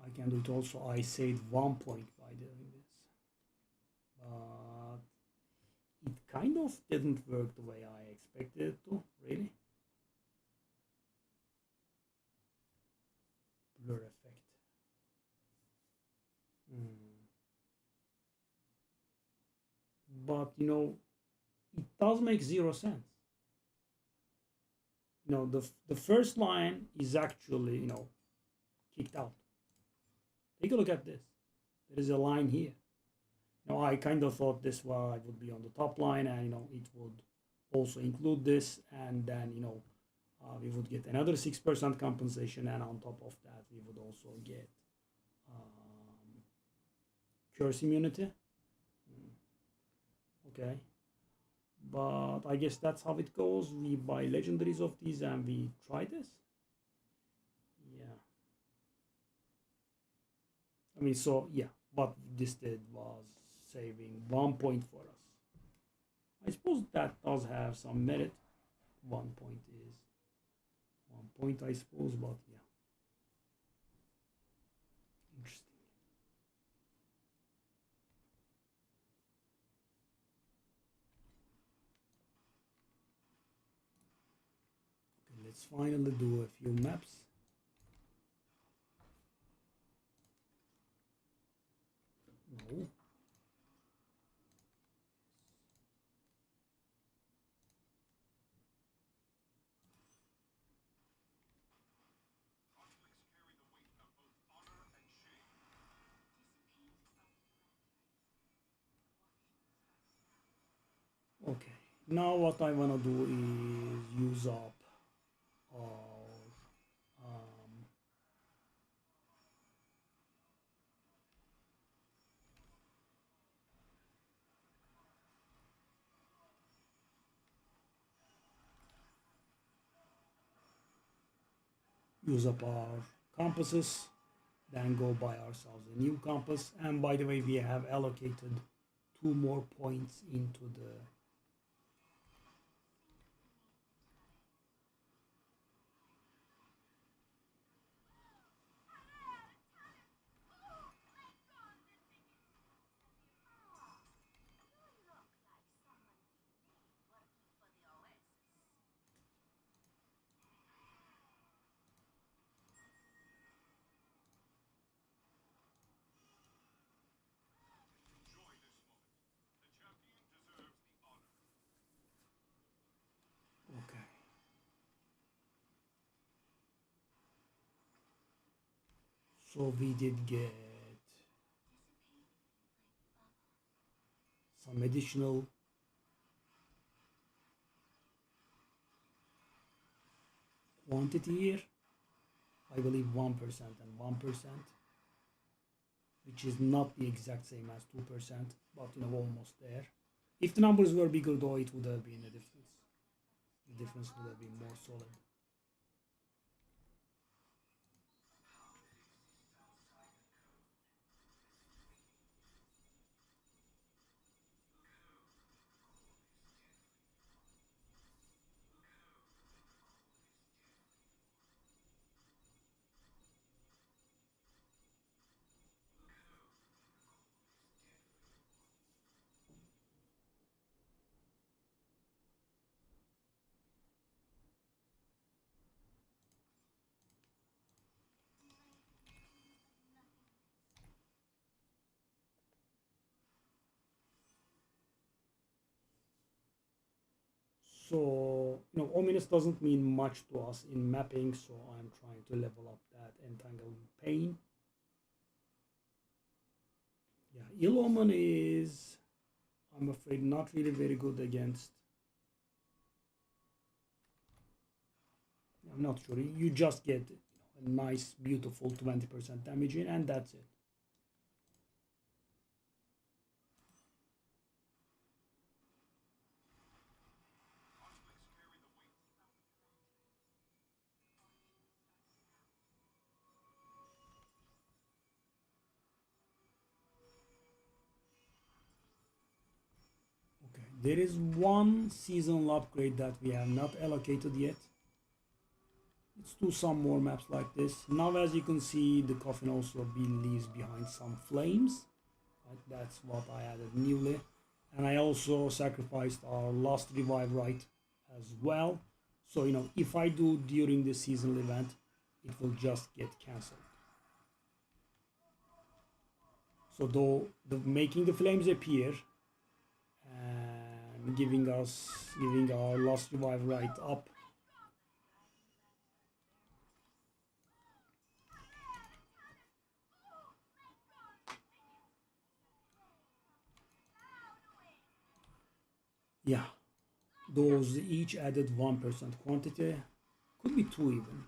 I can do it also. I saved 1 point by doing this. But it kind of didn't work the way I expected it to, really. but you know, it does make zero sense. You know, the first line is actually, you know, kicked out. Take a look at this. There is a line here. You know, I kind of thought this one would be on the top line, and you know, it would also include this, and then you know, we would get another 6% compensation, and on top of that, we would also get curse immunity. Okay, but I guess that's how it goes. We buy legendaries of these and we try this. Yeah, I mean, so yeah, what this did was saving 1 point for us. I suppose that does have some merit. 1 point is 1 point, I suppose, but yeah, interesting. Okay, let's finally do a few maps. No. Okay, now what I wanna do is use up our use up our compasses, then go buy ourselves a new compass. And by the way, we have allocated 2 more points into the okay. So we did get some additional quantity here. I believe 1% and 1%, which is not the exact same as 2%, but you know, almost there. If the numbers were bigger though, it would have been a difference. The difference would have been more solid. So, you know, ominous doesn't mean much to us in mapping, so I'm trying to level up that entanglement pain. Yeah, ill omen is, I'm afraid, not really very good against. I'm not sure. You just get a nice, beautiful 20% damage in, and that's it. Okay, there is one seasonal upgrade that we have not allocated yet. Let's do some more maps like this. Now, as you can see, the coffin also leaves behind some flames. Right? That's what I added newly. And I also sacrificed our last revive right as well. So, you know, if I do during the seasonal event, it will just get cancelled. So though making the flames appear and giving our last revive right up. Yeah, those each added 1% quantity, could be 2 even.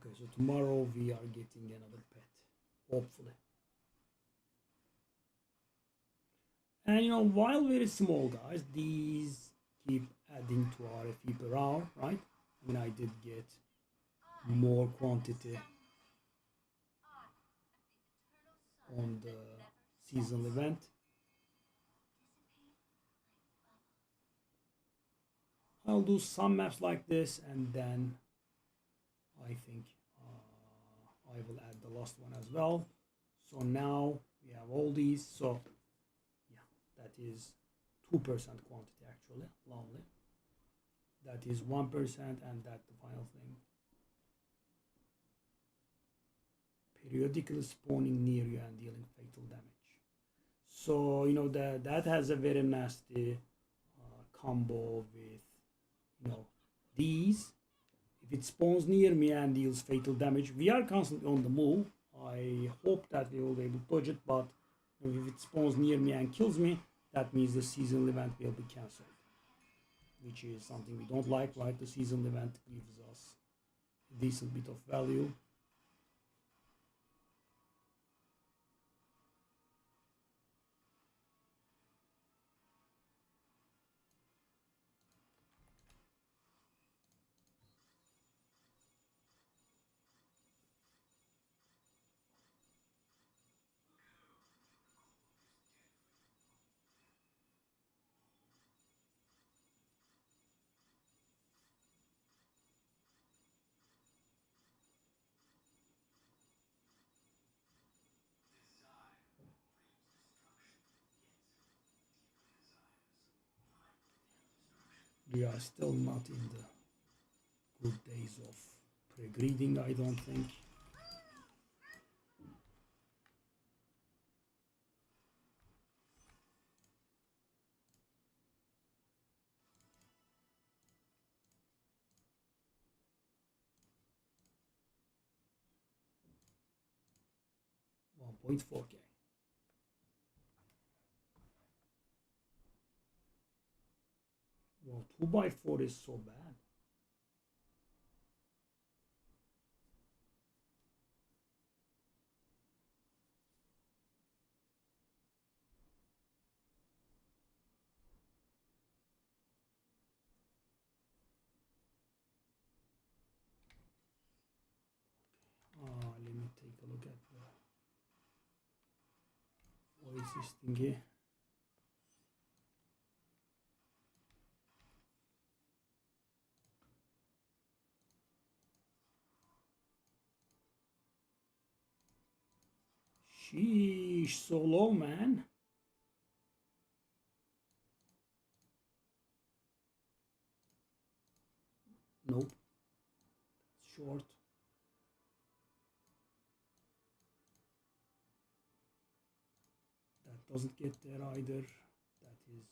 Okay, so tomorrow we are getting another pet, hopefully. And while very small, guys, these keep adding to our FE per hour, right? I mean, I did get more quantity on the seasonal event. I'll do some maps like this, and then I think I will add the last one as well. So now we have all these. So yeah, that is 2% quantity actually. Lovely. That is 1%, and that's the final thing. Periodically spawning near you and dealing fatal damage. So that has a very nasty combo with these. If it spawns near me and deals fatal damage, we are constantly on the move. I hope that we will be able to dodge it, but if it spawns near me and kills me, that means the seasonal event will be cancelled, which is something we don't like, right? The seasonal event gives us a decent bit of value. We are still not in the good days of pre-greeding, I don't think. $1.4K. Well, 2x4 is so bad. Let me take a look at what is this thingy. Sheesh, so low, man. Nope. That's short. That doesn't get there either. That is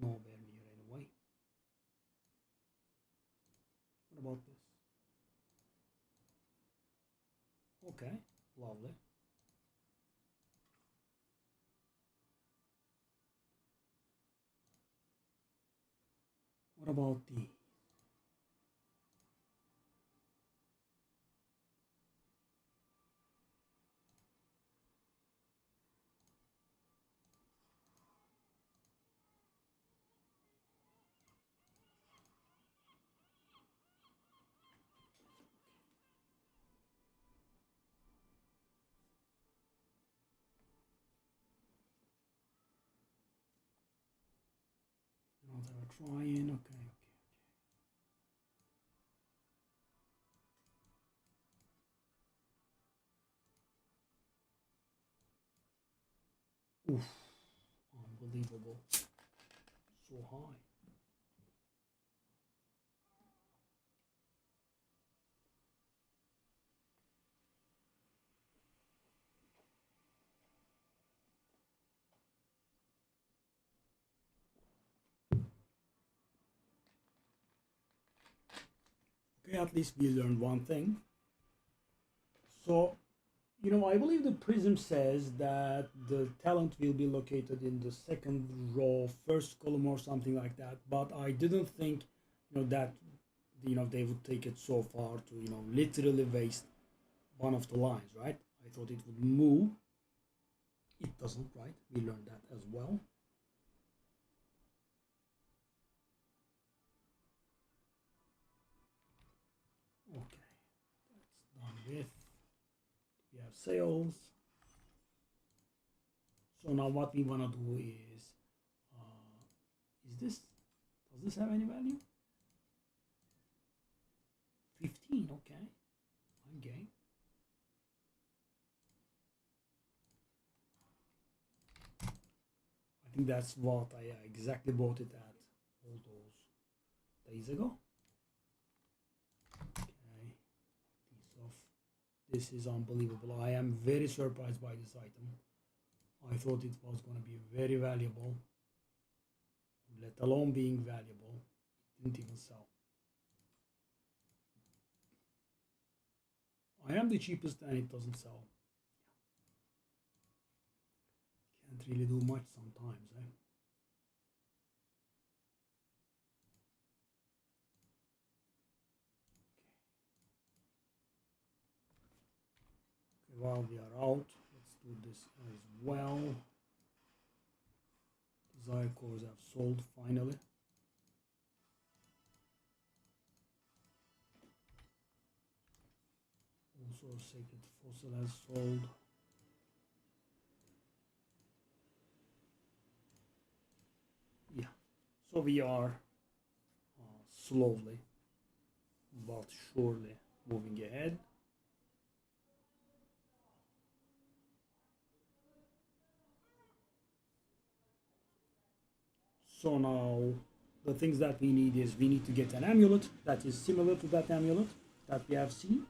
nowhere near anyway. What about this? Okay, lovely. What about the? Not ever trying. Okay. Oof, unbelievable. So high. Okay, at least we learned one thing. So, I believe the prism says that the talent will be located in the second row, first column, or something like that. But I didn't think, that they would take it so far to literally waste one of the lines, right? I thought it would move. It doesn't, right? We learned that as well. Okay, that's done with. We have sales. So now what we want to do is this, does this have any value? 15, okay. I'm game. I think that's what I exactly bought it at all those days ago. Okay, piece of, this is unbelievable. I am very surprised by this item. I thought it was going to be very valuable, let alone being valuable. It didn't even sell. I am the cheapest and it doesn't sell. Can't really do much sometimes, eh? Okay, while we are out, let's do this as well. Desire cores have sold finally. Also, Sacred Fossil has sold. Yeah, so we are slowly but surely moving ahead. So now the things that we need is we need to get an amulet that is similar to that amulet that we have seen.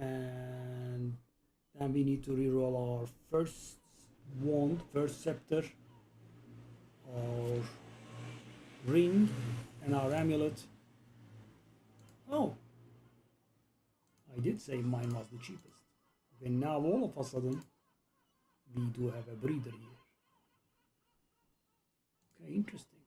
And then we need to reroll our first wand, first scepter, our ring, and our amulet. Oh, I did say mine was the cheapest. Okay, now all of a sudden we do have a breeder here. Okay, interesting.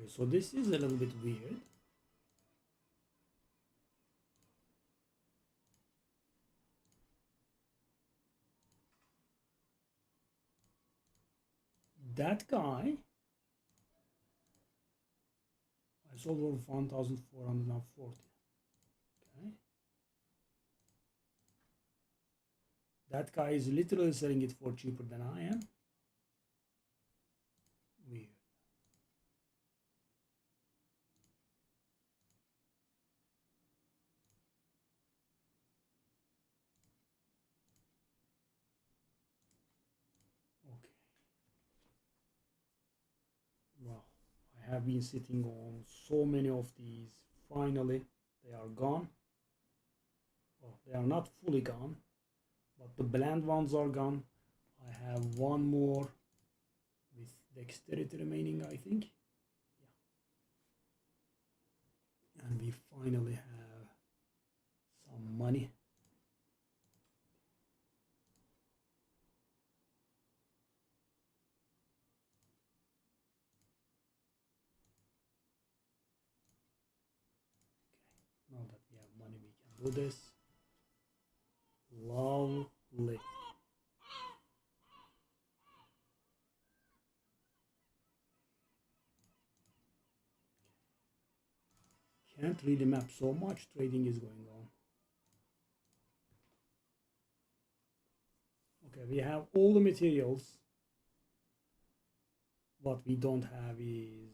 Okay, so this is a little bit weird. That guy I sold for 1,440. Okay. That guy is literally selling it for cheaper than I am. Weird. Okay. Wow. I have been sitting on so many of these. Finally, they are gone. Well, they are not fully gone, but the bland ones are gone. I have one more with dexterity remaining, I think. Yeah. And we finally have some money. Okay. Now that we have money, we can do this. Lovely. Can't read the map, so much trading is going on. Okay, we have all the materials. What we don't have is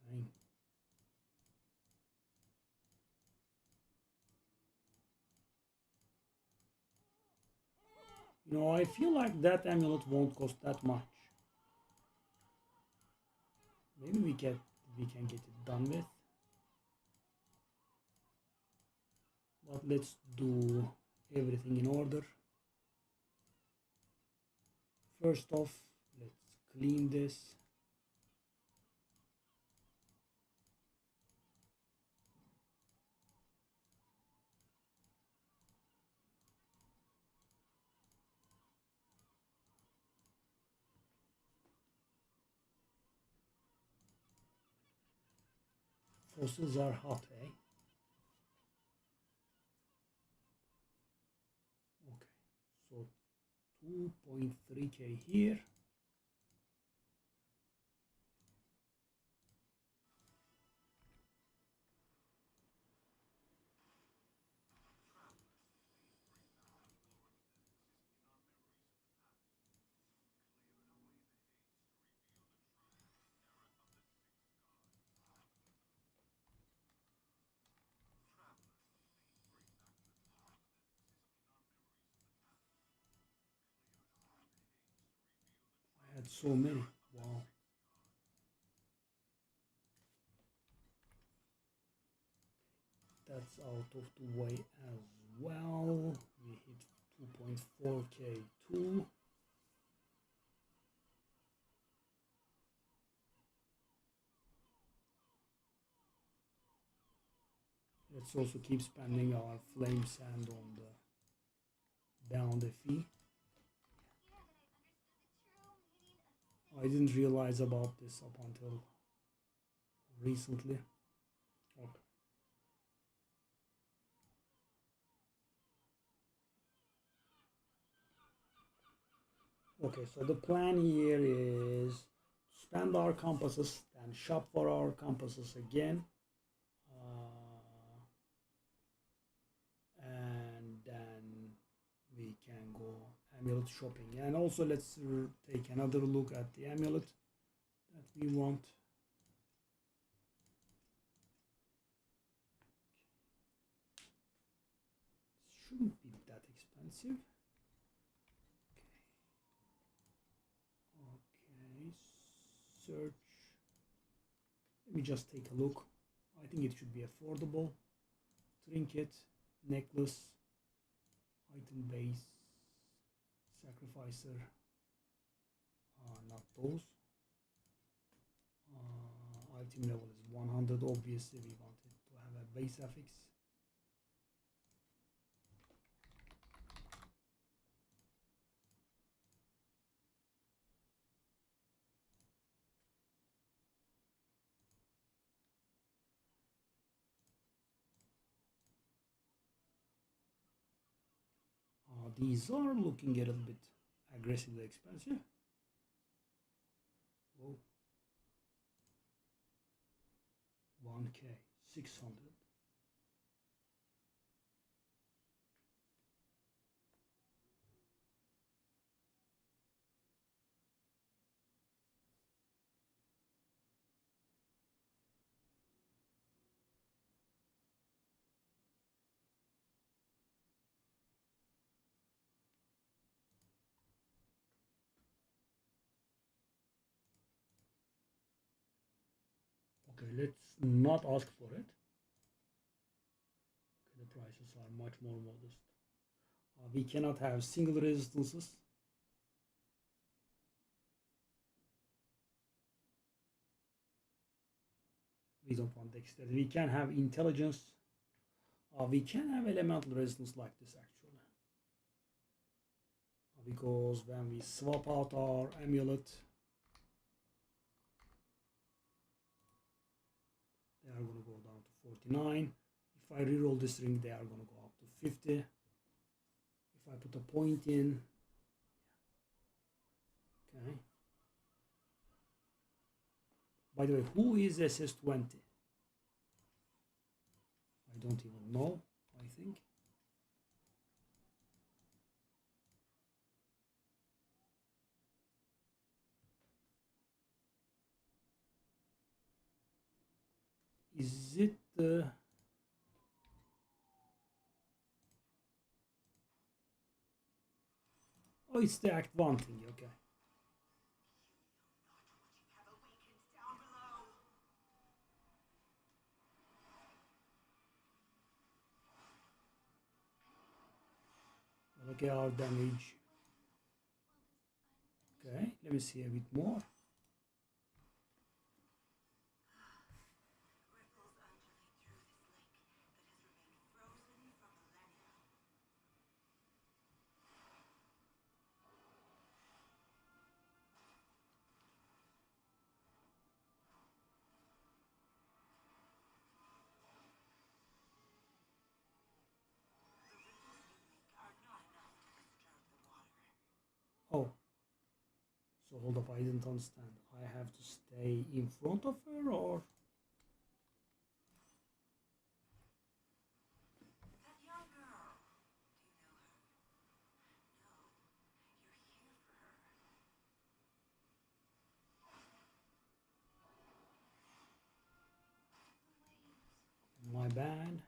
dang. You know, I feel like that amulet won't cost that much. Maybe we can get it done with. But let's do everything in order. First off, let's clean this. Fossils are hot, eh? Okay, so 2.3k here. I had so many. Wow. That's out of the way as well. We hit 2.4k too. Let's also keep spending our flame sand on the down the fee. I didn't realize about this up until recently. Okay. Okay, so the plan here is spend our compasses, then shop for our compasses again. And then we can go amulet shopping. And also let's take another look at the amulet that we want. Shouldn't be that expensive. Okay, search. Let me just take a look. I think it should be affordable. Trinket, necklace, item base, sacrificer. Not those. Item level is 100. Obviously, we wanted to have a base affix. These are looking a little bit aggressively expensive. Whoa. 1k, 600. Okay, let's not ask for it. Okay, the prices are much more modest. We cannot have single resistances. We don't want dexterity. We can have intelligence. We can have elemental resistance like this actually. because when we swap out our amulet, they are going to go down to 49. If I reroll this ring, they are going to go up to 50. If I put a point in, okay. By the way, who is SS20? I don't even know, I think. Is it oh, it's the Act 1 thing, okay. Okay, our damage. Okay, let me see a bit more. Oh, so hold up, I didn't understand. I have to stay in front of her, or? My bad.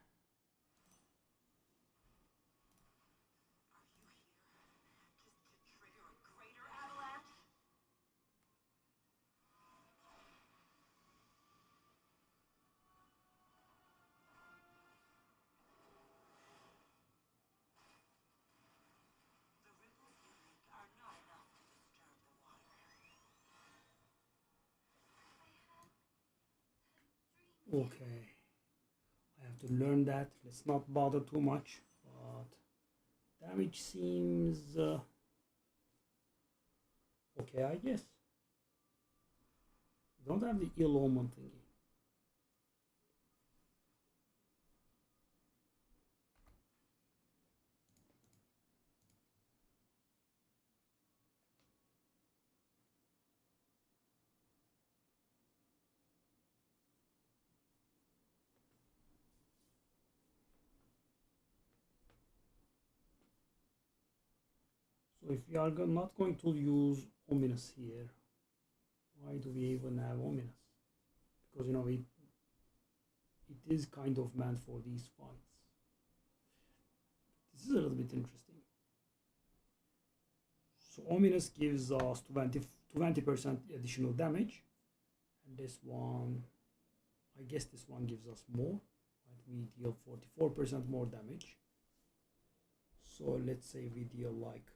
Okay, I have to learn that. Let's not bother too much, but damage seems okay, I guess. We don't have the ill omen thingy. So if we are not going to use ominous here, why do we even have ominous? Because it is kind of meant for these fights. This is a little bit interesting. So ominous gives us 20% additional damage, and this one, I guess this one gives us more. Right? We deal 44% more damage. So let's say we deal like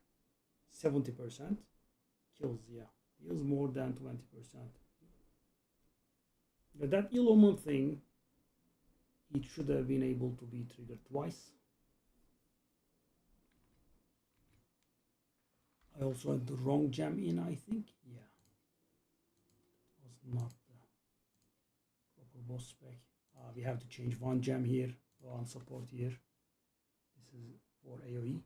70%, kills, yeah, deals more than 20%. But that ill omen thing, it should have been able to be triggered twice. I also had the wrong gem in, I think. Yeah, it was not the proper boss spec. We have to change one gem here, one support here. This is for AoE.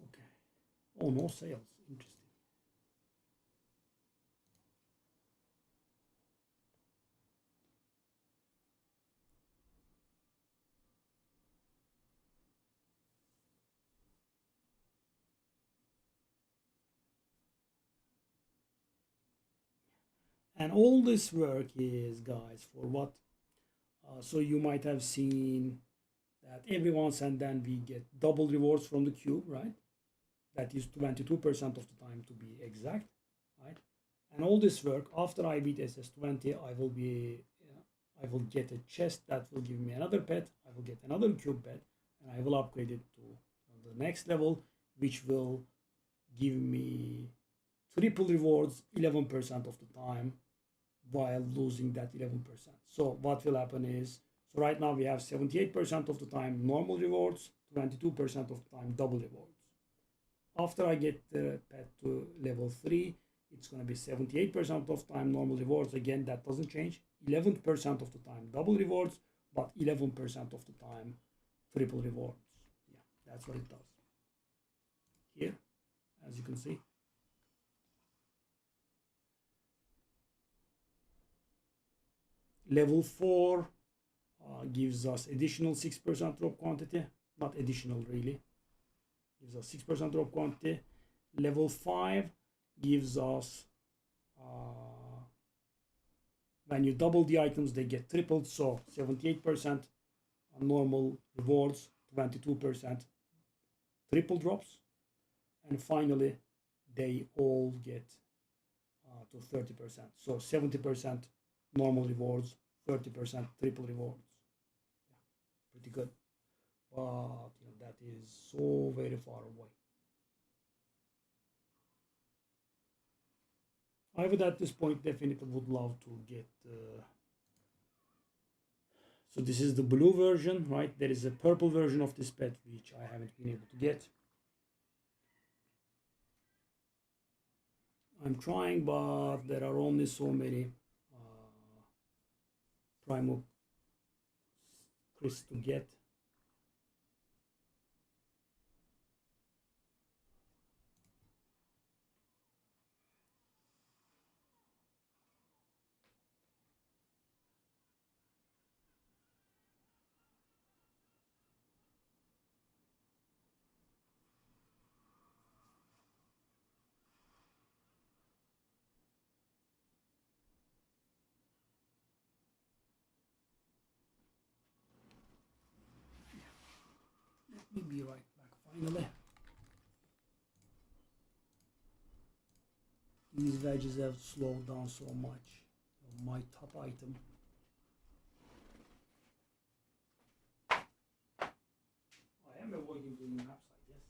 Okay. Oh, no sales. Interesting. And all this work is, guys, for what? So you might have seen that every once and then we get double rewards from the cube, right? That is 22% of the time to be exact, right? And all this work, after I beat SS20, I will get a chest that will give me another pet. I will get another cube pet, and I will upgrade it to the next level, which will give me triple rewards 11% of the time while losing that 11%. So what will happen is, So right now we have 78% of the time normal rewards, 22% of the time double rewards. After I get the pet to level 3, it's going to be 78% of time normal rewards. Again, that doesn't change. 11% of the time double rewards, but 11% of the time triple rewards. Yeah, that's what it does. Here, as you can see. Level 4 gives us additional 6% drop quantity. Not additional really. Gives us 6% drop quantity. Level 5 gives us when you double the items, they get tripled. So 78% normal rewards, 22% triple drops. And finally, they all get to 30%. So 70% normal rewards, 30% triple rewards. Yeah, pretty good. But that is so very far away. I would at this point definitely would love to get so this is the blue version, right? There is a purple version of this pet which I haven't been able to get. I'm trying, but there are only so many Primo Chris to get. Let me be right back finally. These veggies have slowed down so much. My top item. I am avoiding doing maps, I guess.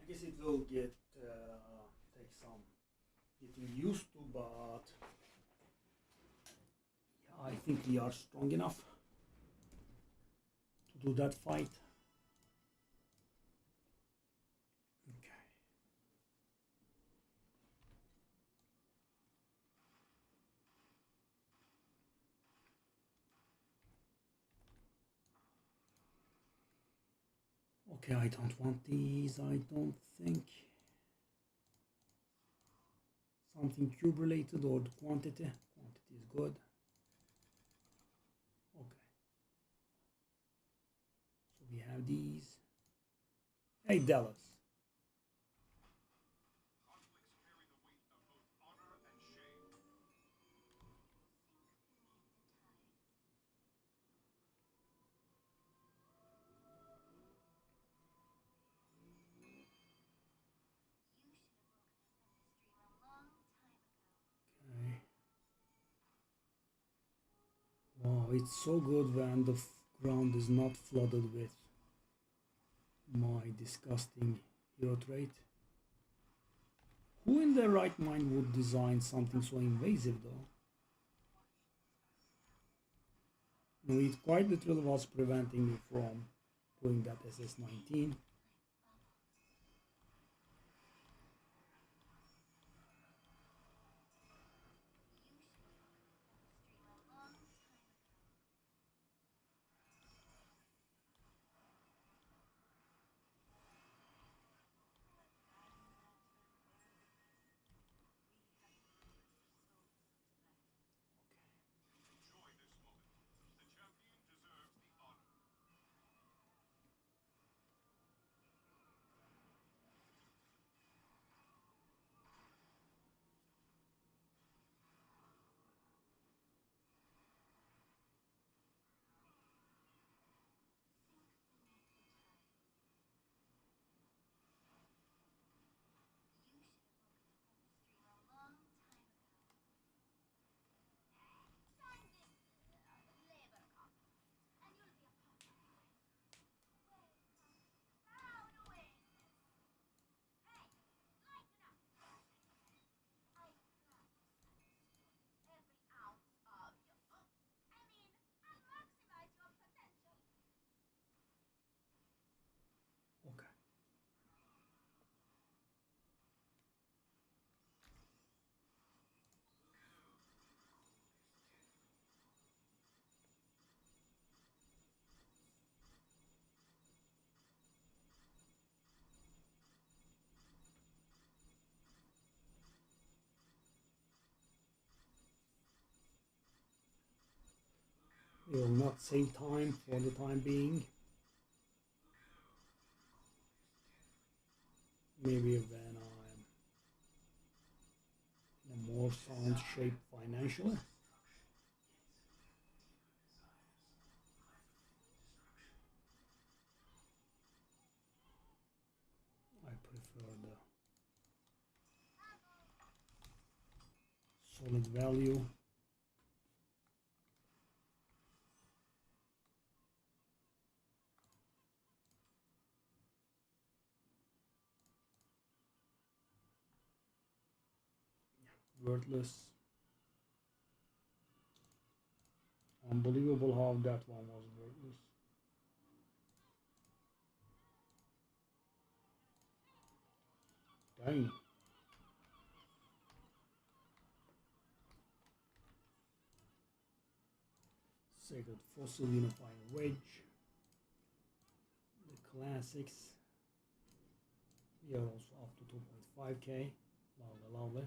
I guess it will get take some getting used to, but yeah, I think we are strong enough to do that fight. Okay. Okay, I don't want these, I don't think. Something cube related or the quantity. Quantity is good. Okay. So we have these. $8. Okay. Wow, it's so good when the ground is not flooded with my disgusting hero trait. Who in their right mind would design something so invasive though? No, it quite literally was preventing me from doing that SS19. Okay. We will not save time for the time being. Maybe when I'm in a more sound shape financially. I prefer the solid value. Worthless. Unbelievable how that one was worthless. Dang. Sacred Fossil Unifying Wedge. The classics. We are also up to 2.5k. Lovely, lovely.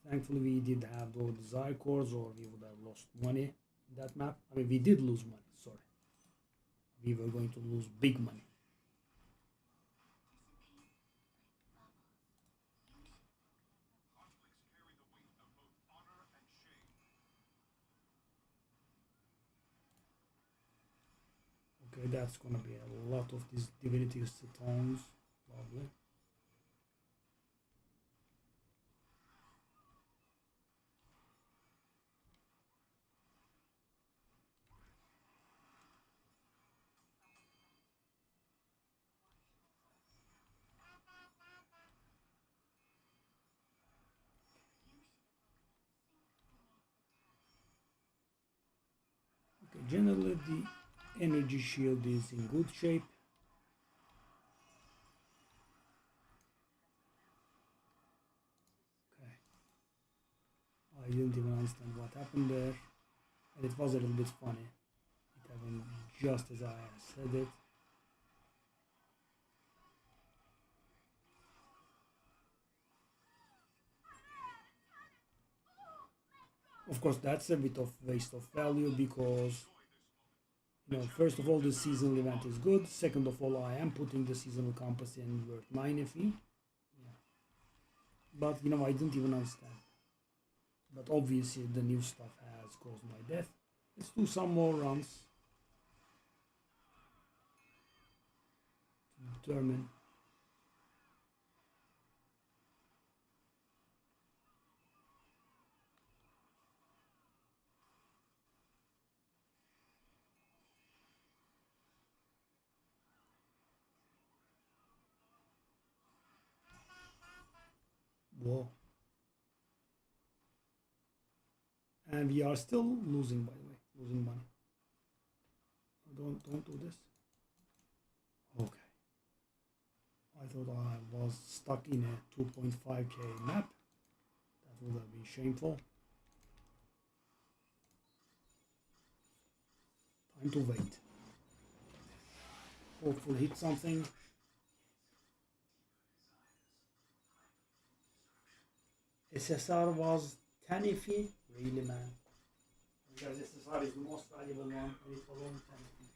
Thankfully, we did have those desire cores, or we would have lost money in that map. I mean, we did lose money, sorry. We were going to lose big money. Okay, that's gonna be a lot of these divinity cetons. Lovely. Okay, generally the energy shield is in good shape. Okay. I didn't even understand what happened there. And it was a little bit funny. It having just as I said it. Of course, that's a bit of waste of value because, first of all, the seasonal event is good. Second of all, I am putting the seasonal compass in worth 9 FE. Yeah. But, I didn't even understand. But obviously, the new stuff has caused my death. Let's do some more runs to determine. Whoa. And we are still losing, by the way, losing money. Don't do this. Okay. I thought I was stuck in a 2.5k map. That would have been shameful. Time to wait. Hopefully hit something. SSR was 10 iffy. Really, man. Because SSR is the most valuable one, and it was only 10 iffy.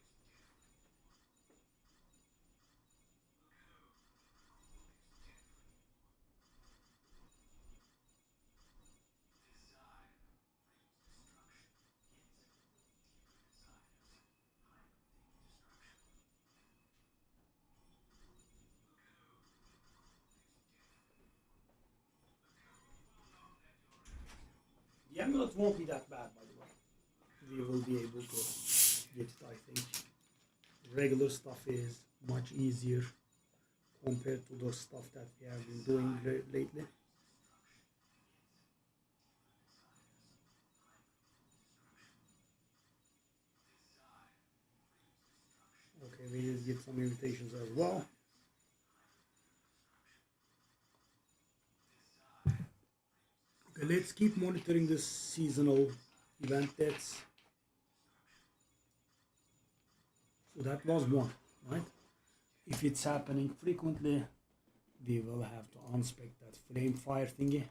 The amulet won't be that bad, by the way. We will be able to get it, I think. Regular stuff is much easier compared to the stuff that we have been doing lately. Okay, we need to get some invitations as well. Okay, let's keep monitoring this seasonal event deaths. So that was one, right? If it's happening frequently, we will have to unspec that flame fire thingy.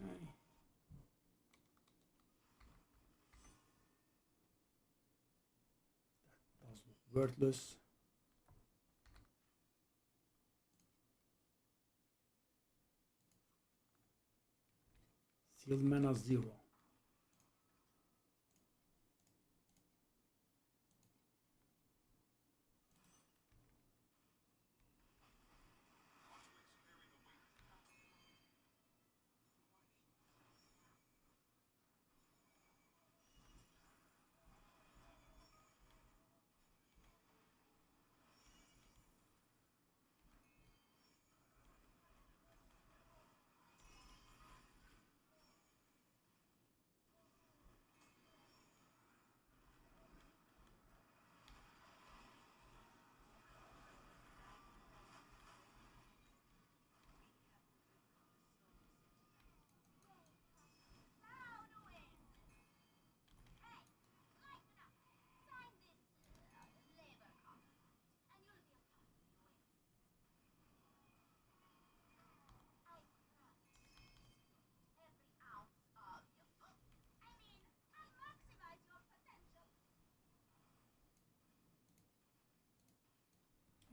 Okay. That does look worthless. Sealed mana 0.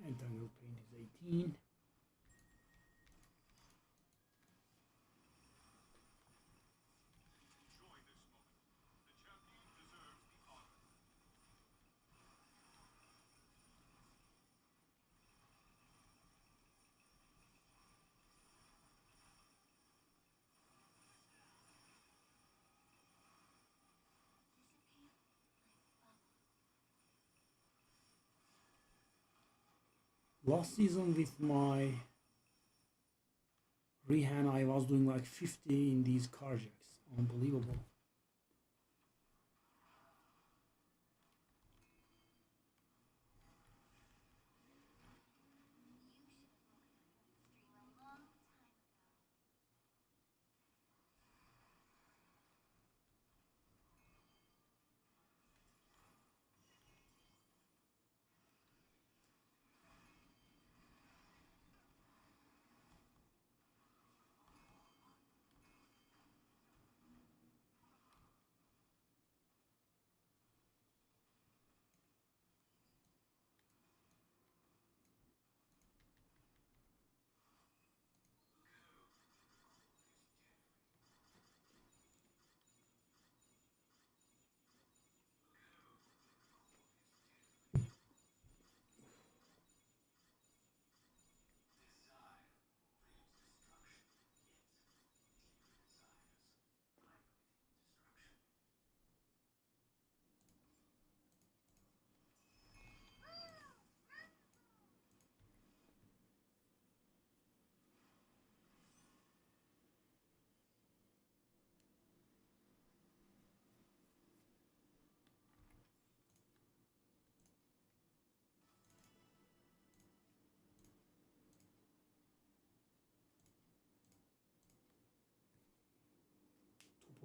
Entangled pain is 18. Last season with my Rehan, I was doing like 50 in these carjacks. Unbelievable.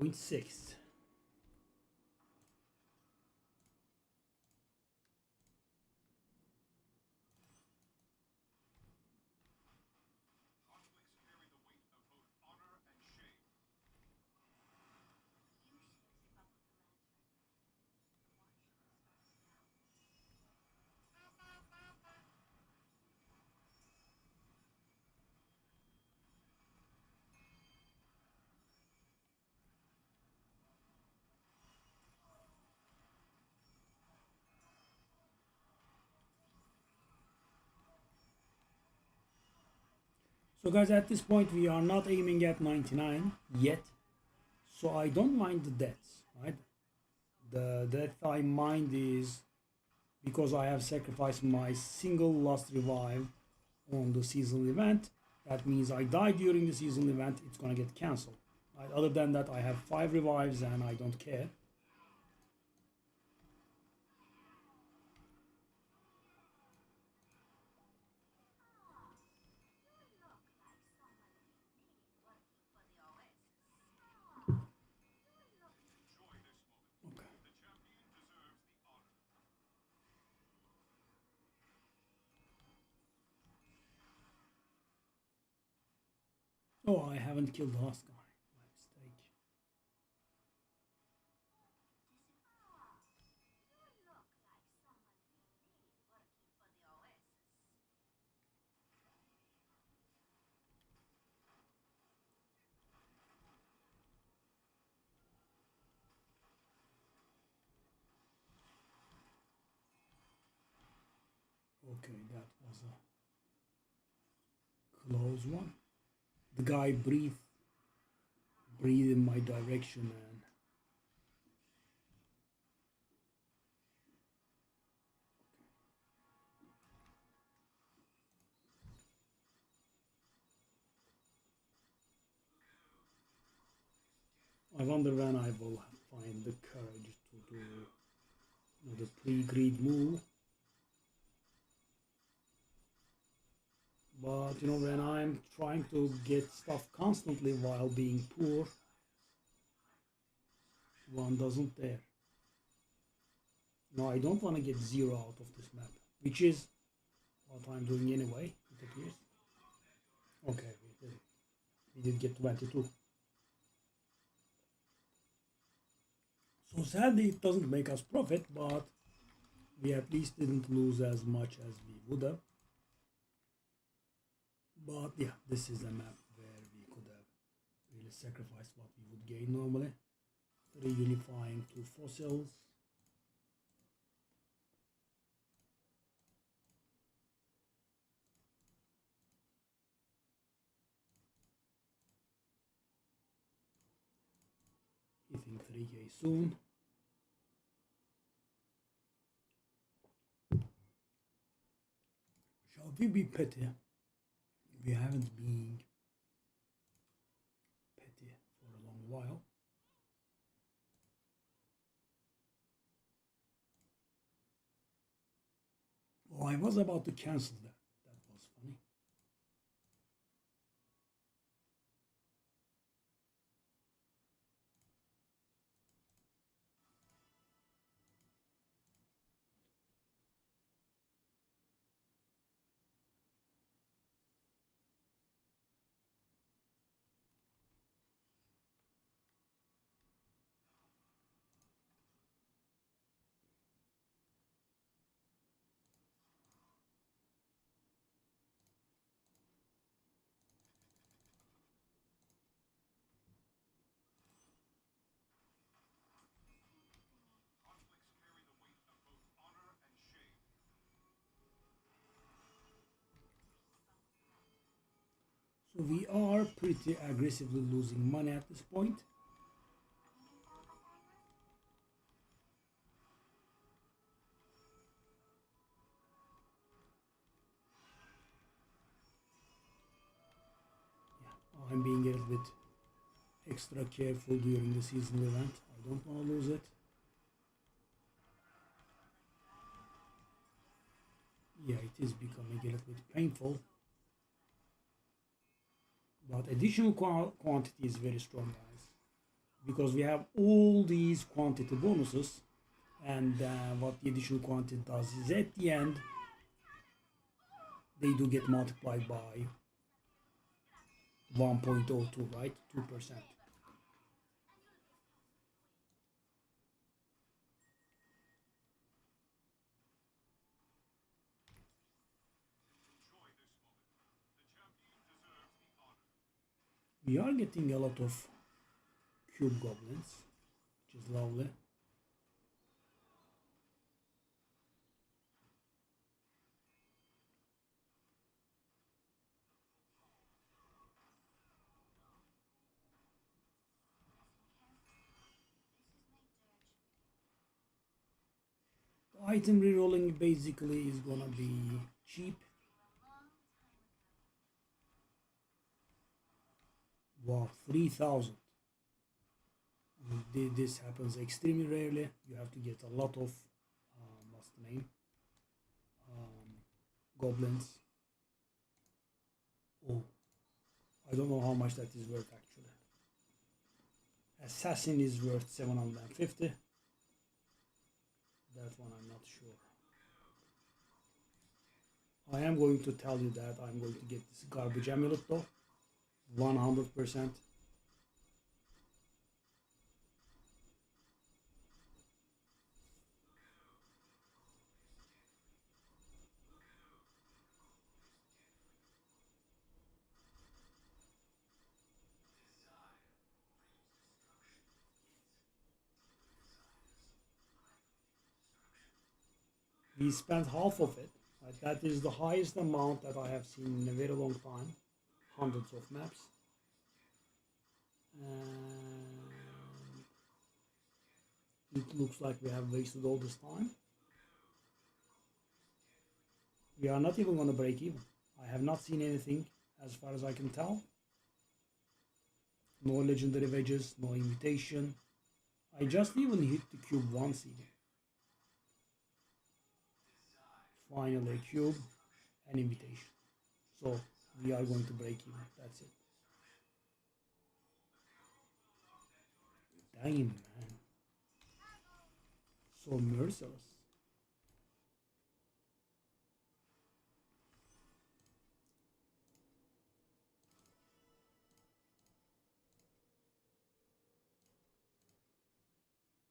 1.6. So guys, at this point we are not aiming at 99 yet. So I don't mind the deaths, right? The death I mind is because I have sacrificed my single last revive on the seasonal event. That means I die during the seasonal event, it's gonna get cancelled. Right? Other than that, I have 5 revives and I don't care. Okay. Oh, I haven't killed the last guy. My mistake. Okay, that was a close one. The guy breathed in my direction and I wonder when I will find the courage to do the pre-greed move. But when I'm trying to get stuff constantly while being poor, one doesn't dare. No, I don't want to get 0 out of this map, which is what I'm doing anyway, it appears. Okay, we did get 22. So sadly, it doesn't make us profit, but we at least didn't lose as much as we would have. But yeah, this is a map where we could have really sacrificed what we would gain normally. 3 unifying 2 fossils. Hitting 3k soon. Shall we be petty? We haven't been petty for a long while. Oh, I was about to cancel that. That was funny. So we are pretty aggressively losing money at this point. Yeah, I'm being a little bit extra careful during the seasonal event. I don't want to lose it. Yeah, it is becoming a little bit painful. But additional quantity is very strong, guys. because we have all these quantity bonuses, and what the additional quantity does is at the end they do get multiplied by 1.02, right? 2%. We are getting a lot of cube goblins, which is lovely. The item rerolling basically is gonna be cheap. Wow, 3,000. This happens extremely rarely. You have to get a lot of what's the name? Goblins. Oh, I don't know how much that is worth actually. Assassin is worth 750. That one I'm not sure. I am going to tell you that I'm going to get this garbage amulet though. 100%. We spent half of it. Right? That is the highest amount that I have seen in a very long time. Hundreds of maps. And it looks like we have wasted all this time. We are not even going to break even. I have not seen anything as far as I can tell. No legendary wedges, no invitation. I just even hit the cube once even. Finally a cube, an invitation. So we are going to break even. That's it. Damn, man. So merciless.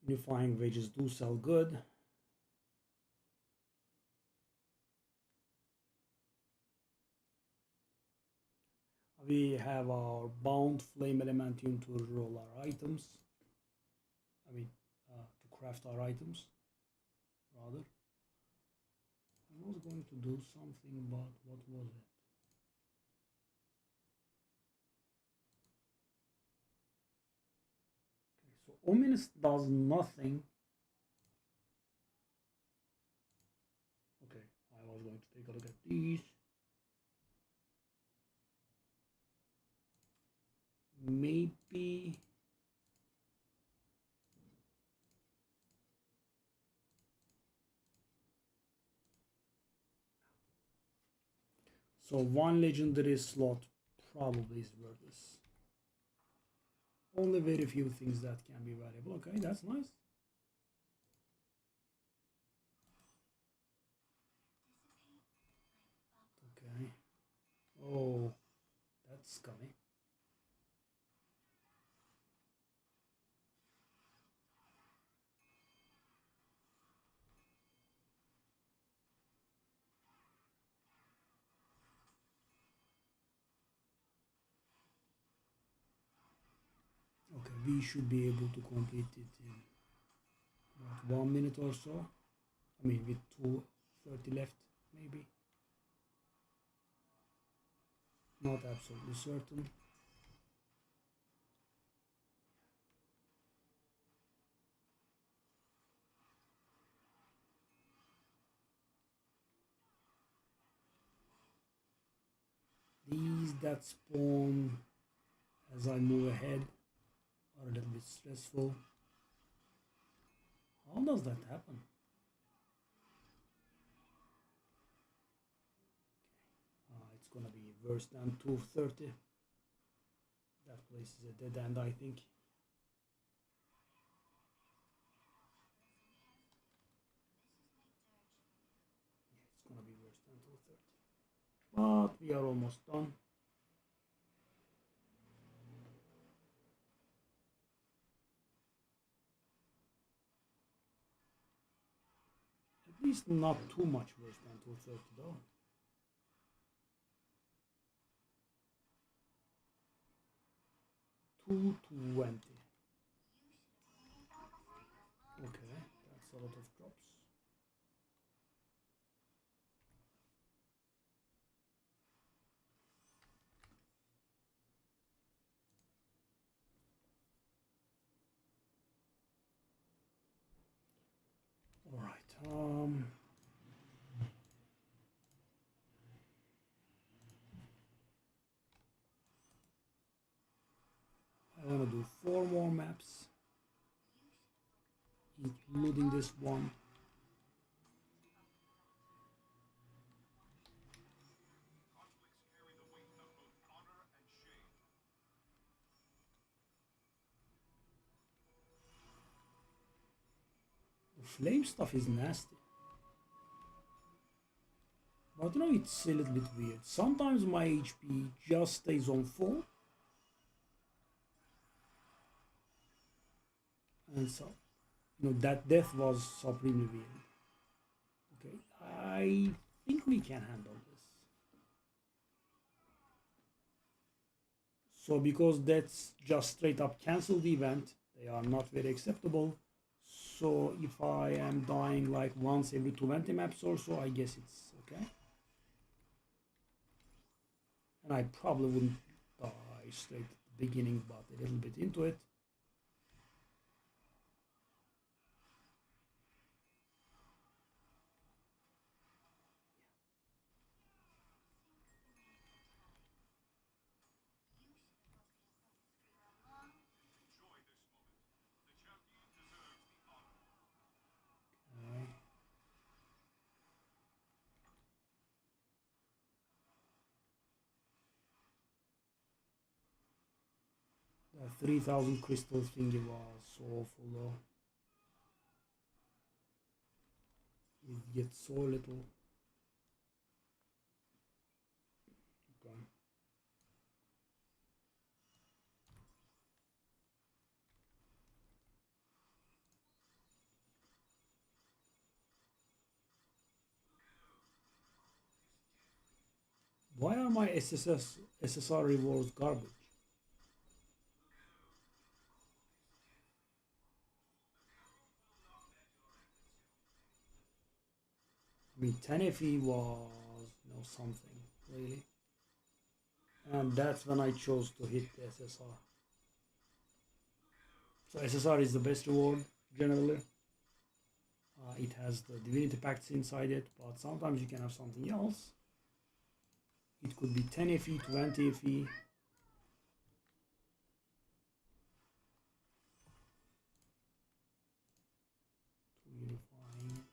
Unifying wedges do sell good. We have our bound flame elementium to roll our items. To craft our items, rather. I was going to do something, but what was it? Okay, so Ominous does nothing. Okay, I was going to take a look at these. Maybe so one legendary slot probably is worthless. Only very few things that can be valuable. Okay, that's nice. Okay. Oh, that's scummy. Okay, we should be able to complete it in about 1 minute or so. I mean, with 2:30 left, maybe. Not absolutely certain. These that spawn as I move ahead are a little bit stressful. How does that happen? It's gonna be worse than 2:30. That place is a dead end, I think. but we are almost done. At least not too much worse than 230 though. 220. Okay, that's a lot of drops. All right. I want to do 4 more maps, including this one. The flame stuff is nasty. But you know, it's a little bit weird. Sometimes my HP just stays on full. And so, that death was supremely weird. Okay, I think we can handle this. So because that's just straight up cancel the event, they are not very acceptable. So if I am dying like once every 20 maps or so, I guess it's okay. And I probably wouldn't die straight at the beginning, but a little bit into it. Okay. 3,000 crystal thingy was so awful though. It gets so little. Okay. Why are my SSR rewards garbage? I mean, 10 FE was something really, and that's when I chose to hit the SSR. So SSR is the best reward generally. It has the divinity pacts inside it, but sometimes you can have something else. It could be 10 FE, 20 FE. Unifying.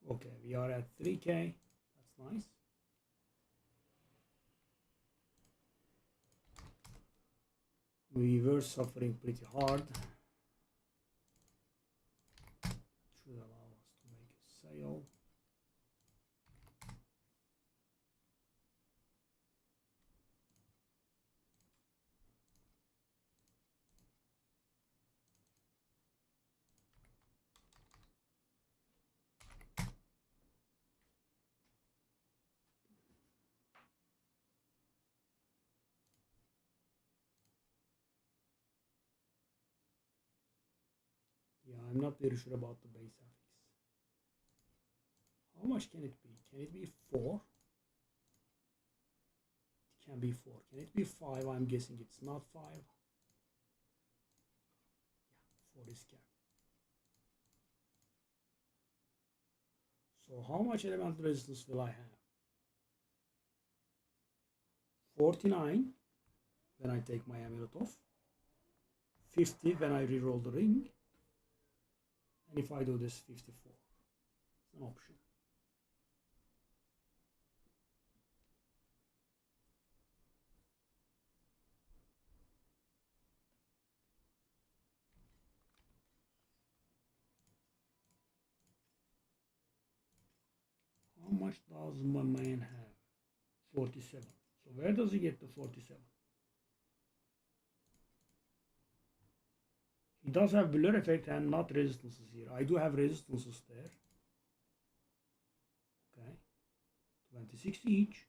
Okay, we are at 3k. That's nice. We were suffering pretty hard. Should allow us to make a sale. Yeah, I'm not very sure about the base affix. How much can it be? Can it be 4? It can be 4. Can it be 5? I'm guessing it's not 5. Yeah, 4 is cap. So how much elemental resistance will I have? 49 when I take my amulet off. 50 when I reroll the ring. And if I do this, 54. It's an option. much does my man have? 47. So where does he get the 47? He does have blur effect and not resistances here. I do have resistances there. Okay. 26 each.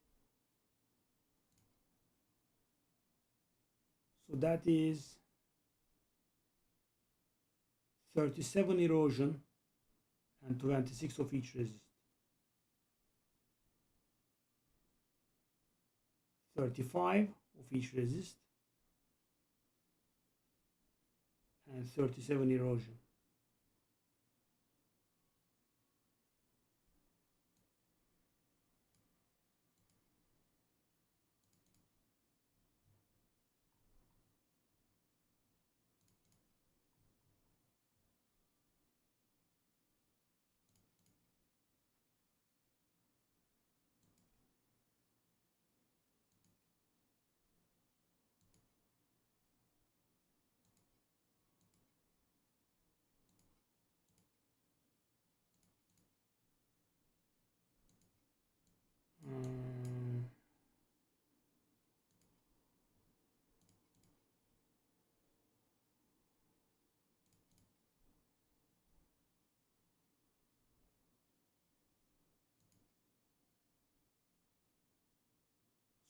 So that is 37 erosion and 26 of each resist. 35 of each resist and 37 erosion.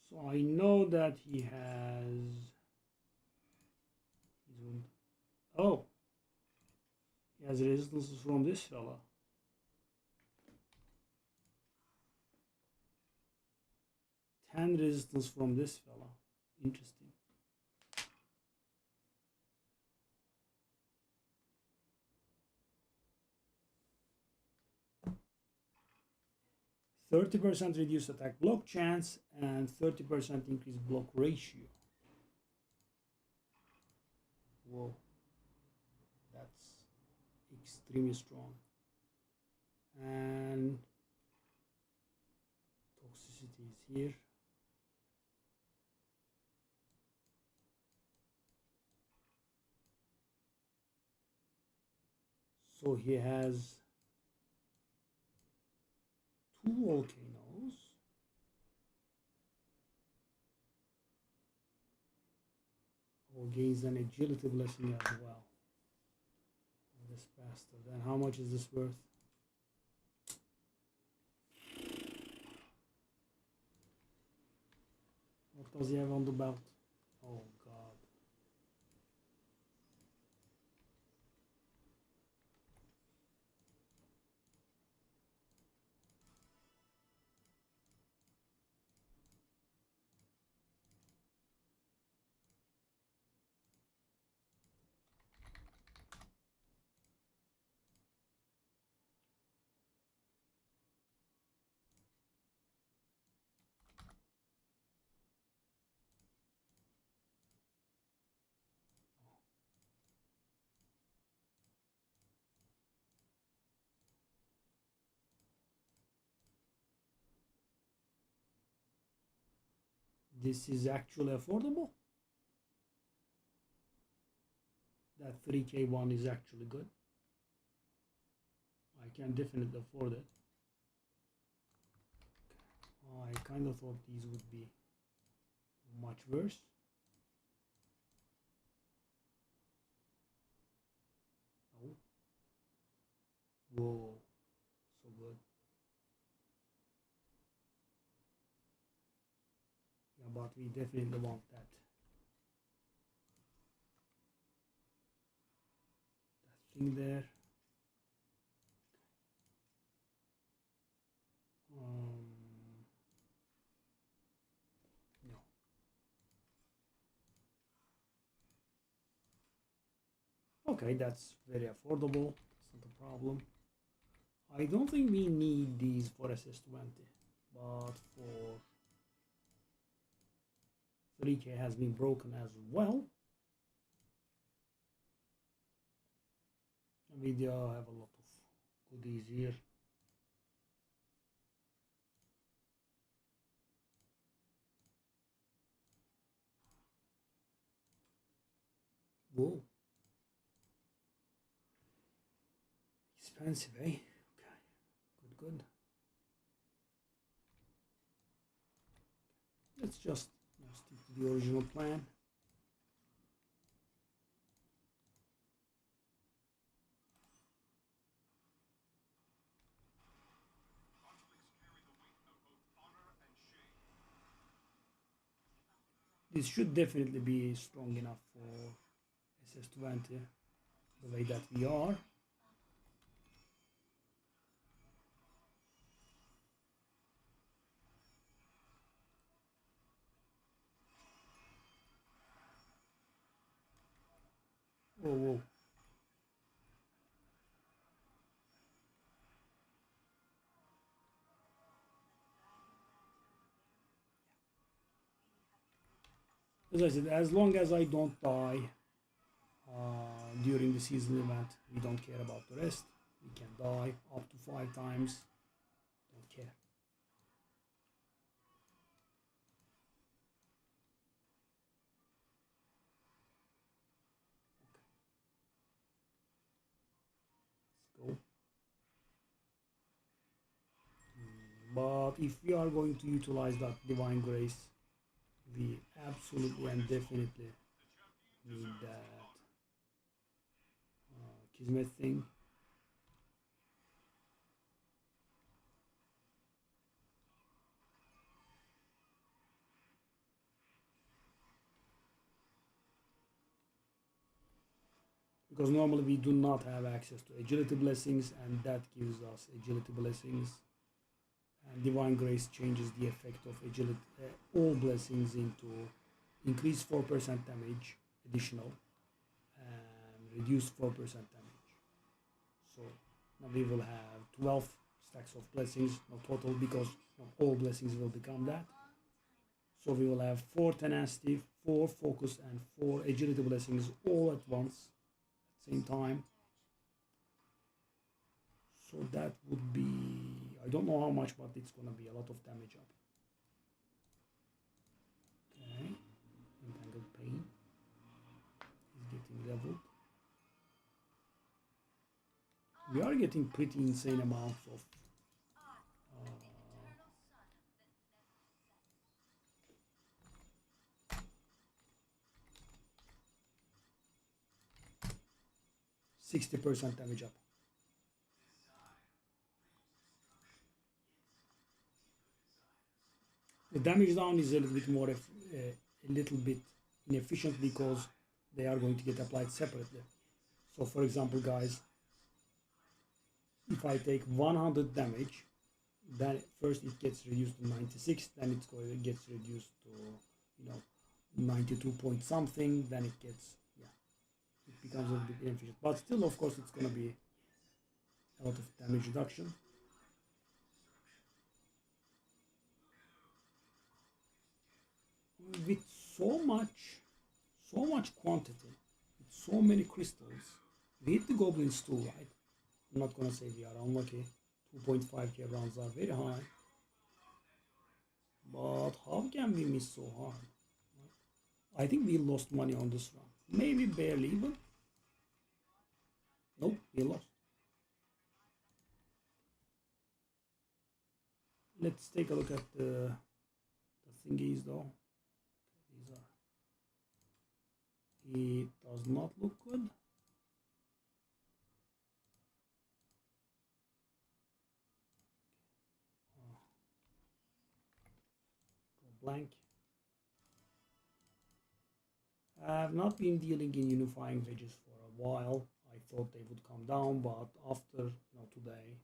So I know that he has. Oh, he has resistances from this fella. 10 resistance from this fella. Interesting. 30% reduced attack block chance and 30% increased block ratio. Whoa, that's extremely strong. And toxicity is here. So he has 2 volcanoes. Or gains an agility blessing as well. This bastard. Then how much is this worth? What does he have on the belt? Oh god. This is actually affordable. That 3K one is actually good. I can definitely afford it. Oh, I kind of thought these would be much worse. Oh. Whoa, so good. Yeah, but we definitely want that. That thing there. No. Okay, that's very affordable. That's not a problem. I don't think we need these for SS20, but for 3K has been broken as well. And we do have a lot of goodies here. Whoa. Expensive, eh? Okay. Good, good. Let's just stick to the original plan. This should definitely be strong enough for SS20, the way that we are. Whoa, whoa. As I said, as long as I don't die during the season event, we don't care about the rest. We can die up to 5 times, don't care. Okay. Let's go. But if we are going to utilize that divine grace, we absolutely and definitely need that Kismet thing. Because normally we do not have access to agility blessings, and that gives us agility blessings. And divine grace changes the effect of agility, all blessings into increased 4% damage additional and reduced 4% damage. So now we will have 12 stacks of blessings, not total, because all blessings will become that. So we will have 4 tenacity, 4 focus, and 4 agility blessings all at once, at the same time. So that would be, I don't know how much, but it's gonna be a lot of damage up. Okay, entangled pain is getting leveled. We are getting pretty insane amounts of 60% damage up. The damage down is a little bit more, a little bit inefficient because they are going to get applied separately. So for example, guys, if I take 100 damage, then first it gets reduced to 96, then it gets reduced to 92 point something, then it gets, it becomes a bit inefficient. But still, of course, it's going to be a lot of damage reduction. With so much quantity, with so many crystals, we hit the goblins too, right? I'm not gonna say we are unlucky. 2.5k rounds are very high. But how can we miss so hard? I think we lost money on this round. Maybe barely even. Nope, we lost. Let's take a look at the thingies though. These are. It does not look good. Blank. I have not been dealing in unifying wedges for a while. I thought they would come down, but after today,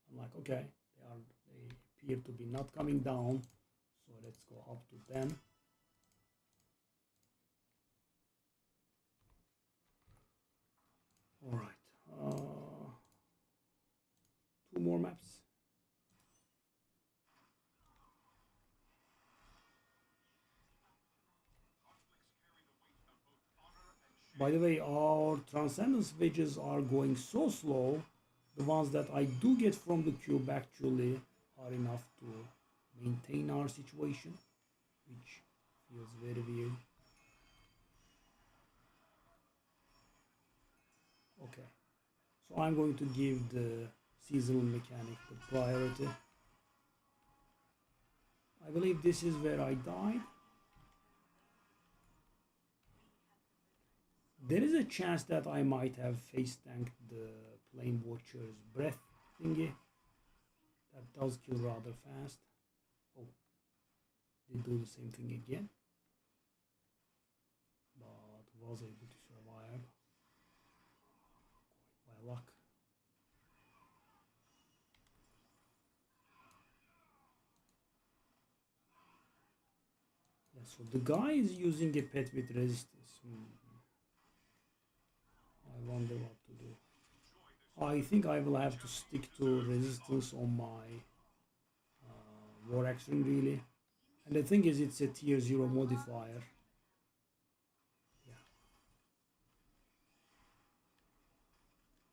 I'm like, okay, they appear to be not coming down. So let's go up to 10. All right, 2 more maps. By the way, our transcendence wedges are going so slow. The ones that I do get from the cube actually are enough to maintain our situation, which feels very weird. Okay, so I'm going to give the seasonal mechanic the priority. I believe this is where I died. There is a chance that I might have face tanked the Plane Watcher's breath thingy. That does kill rather fast. Oh, they do the same thing again. But was able to survive. Quite by luck. Yeah, so the guy is using a pet with resistance. I wonder what to do. I think I will have to stick to resistance on my war action really. And the thing is, it's a tier 0 modifier. Yeah.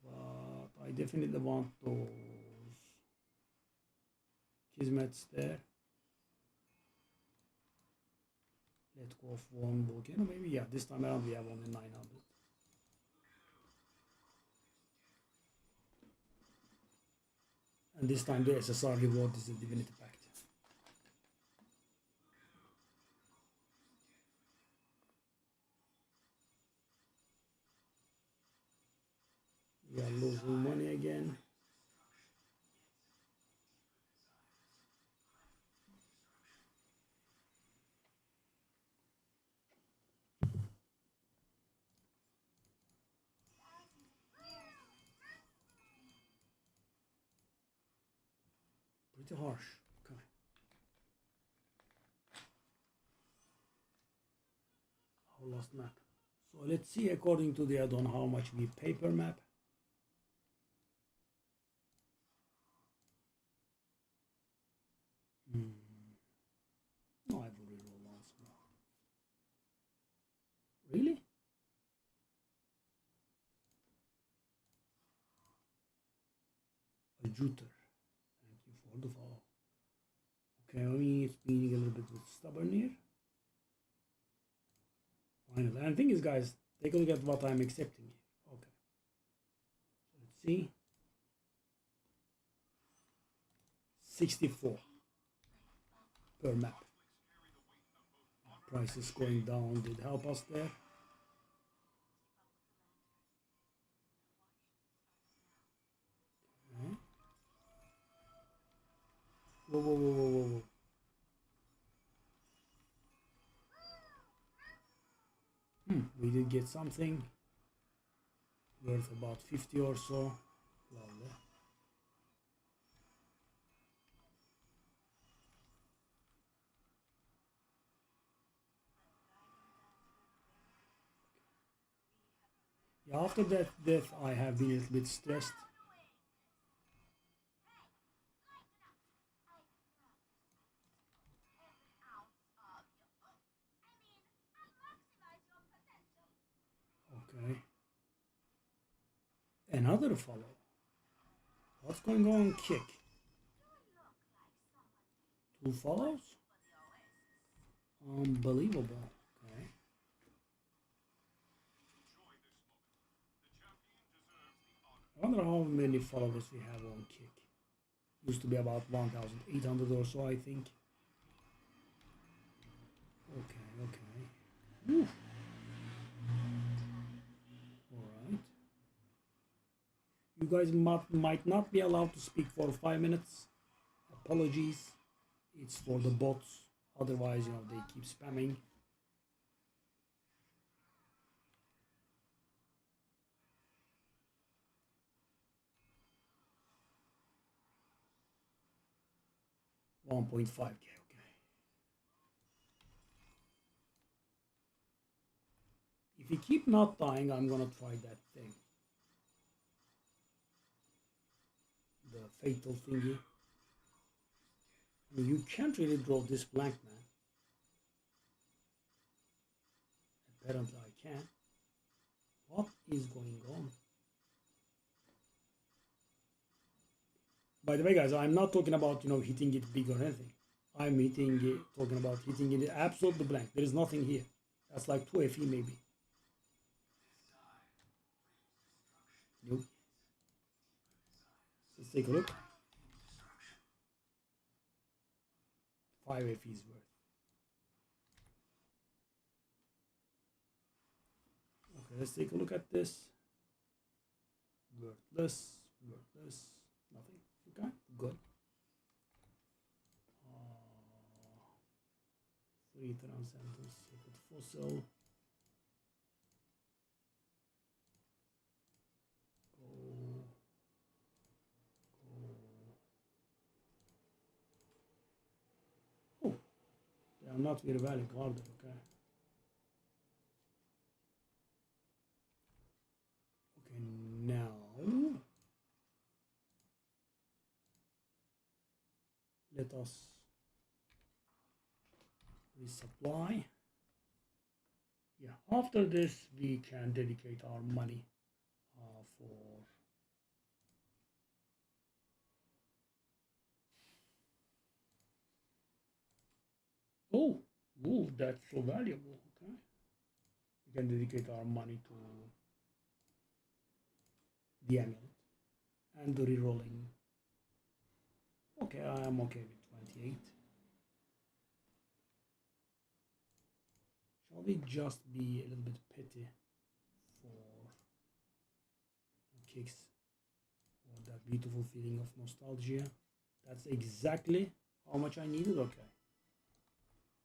But I definitely want those Kismets there. Let go of one volcano maybe. Yeah, this time around we have only 900. And this time the SSR reward is the Divinity Pact. We are losing money again. Pretty harsh. Okay. Our last map. So let's see according to the add-on how much we pay per map. Oh, I will reroll once more. Really? A Juter. Thank you for the follow. Okay, I mean it's being a little bit stubborn here. Finally. And the thing is, guys, take a look at what I'm accepting here. Okay. So let's see. 64 per map. Prices going down did help us there. Okay. Whoa, whoa, whoa, whoa, whoa, whoa. We did get something worth about 50 or so. Lovely. Yeah, after that death, I have been a little bit stressed. Okay. Another follow. What's going on? Kick. 2 follows? Unbelievable. Okay. I wonder how many followers we have on Kick. Used to be about 1,800 or so, I think. Okay, okay. Oof. Alright. You guys might not be allowed to speak for 5 minutes. Apologies. It's for the bots. Otherwise, you know, they keep spamming. $1.5K, okay. If we keep not dying, I'm gonna try that thing. The fatal thingy. I mean, you can't really draw this blank, man. Apparently I can. What is going on? By the way, guys, I'm not talking about, you know, hitting it big or anything. I'm talking about hitting it absolutely blank. There is nothing here. That's like 2 FE maybe. Nope. Let's take a look. 5 is worth. Okay, let's take a look at this. Worthless, worthless, nothing. Okay, good. 3 transcendence, secret fossil. Oh, they are not very valid, are they? Okay. Okay, now let us resupply. Yeah, after this we can dedicate our money for oh, that's so valuable. Okay, we can dedicate our money to the amulet and the rerolling. Okay, I am okay with 28. Shall we just be a little bit petty for kicks or that beautiful feeling of nostalgia? That's exactly how much I needed. Okay,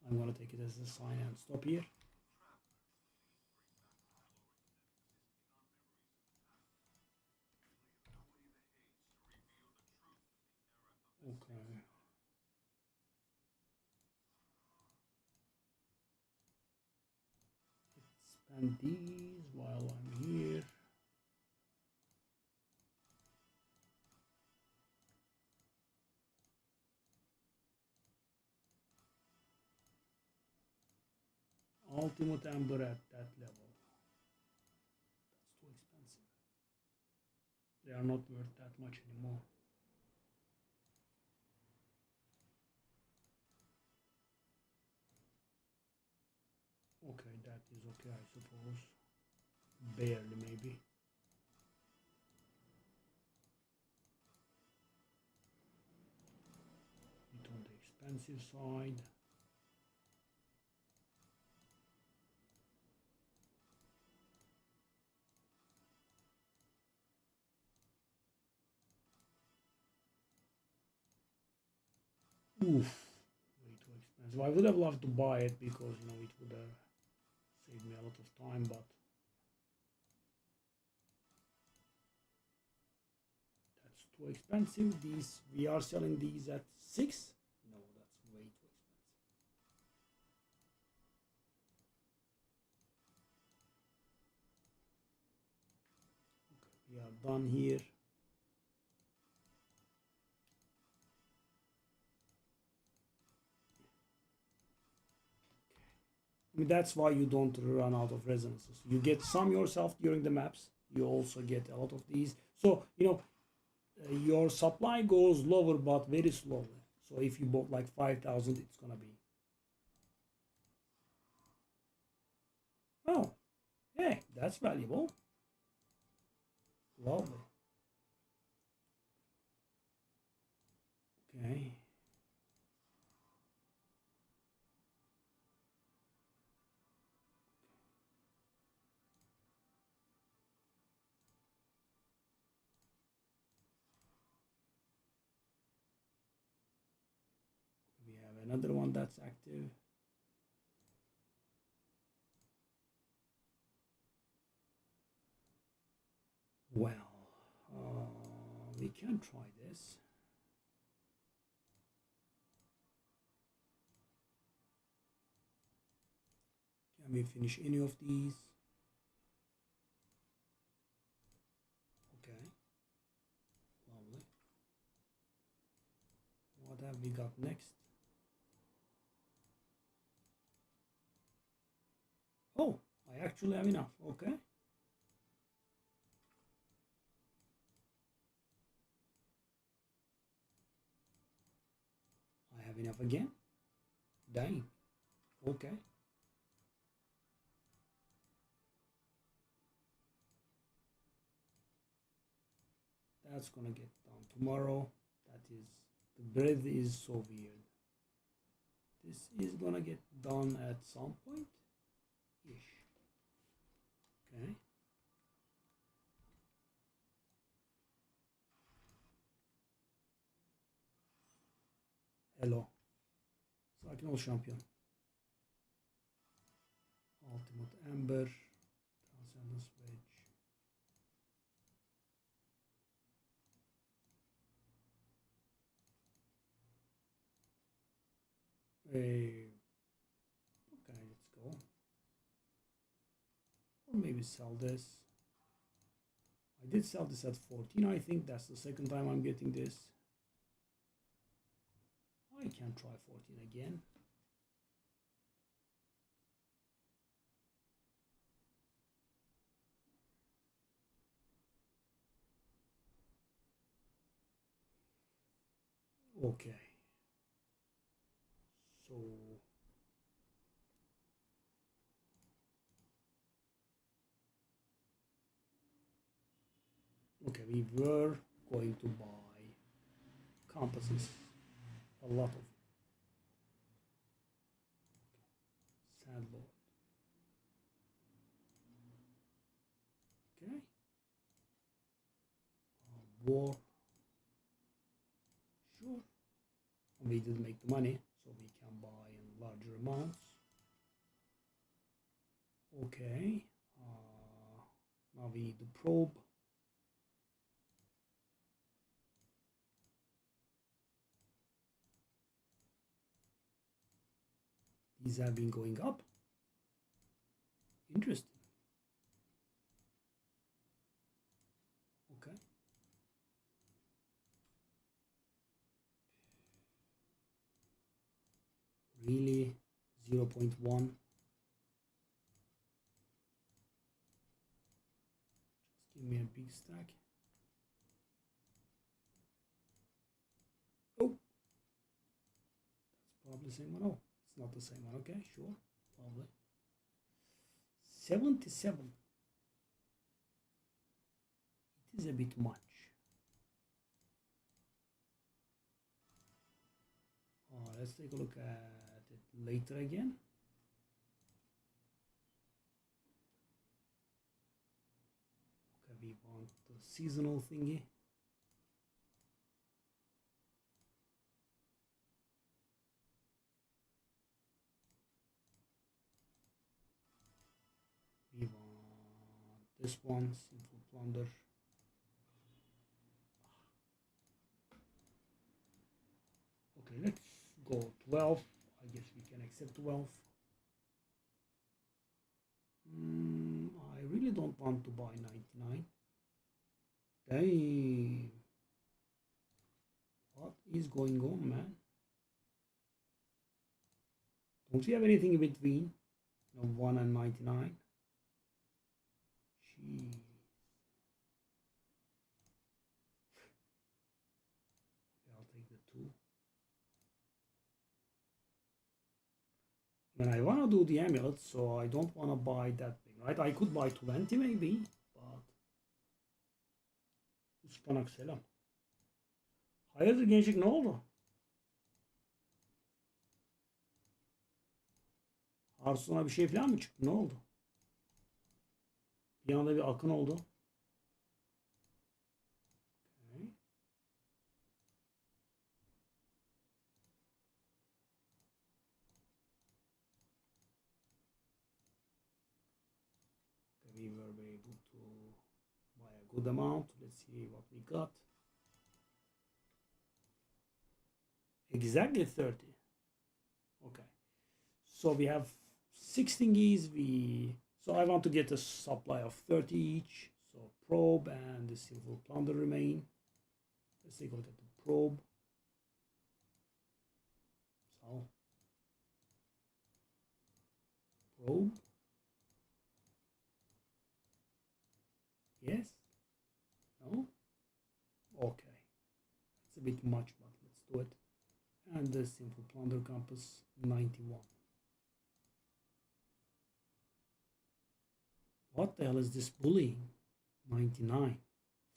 I'm gonna take it as a sign and stop here. Okay. Expand these while I'm here. Ultimate Amber at that level. That's too expensive. They are not worth that much anymore. Okay, that is okay, I suppose. Barely, maybe. Bit on the expensive side. Oof, way too expensive. I would have loved to buy it because it would have saved me a lot of time, but that's too expensive. These we are selling these at 6. No, that's way too expensive. Okay, we are done here. I mean, that's why you don't run out of resonances. You get some yourself during the maps. You also get a lot of these. So, your supply goes lower but very slowly. So if you bought like 5,000, it's gonna be. Oh, hey, that's valuable. Lovely. Okay. We have another one that's active. Well, we can try this. Can we finish any of these? Okay. Lovely. What have we got next? Oh, I actually have enough. Okay. I have enough again. Dang. Okay. That's gonna get done tomorrow. That is, the bread is so weird. is gonna get done at some point ish. Okay. Hello. Sakin ol şampiyon. Ultimate Ember. Transcendence Wedge. Okay, let's go. Or maybe sell this. I did sell this at 14. I think that's the second time I'm getting this. I can try 14 again. Okay. So okay, we were going to buy compasses, a lot of Sandlord. Okay. War. Sure. We didn't make the money, so we can buy in larger amounts. Okay. Now we need the probe. These have been going up. Interesting. Okay. Really? 0.1. Just give me a big stack. Oh, that's probably the same one. Oh, it's not the same one. Okay, sure, probably. 77. It is a bit much. Let's take a look at it later again. Okay, we want the seasonal thingy. We want this one, Sinful Plunder. Okay, let's go 12. I guess we can accept 12. I really don't want to buy 99. Damn. What is going on, man? Don't we have anything in between? No, 1 and 99. Jeez. Okay, I'll take the 2. I mean, I want to do the amulet, so I don't want to buy that big, right? I could buy 20 maybe, but... Ispanak selam. Hayırdır gençlik, ne oldu? Arslan'a bir şey falan mı çıktı? Ne oldu? Bir anda bir akın oldu. Okay. We were able to buy a good amount. Let's see what we got. Exactly 30. Okay. So we have 6 thingies. So I want to get a supply of 30 each. So probe and the silver plunder remain. Let's take a look at the probe. So probe. Yes? No? Okay. It's a bit much, but let's do it. And the simple plunder compass 91. What the hell is this bullying? 99.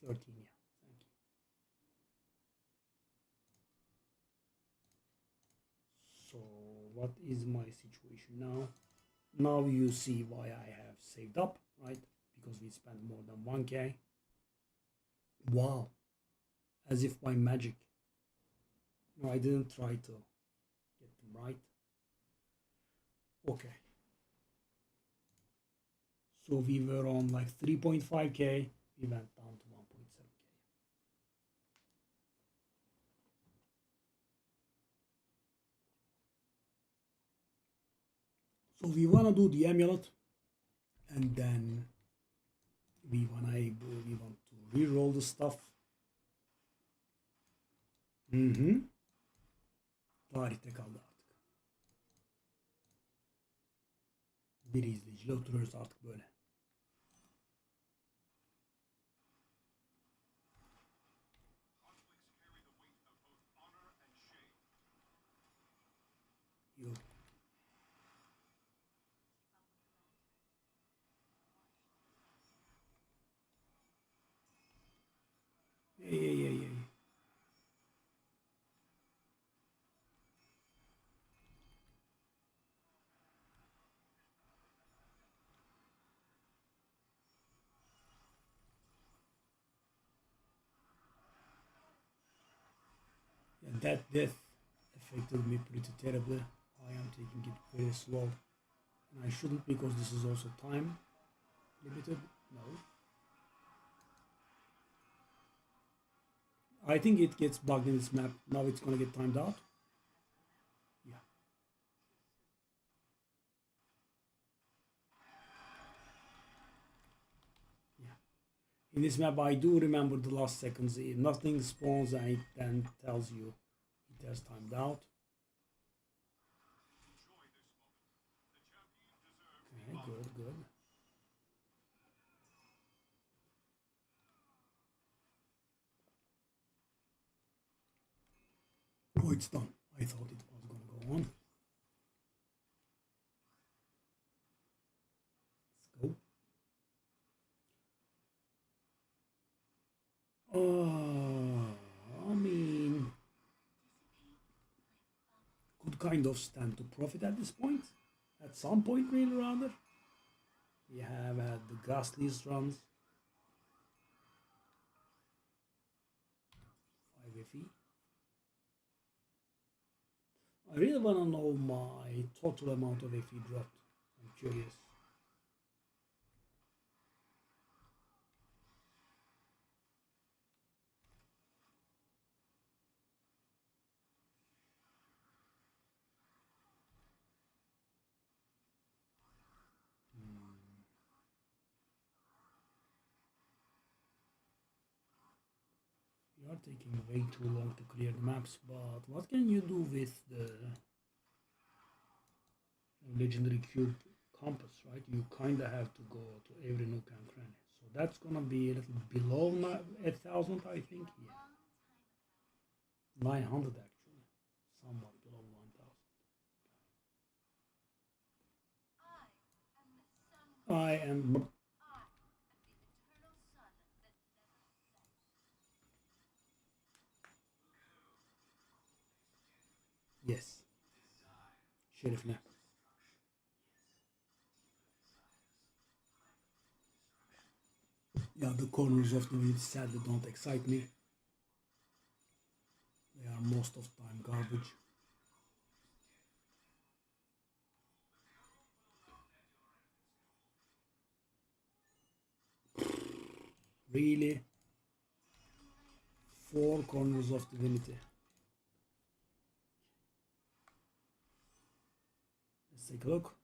13, yeah. Thank you. So what is my situation now? Now you see why I have saved up, right? Because we spent more than 1k. Wow, as if by magic. No, I didn't try to get them right. Okay. So we were on like 3.5k, we went down to 1.7k. So we want to do the amulet, and then we want to re-roll the stuff. Tarihte kaldı artık. Bir izleyiciyle oturuyoruz artık böyle. Yok. Hey. Yeah, that death affected me pretty terribly. I am taking it very slow. And I shouldn't, because this is also time limited. No. I think it gets bugged in this map. Now it's gonna get timed out. Yeah. Yeah. In this map, I do remember the last seconds. If nothing spawns and it then tells you it has timed out. Okay, good. Oh, it's done. I thought it was gonna go on. Let's go. I mean, could kind of stand to profit at this point. At some point, really, rather. We have had the ghastliest runs. 5 FE. I really want to know my total amount of FE dropped. I'm curious. We are taking way too long to clear the maps, but what can you do with the legendary cube compass, right? You kind of have to go to every nook and cranny. So that's gonna be a little below 8,000, I think. Yeah, 900 actually, somewhat below 1,000. I am. Yes. Şerifine. Yeah, the corners of the wheel sadly don't excite me. They are most of the time garbage. Really? 4 corners of divinity. Let's take a look.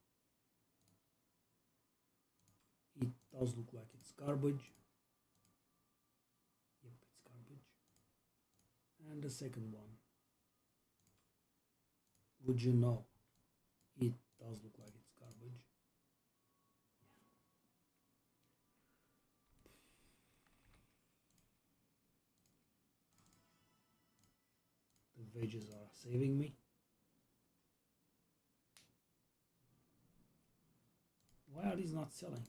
It does look like it's garbage. Yep, it's garbage. And the second one. Would you know? It does look like it's garbage. The wages are saving me. Why are these not selling?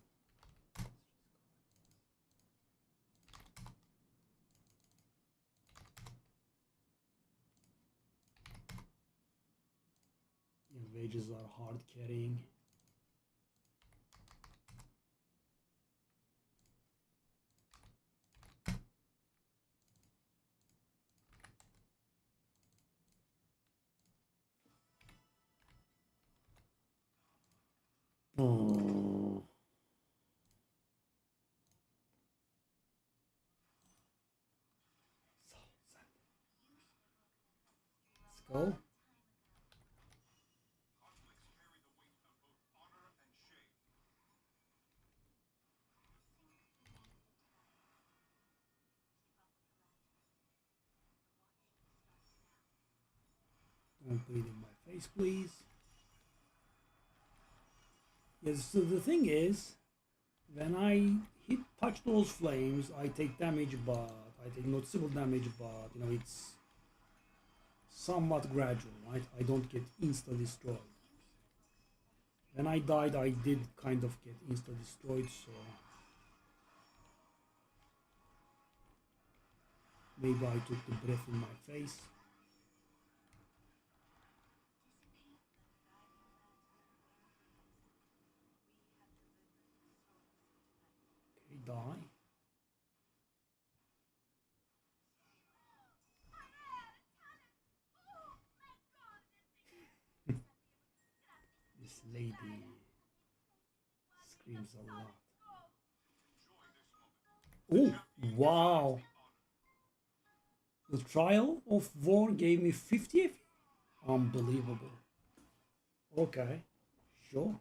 Yeah, Wages are hard carrying. Oh. Let's go. Don't put it in my face, please. Yes, so the thing is, when I touch those flames, I take damage, but I take noticeable damage, but you know, it's somewhat gradual, right? I don't get insta destroyed. When I died, I did kind of get insta destroyed, so maybe I took the breath in my face. Okay, die. This lady screams a lot. Oh, wow. The trial of war gave me 50. Unbelievable. Okay, sure.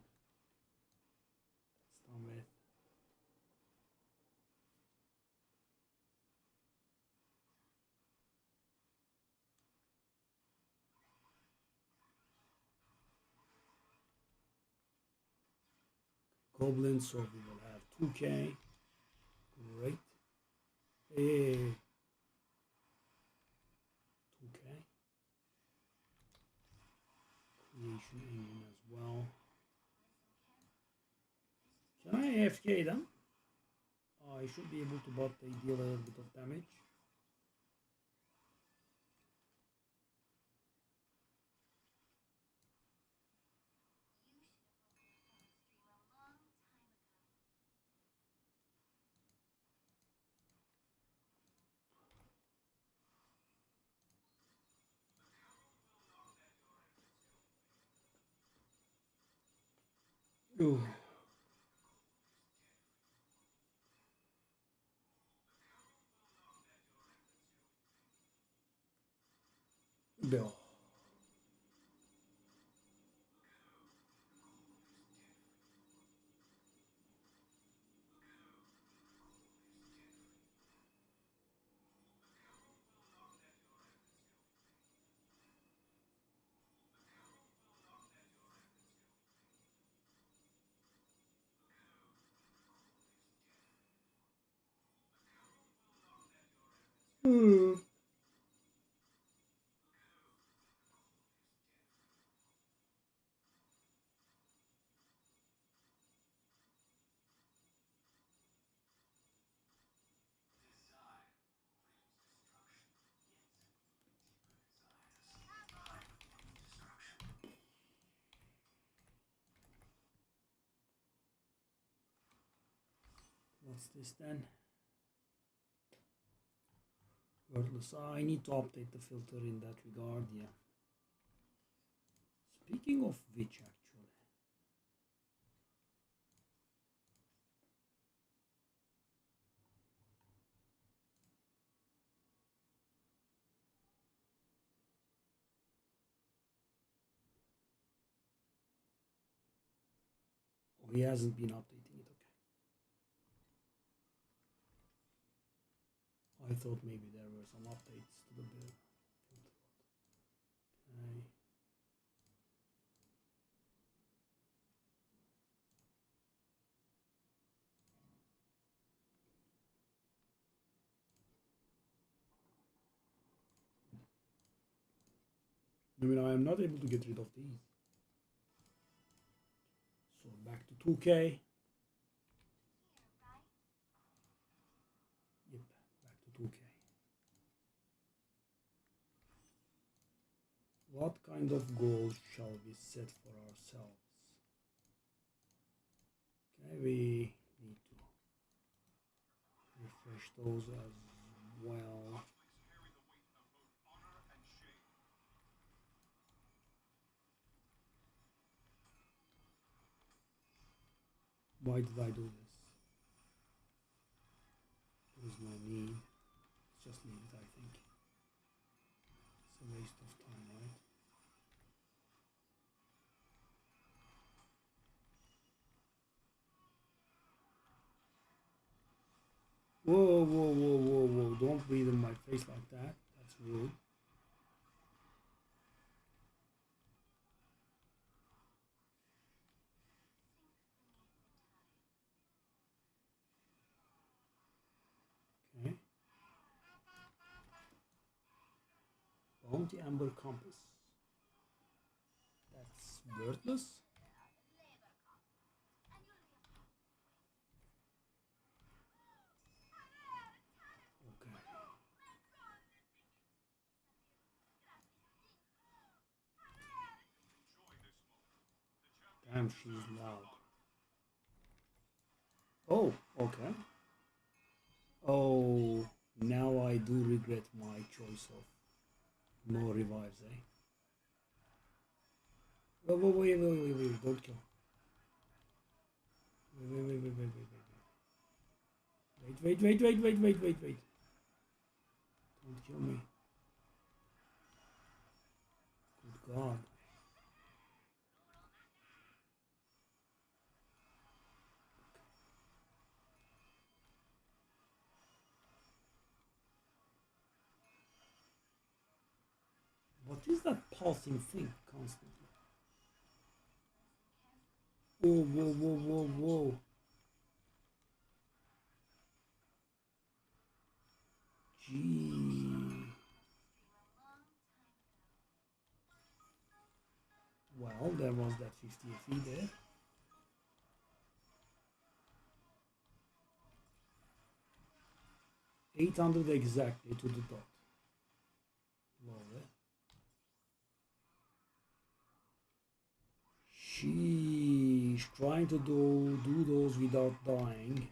Let's done with. Goblins, so we will have 2k. Great. Hey. 2k. Creation engine as well. Can I AFK them? I should be able to, but they deal a little bit of damage. Ooh. Bill. What's this then? Wordless. I need to update the filter in that regard, yeah. Speaking of which, actually. Oh, he hasn't been updating it, okay. I thought maybe there were some updates to the build. Okay. I mean, I am not able to get rid of these. So back to 2k. Yep, back to 2k. What kind of goals shall we set for ourselves? Okay, we need to refresh those as well. Why did I do this? There is no need. Let's just leave it, I think. It's a waste of time, right? Whoa, whoa, whoa, whoa, whoa. Don't breathe in my face like that. That's rude. Okay. Bounty Amber Compass. That's worthless. Okay. Damn, she's loud. Oh, okay. Oh, now I do regret my choice of no revives, eh? Wait, wait, wait, wait, wait, wait, don't kill. Wait, wait, wait, wait, wait, wait, wait. Wait, wait, wait, wait, wait, wait, wait. Don't kill me. Good God. What is that pulsing thing constantly? Whoa, whoa, whoa, whoa, whoa. Gee. Well, there was that 50 FE there. 800 exactly to the dot. Love it. She's trying to do those without dying.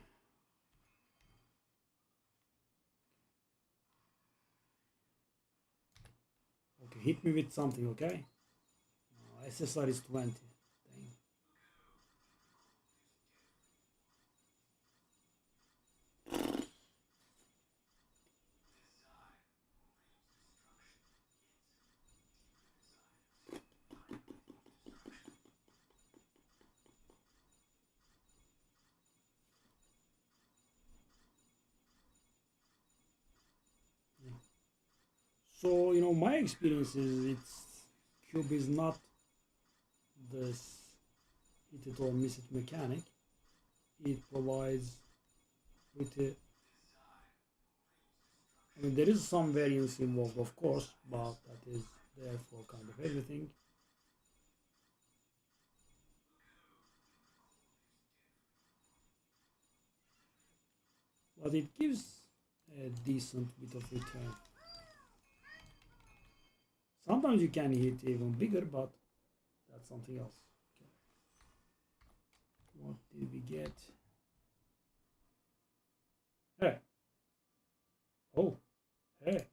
Okay, hit me with something, okay? SSR is 20. Dang. So, my experience is cube is not this hit it or miss it mechanic. It provides with a, I mean, there is some variance involved, of course, but that is there for kind of everything. But it gives a decent bit of return. Sometimes you can hit even bigger, but that's something else. Okay. What did we get? Hey. Oh. Hey.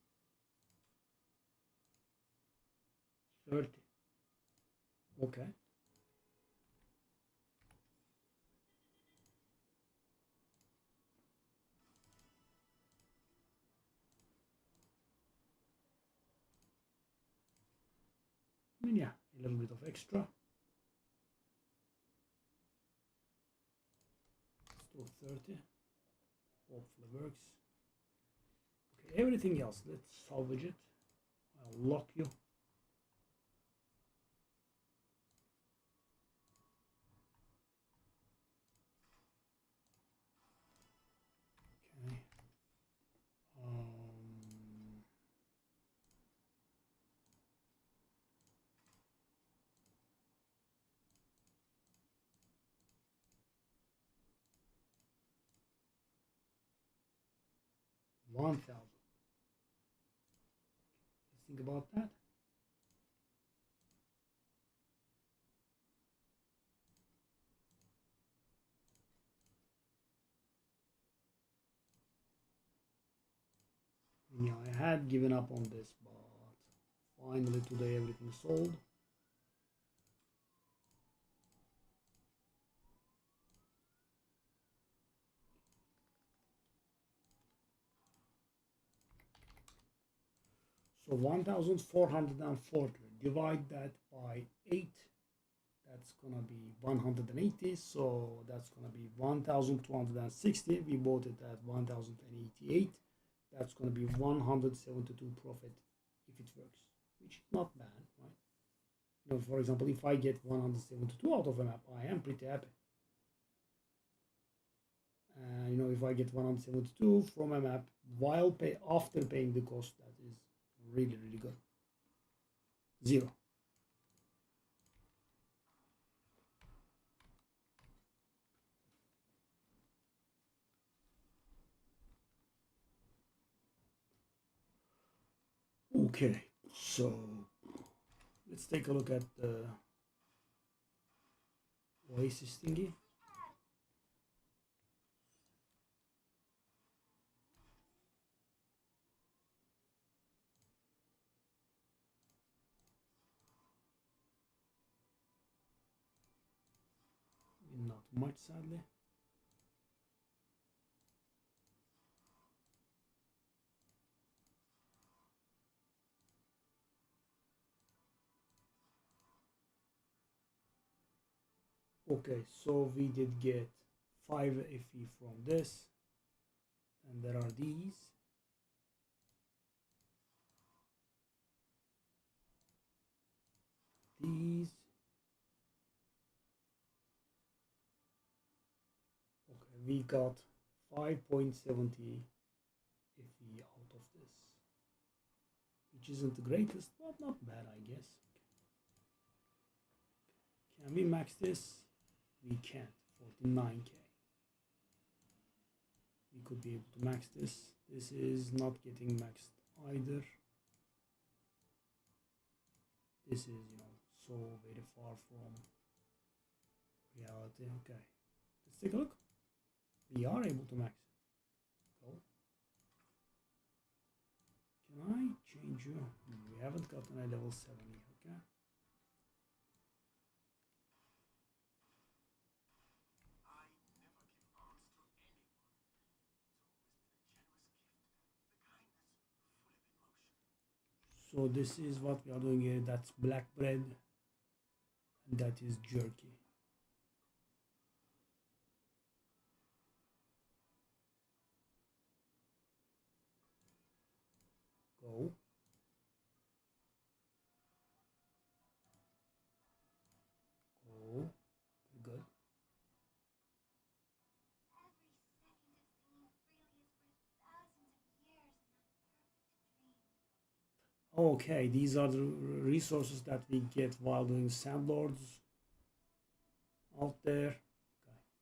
30. Okay. I mean, yeah, a little bit of extra. Let's do 30. Hopefully works. Okay, everything else, let's salvage it. I'll lock you. Okay. 1,000. Let's think about that. Yeah, I had given up on this, but finally today everything sold. So 1440, divide that by 8, that's gonna be 180, so that's gonna be 1260. We bought it at 1088. That's gonna be 172 profit if it works, which is not bad, right? You know, for example, if I get 172 out of a map, I am pretty happy. You know, if I get 172 from a map while after paying the cost, that is really, really good. Zero. Okay, so let's take a look at the Oasis thingy. Not much, sadly. Okay, so we did get 5 FE from this, and there are these. These. Okay, we got 5.70 FE out of this, which isn't the greatest, but not bad, I guess. Can we max this? We can't. 49k. We could be able to max this. This is not getting maxed either. This is, you know, so very far from reality. Okay, let's take a look. We are able to max it. Go. Can I change you? We haven't gotten a level 7 yet, okay? So this is what we are doing here. That's black bread, and that is jerky. Go. Go. Good. Okay, these are the resources that we get while doing sandlords out there. Okay,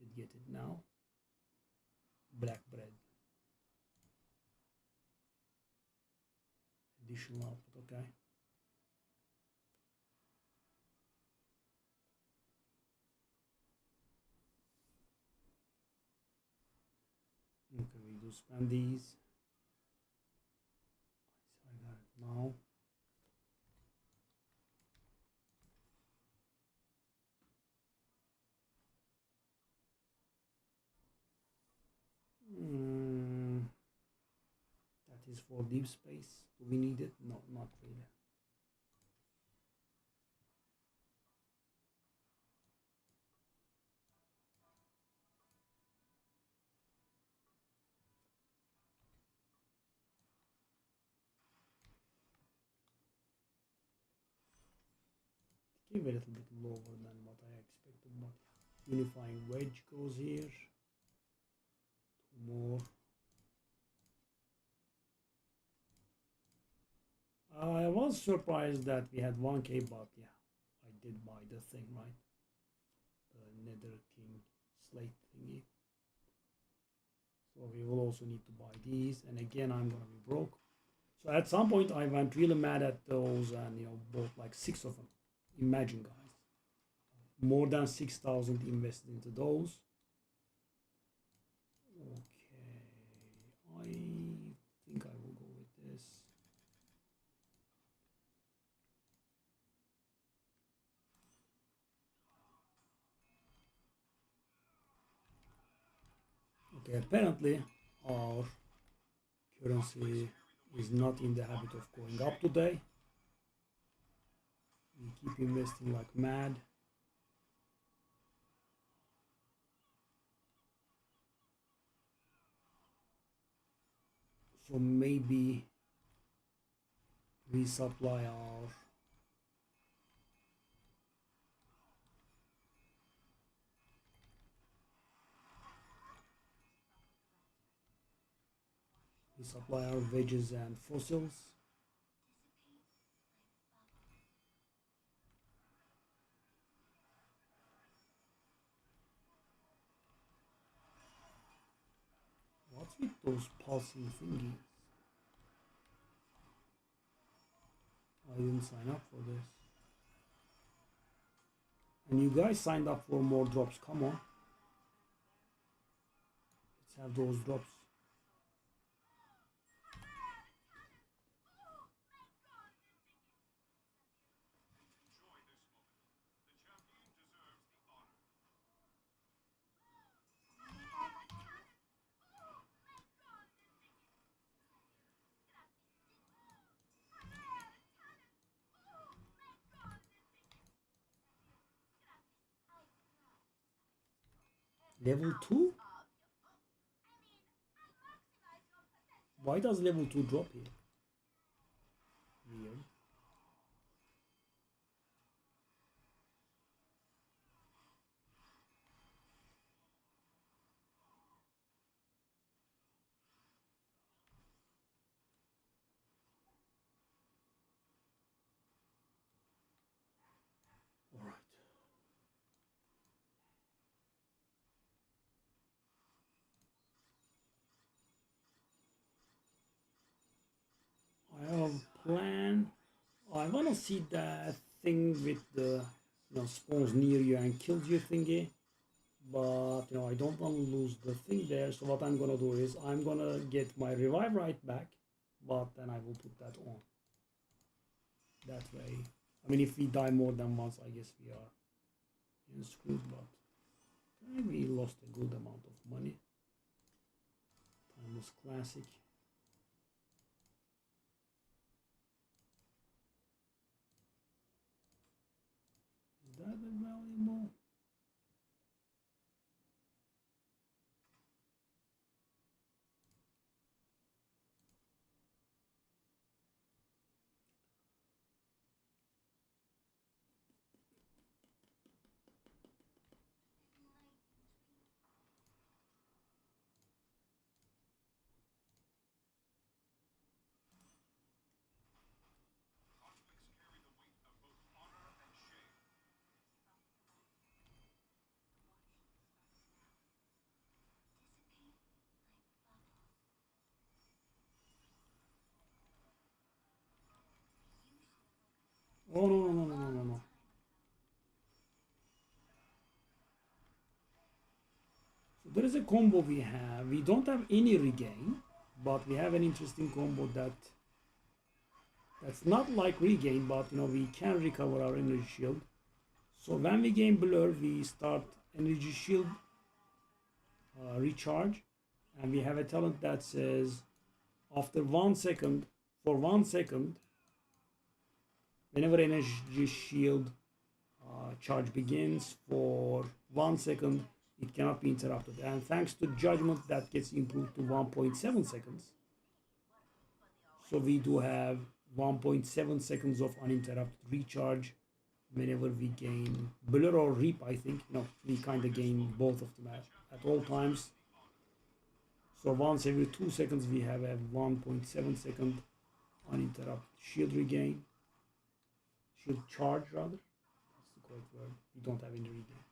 did get it now. Black bread. Additional output, okay. Okay, we do spend these. So I got it now. That is for deep space. Do we need it? No, not really. Give a little bit lower than what I expected, but unifying wedge goes here. Two more. I was surprised that we had 1k, but yeah, I did buy the thing, right? The Nether King slate thingy. So we will also need to buy these, and again I'm gonna be broke. So at some point I went really mad at those and, you know, bought like 6 of them. Imagine, guys, more than 6,000 invested into those. Okay, I Okay, apparently our currency is not in the habit of going up today. We keep investing like mad. So maybe resupply our veggies and fossils. What's with those pulsing thingies? I didn't sign up for this. And you guys signed up for more drops. Come on. Let's have those drops. Level 2? Why does level 2 drop here? Weird. Alright. I have a plan. I wanna see that thing with the spawns near you and kills you thingy. But I don't want to lose the thing there. So what I'm gonna do is I'm gonna get my revive right back, but then I will put that on. That way, I mean, if we die more than once, I guess we are screwed. But we lost a good amount of money. Timeless classic. Is that a valuable? Oh no. So there is a combo we have. We don't have any regain, but we have an interesting combo that's not like regain, but we can recover our energy shield. So when we gain blur, we start energy shield recharge, and we have a talent that says after 1 second, for 1 second, whenever energy shield charge begins, for 1 second it cannot be interrupted, and thanks to judgment that gets improved to 1.7 seconds. So we do have 1.7 seconds of uninterrupted recharge whenever we gain blur or reap. I think we kind of gain both of them at all times. So once every 2 seconds we have a 1.7 second uninterrupted shield regain, shield charge rather. That's the correct word. We don't have any regain,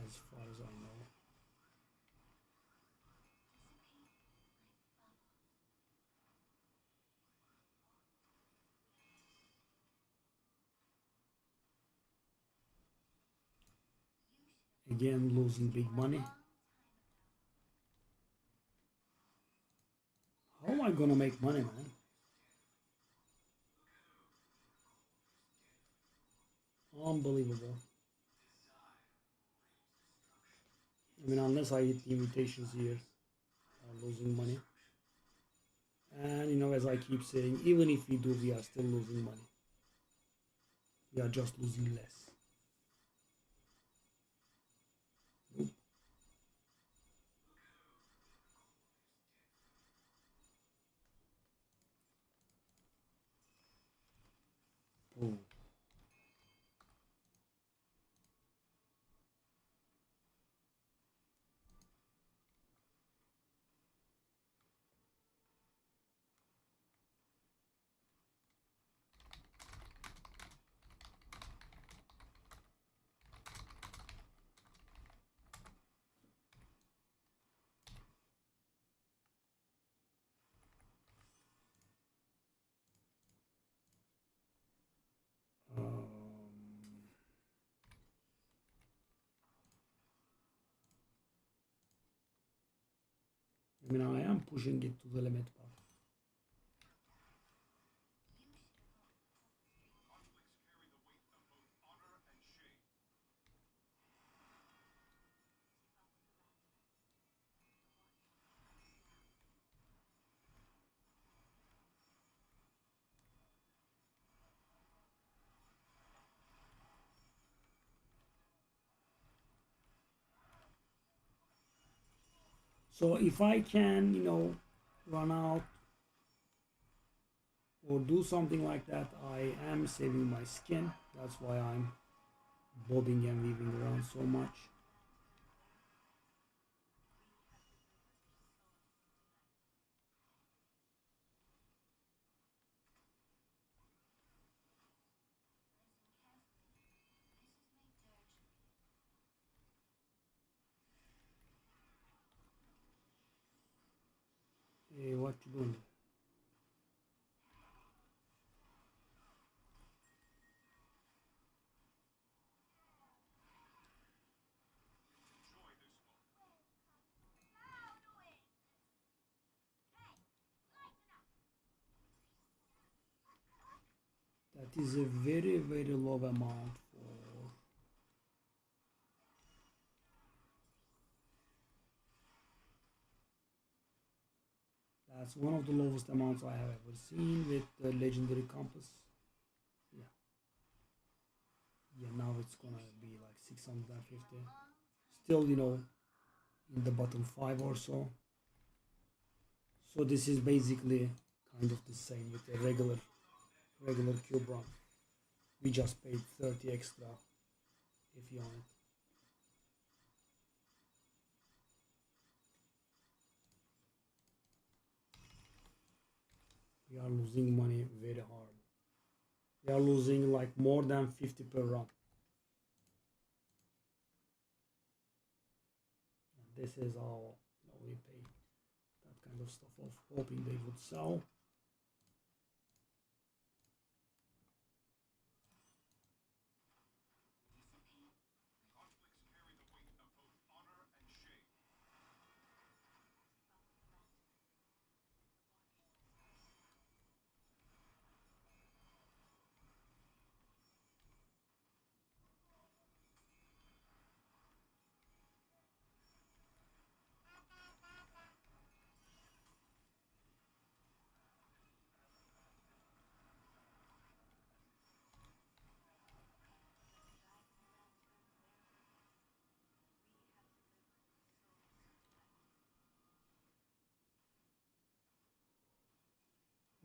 as far as I know. Again, losing big money. How am I gonna make money, man? Unbelievable. I mean, unless I hit the invitations here, I'm losing money. And you know, as I keep saying, even if we do, we are still losing money. We are just losing less. Nope. Oh. I mean, I am pushing it to the limit, but so if I can, you know, run out or do something like that, I am saving my skin. That's why I'm bobbing and weaving around so much. Hey, what you doing? That is a very, very low amount for. That's one of the lowest amounts I have ever seen with the legendary compass. Yeah, yeah. Now it's gonna be like 650. Still, you know, in the bottom five or so. So this is basically kind of the same with the regular cube run. We just paid 30 extra if you want it. We are losing money very hard. We are losing like more than 50 per run. And this is how, you know, we pay that kind of stuff off, hoping they would sell.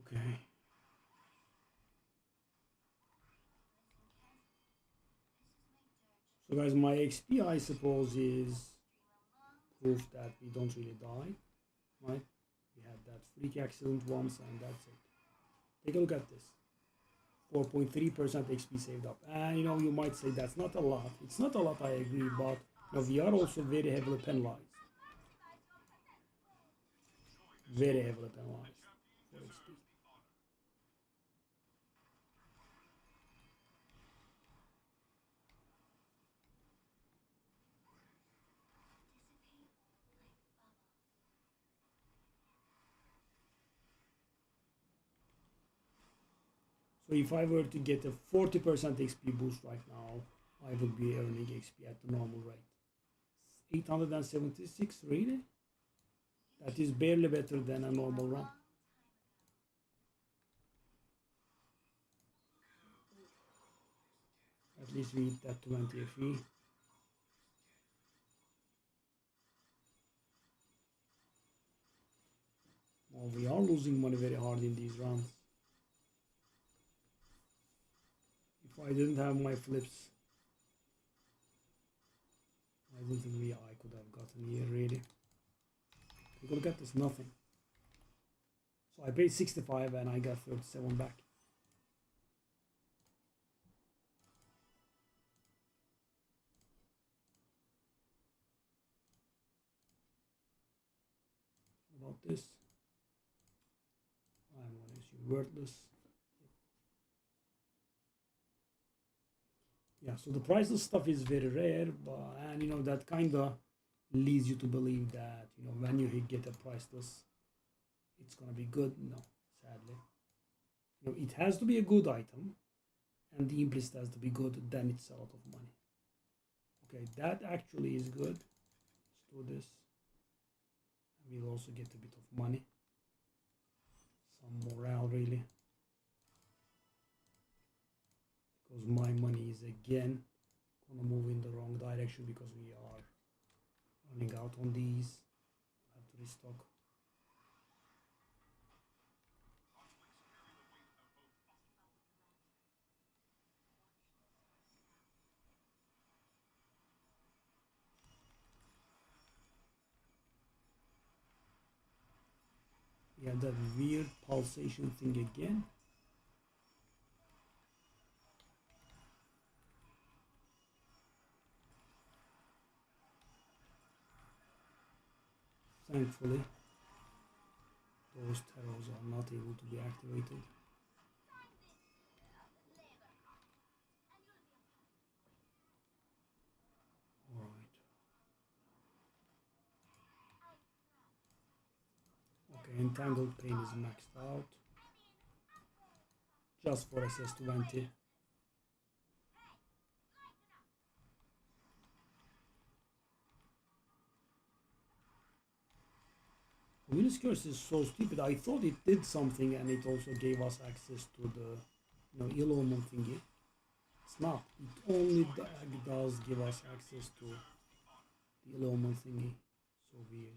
Okay. So guys, my XP I suppose is proof that we don't really die, right? We had that freak accident once and that's it. Take a look at this. 4.3% XP saved up. And you know, you might say that's not a lot. It's not a lot, I agree, but you know, we are also very heavily penalized. Very heavily penalized for XP. So if I were to get a 40% XP boost right now, I would be earning XP at the normal rate. 876, really? That is barely better than a normal run. At least we hit that 20 FE. Well, we are losing money very hard in these runs. If I didn't have my flips, I don't think I could have gotten here really. We could get this nothing. So I paid 65 and I got 37 back. What about this? I'm going to issue worthless. Yeah, so the priceless stuff is very rare, but and you know that kind of leads you to believe that you know when you get a priceless, it's gonna be good. No, sadly, you know it has to be a good item, and the implicit has to be good. Then it's a lot of money. Okay, that actually is good. Let's do this. We'll also get a bit of money, some morale really. Because my money is again gonna move in the wrong direction because we are running out on these. I have to restock. We have that weird pulsation thing again. Thankfully, those terrors are not able to be activated. Alright. Okay, Entangled Pain is maxed out. Just for SS20. Venus Curse is so stupid. I thought it did something and it also gave us access to the ill omen thingy. It's not. It only does give us access to the ill omen thingy. So weird.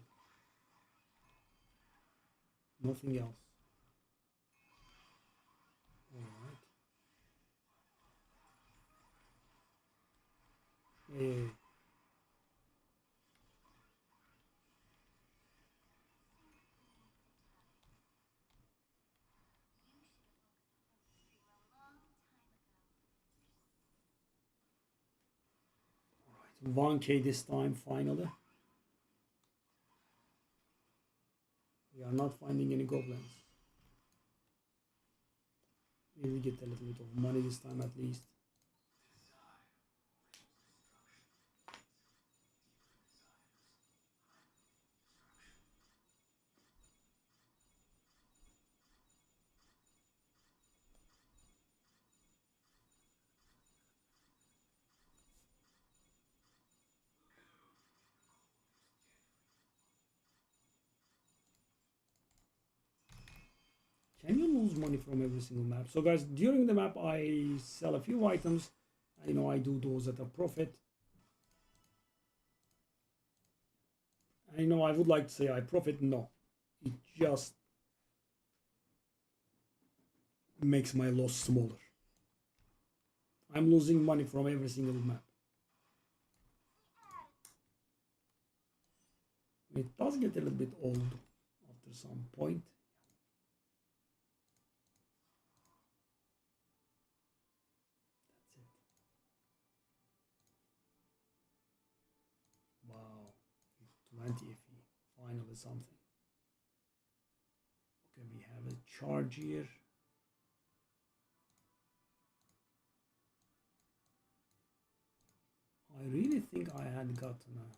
Nothing else. Alright. Hey. Alright. 1K this time finally. We are not finding any goblins. Maybe get a little bit of money this time at least. Can you lose money from every single map? So guys, during the map I sell a few items. You know, I do those at a profit. I know I would like to say I profit. No, it just makes my loss smaller. I'm losing money from every single map. It does get a little bit old after some point. Wow, 20 FE, finally something. Okay, we have a charge here. I really think I had gotten a...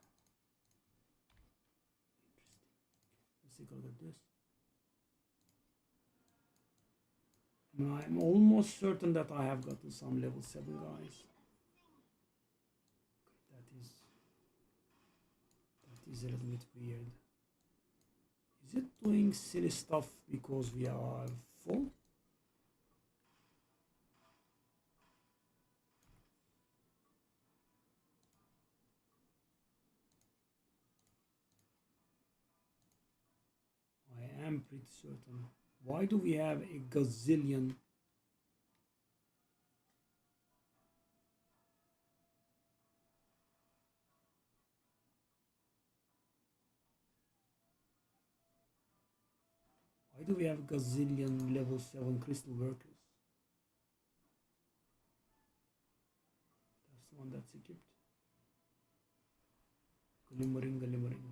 Interesting. Let's take a look at this. I'm almost certain that I have gotten some level 7 guys. Okay, that is is a little bit weird. Is it doing silly stuff because we are full? I am pretty certain. Why do we have a gazillion? Why do we have a gazillion level 7 crystal workers? That's the one that's equipped. Glimmering, glimmering.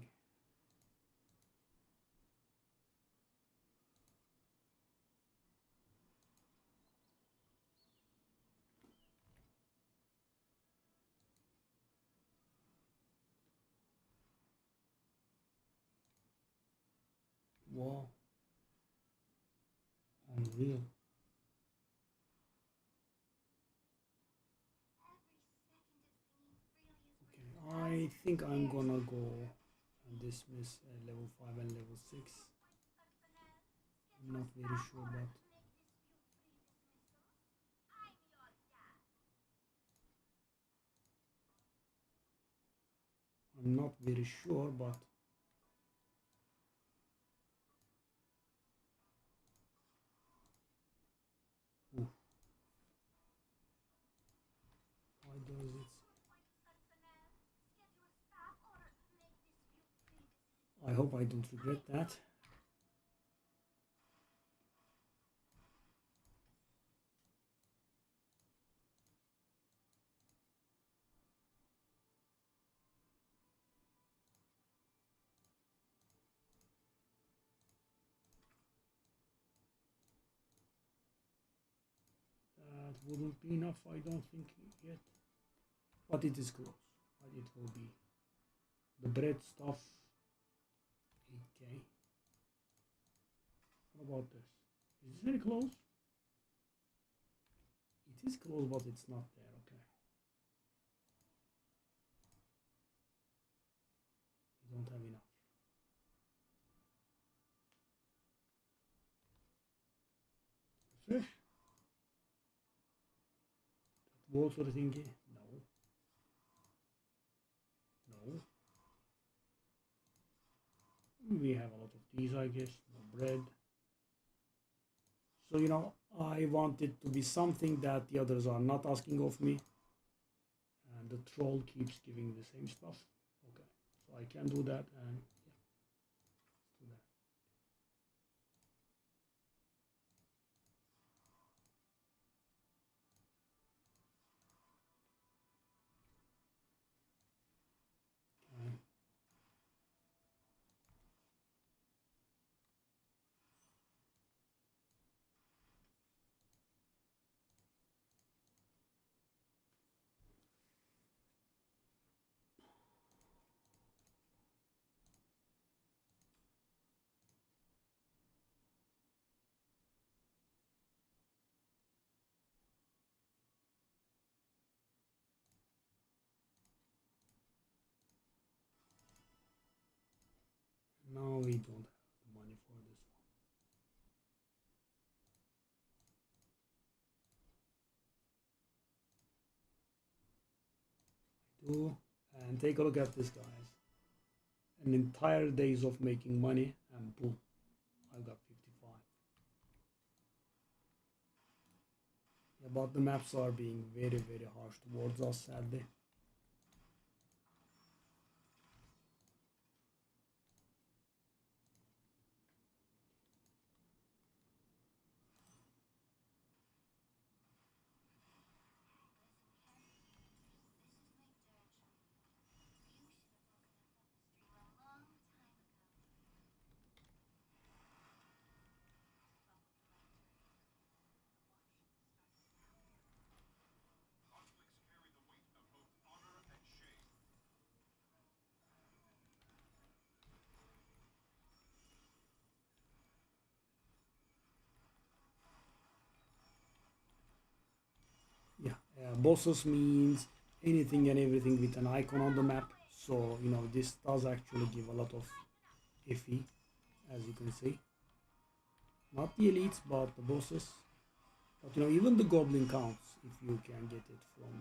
Wow. Unreal. Okay, I think I'm gonna go and dismiss level 5 and level 6. I'm not very sure, but I'm not very sure, but ooh, why does it? I hope I don't regret that. That wouldn't be enough, I don't think yet. But it is close. But it will be. The bread stuff. Okay. What about this? Is this very close? It is close, but it's not there. Okay. We don't have enough. Fish? That water thingy? No. No. We have a lot of these, I guess. No bread. So, I want it to be something that the others are not asking of me. And the troll keeps giving the same stuff. Okay. So I can do that, and yeah, let's do that. Okay. Now we don't have the money for this one. I do. And take a look at this, guys. An entire days of making money, and boom, I got 55. Yeah, but the maps are being very, very harsh towards us, sadly. Yeah, bosses means anything and everything with an icon on the map. So, you know, this does actually give a lot of iffy, as you can see. Not the elites, but the bosses. But, you know, even the goblin counts if you can get it from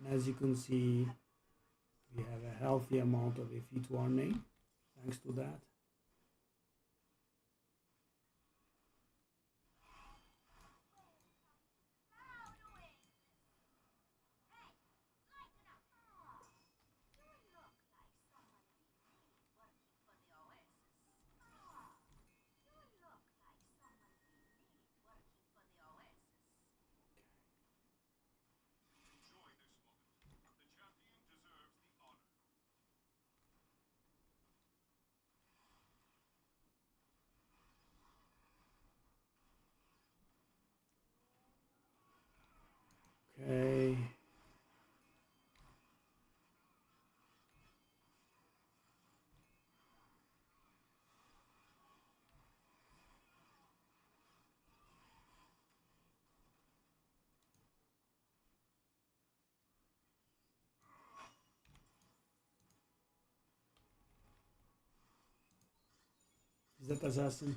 the... And as you can see, we have a healthy amount of iffy to our name, thanks to that. Okay. Is that assassin?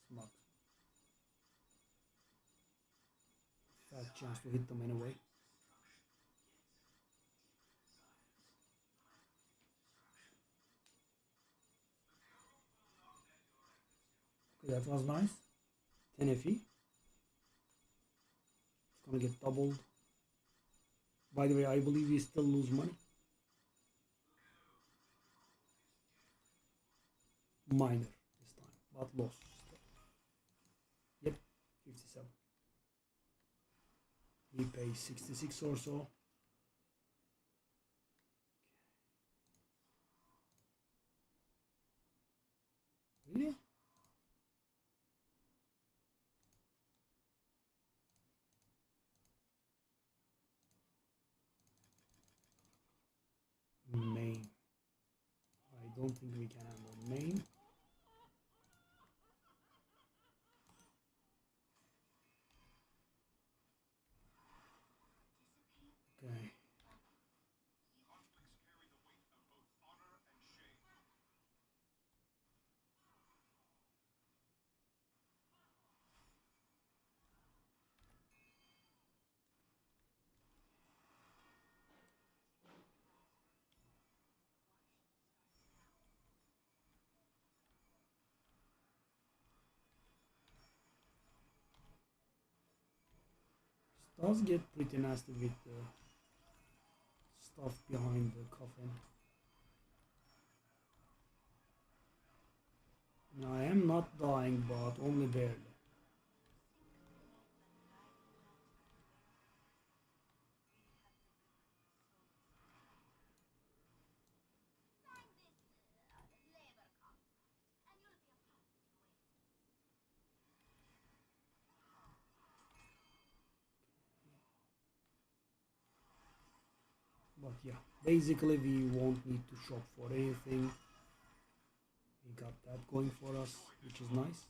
Smart. Fat chance to hit them anyway. Okay, that was nice. 10 FE. It's gonna get doubled. By the way, I believe we still lose money. Minor this time, but loss still. Yep, 57. We pay 66 or so. Really? Main. I don't think we can handle main. Okay. This does get pretty nasty with the stuff behind the coffin. Now, I am not dying, but only barely. But yeah, basically we won't need to shop for anything. We got that going for us, which is nice.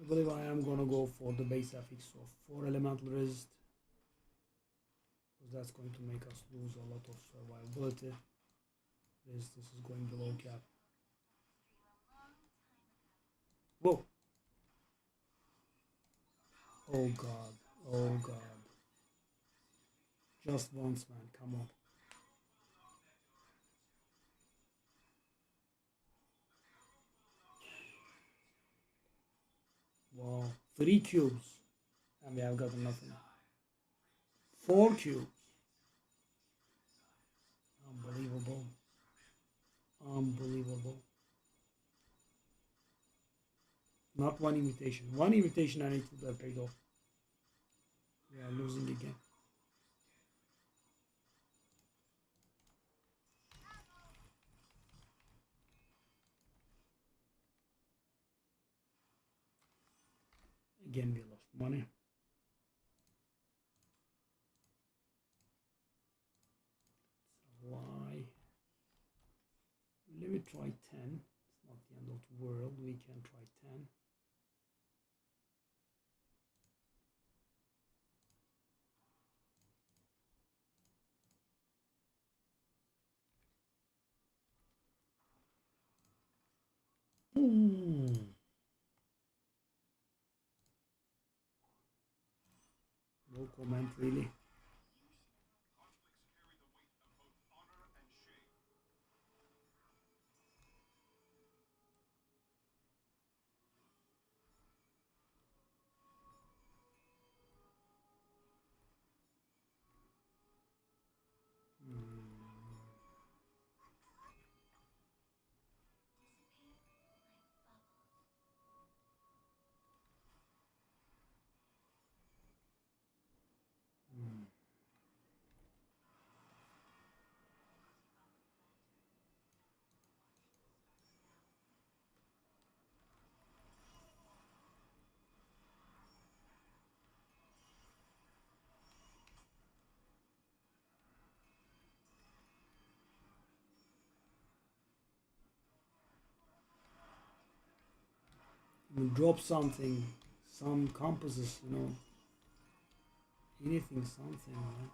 I believe I am gonna go for the base affix of 4 elemental resist, because that's going to make us lose a lot of survivability. Resistance is going below cap. Whoa! Oh god, oh god. Just once, man, come on. Wow, 3 cubes, and we have gotten nothing. 4 cubes. Unbelievable. Unbelievable. Not one invitation. One invitation I need to have paid off. We are losing again. Again, we lost money. try 10. It's not the end of the world. We can try 10. No comment really. You drop something, some compasses, you know, anything, something, right?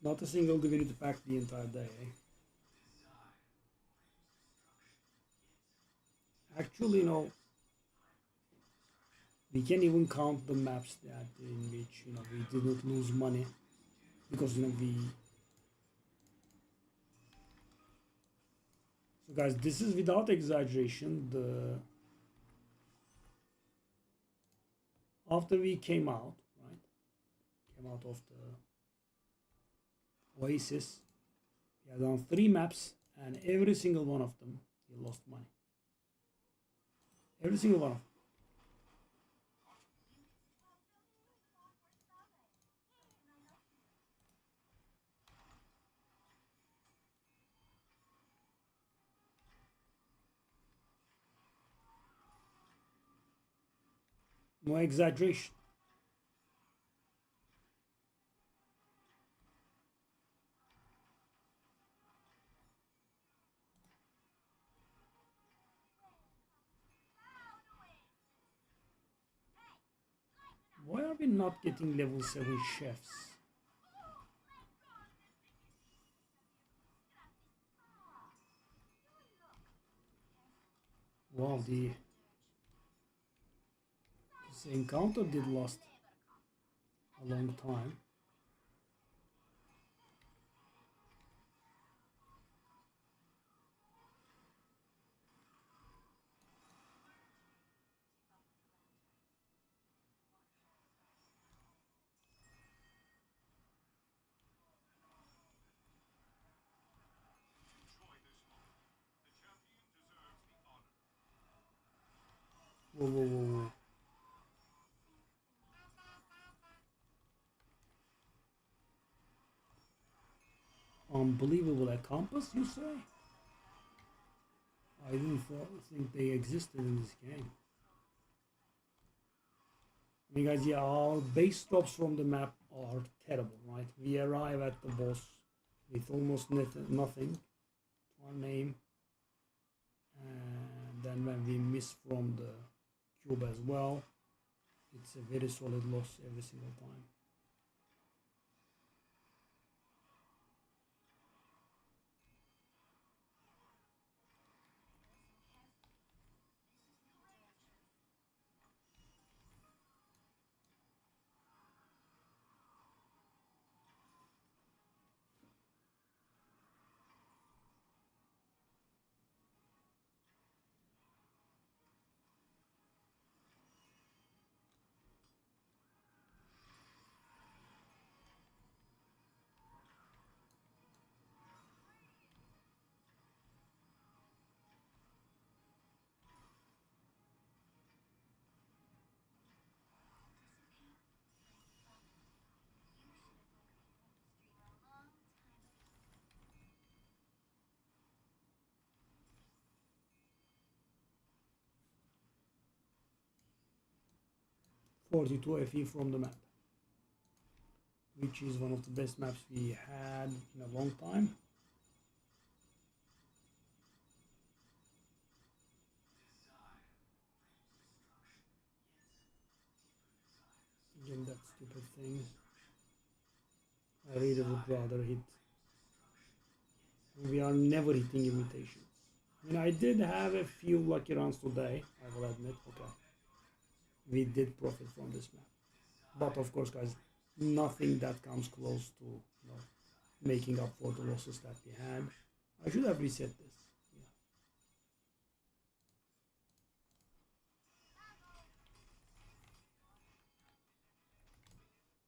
Not a single divinity pack the entire day, eh? Actually, you know, we can even count the maps that in which, you know, we did not lose money because, you know, we. So guys, this is without exaggeration. The after we came out, right? Came out of the Oasis, we have done 3 maps, and every single one of them we lost money. Every single one of them. No exaggeration. Why are we not getting level 7 chefs? Wow, this encounter did last a long time. Whoa, whoa, whoa, whoa. Unbelievable. A compass, you say? I didn't think they existed in this game. I mean, guys, yeah, our base drops from the map are terrible, right? We arrive at the boss with almost nothing. Our name. And then when we miss from the cube as well, it's a very solid loss every single time. 42 FE from the map, which is one of the best maps we had in a long time. Again, that stupid thing. I really would rather hit. We are never hitting imitations. I mean, I did have a few lucky runs today, I will admit. Okay, we did profit from this map, but of course, guys, nothing that comes close to making up for the losses that we had. I should have reset this. Yeah.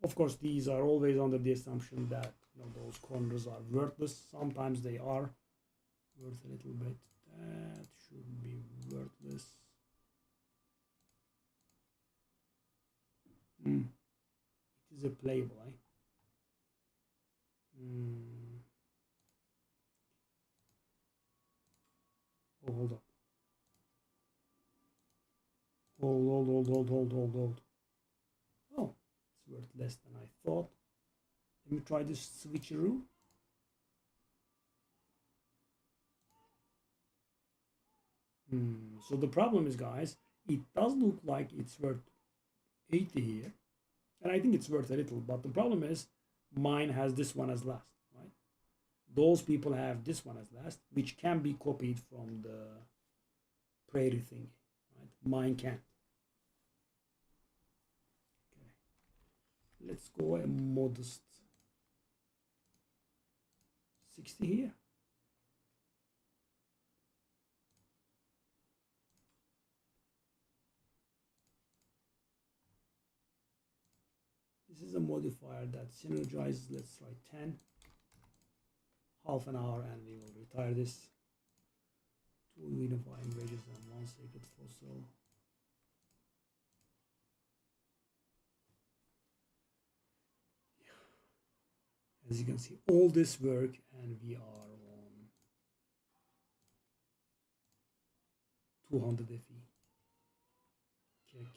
Of course, these are always under the assumption that those corners are worthless. Sometimes they are worth a little bit. That should be worthless. It is a playable, eh? Oh, hold up. Hold. Oh, it's worth less than I thought. Let me try this switcheroo. So the problem is, guys, it does look like it's worth 80 here. And I think it's worth a little, but the problem is mine has this one as last, right? Those people have this one as last, which can be copied from the prairie thing, right? Mine can't. Okay. Let's go a modest 60 here. This is a modifier that synergizes. Let's try 10. Half an hour and we will retire this. 2 unifying wedges and 1 sacred fossil. As you can see, all this work and we are on 200 FE. Check.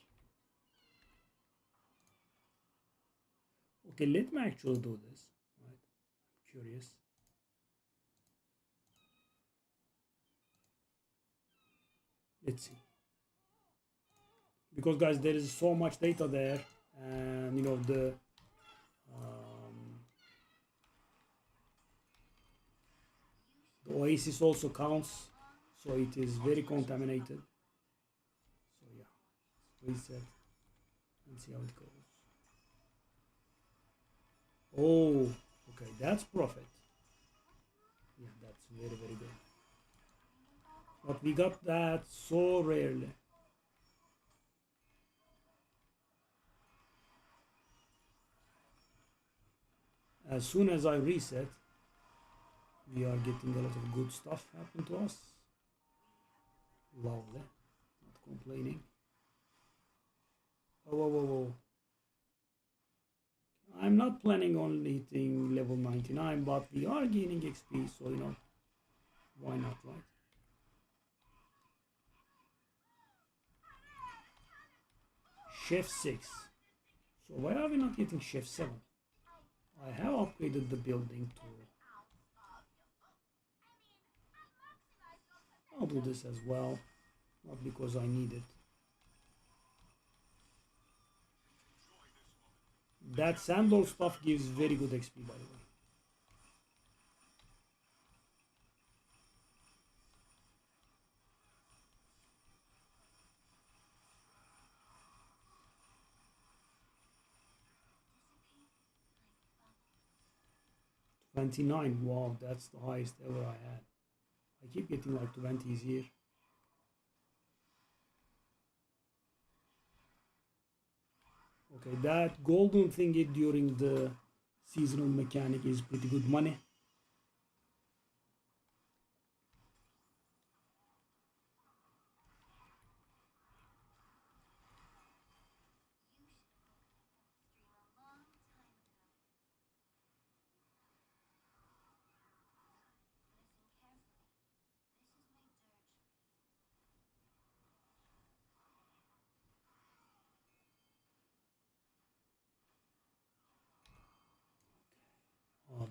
Okay, let me actually do this. Right? I'm curious. Let's see. Because guys, there is so much data there, and the oasis also counts, so it is very contaminated. So yeah, reset and see how it goes. Oh, okay, that's profit. Yeah, that's very, very good. But we got that so rarely. As soon as I reset, we are getting a lot of good stuff happen to us. Lovely. Not complaining. Oh. I'm not planning on hitting level 99, but we are gaining XP, so why not, right? Chef 6. So why are we not getting Chef 7? I have upgraded the building to... I'll do this as well, not because I need it. That sandal stuff gives very good XP, by the way. $29, wow, that's the highest ever I had. I keep getting like 20s here. Okay, that golden thingy during the seasonal mechanic is pretty good money.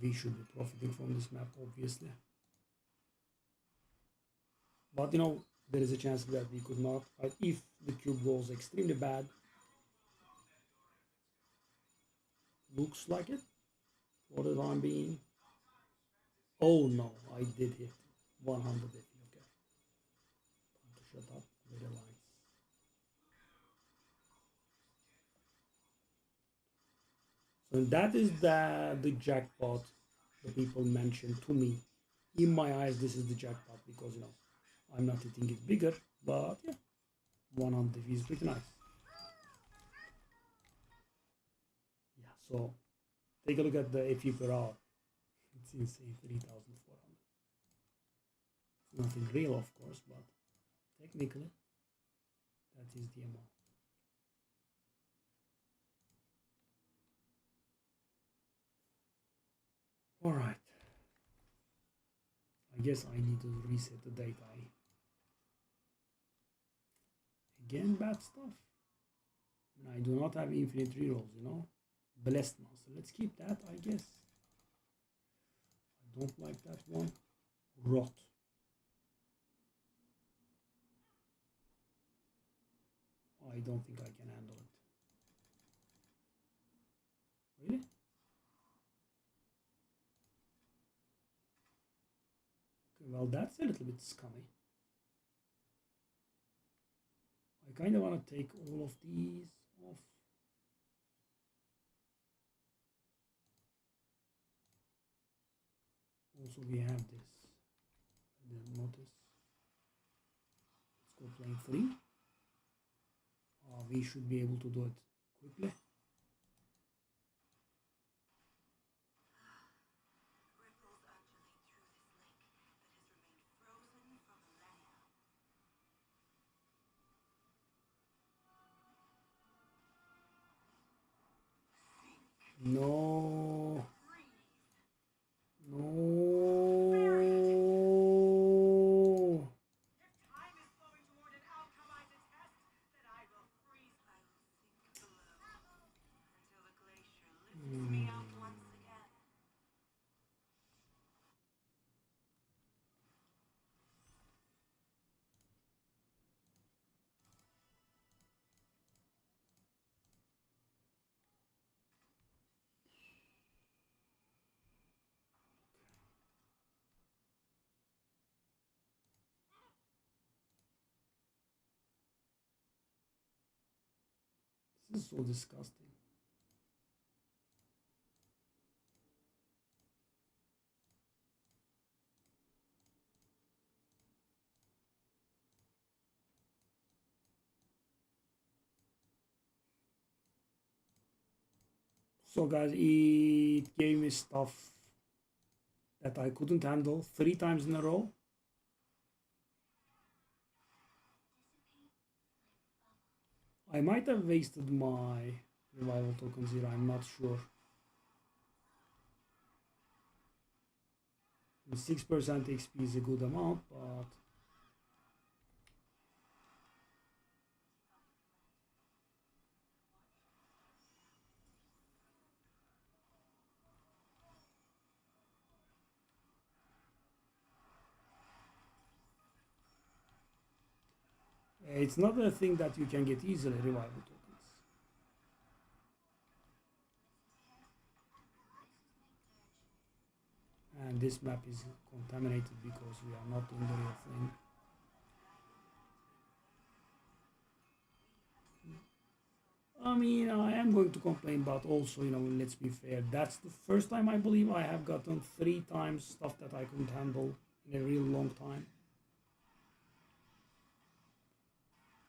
We should be profiting from this map, obviously. But you know, there is a chance that we could not. Right? If the cube goes extremely bad, looks like it for the time being. Oh no, I did hit 100 FE. Okay, time to shut up. Very nice. So that is the jackpot the people mentioned to me. In my eyes, this is the jackpot because you know I'm not hitting it bigger, but yeah, 100 is pretty nice. Yeah, so take a look at the FE per hour. It's insane, 3,400. It's nothing real, of course, but technically, that is the amount. All right. I guess I need to reset the data. Again, bad stuff. And I do not have infinite rerolls, you know. Blessed monster. Let's keep that, I guess. I don't like that one. Rot. I don't think I can handle it. Really? Okay, well, that's a little bit scummy. I kind of want to take all of these off. Also, we have this. I didn't notice. Let's go playing 3. We should be able to do it quickly. No. No. This is so disgusting. So guys, it gave me stuff that I couldn't handle 3 times in a row. I might have wasted my revival tokens here, I'm not sure. 6% XP is a good amount, but it's not a thing that you can get easily, revival tokens. And this map is contaminated because we are not doing the real thing. I mean, I am going to complain, but also, you know, let's be fair. That's the first time I believe I have gotten 3 times stuff that I couldn't handle in a real long time.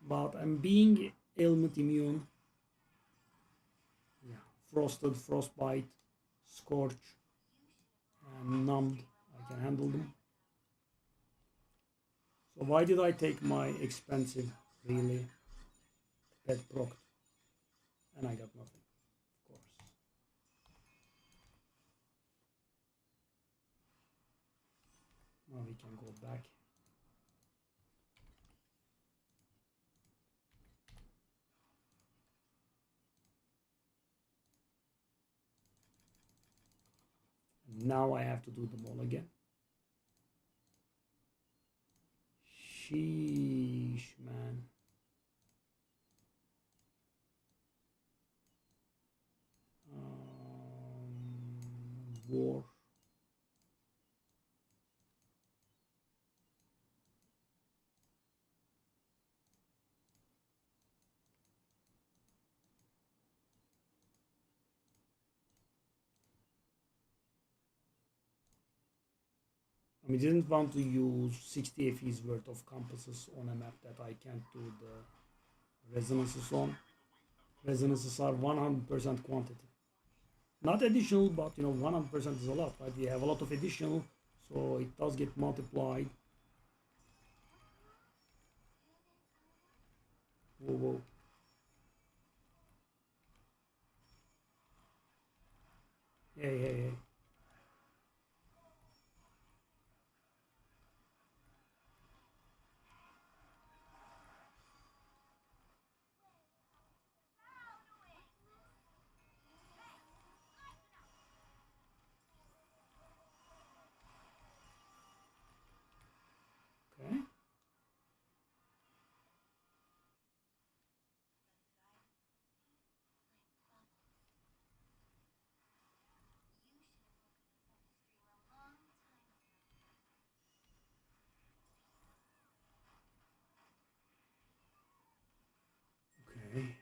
But I'm being ailment immune. Yeah, frosted, frostbite, scorch, and numbed. I can handle them. So why did I take my expensive, really, pet proc? And I got nothing, of course. Now we can go back. Now I have to do them all again. Sheesh, man. War. I didn't want to use 60 FE's worth of compasses on a map that I can't do the resonances on. Resonances are 100% quantity. Not additional, but 100% is a lot, right? We have a lot of additional, so it does get multiplied. Whoa, whoa. Hey, hey, hey. Okay. Okay.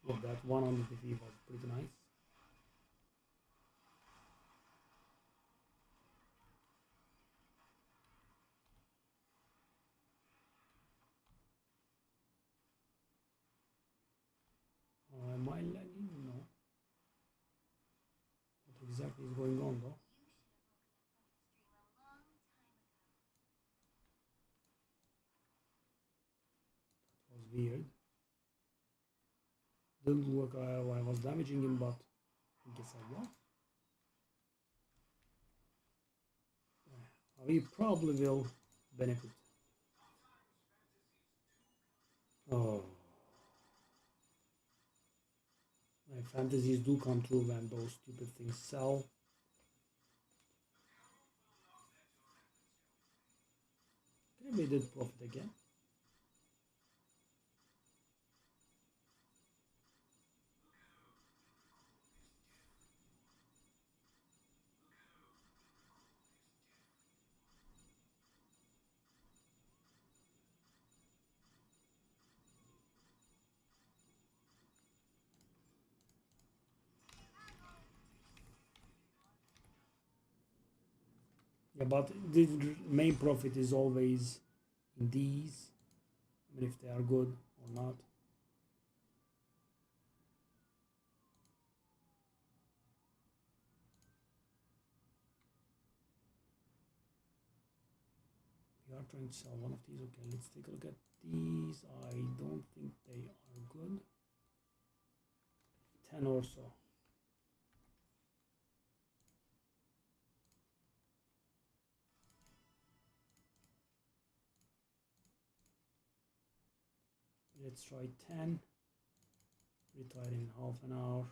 Well, that 100 FE was pretty nice. Am I lagging? No. What exactly is going on though? That was weird. Didn't look like I was damaging him, but I guess I was. We probably will benefit. Oh. My fantasies do come true when those stupid things sell. Okay, we did profit again. Yeah, but the main profit is always in these. I mean, if they are good or not. We are trying to sell one of these. Okay, let's take a look at these. I don't think they are good. 10 or so. Let's try 10. Retire in half an hour.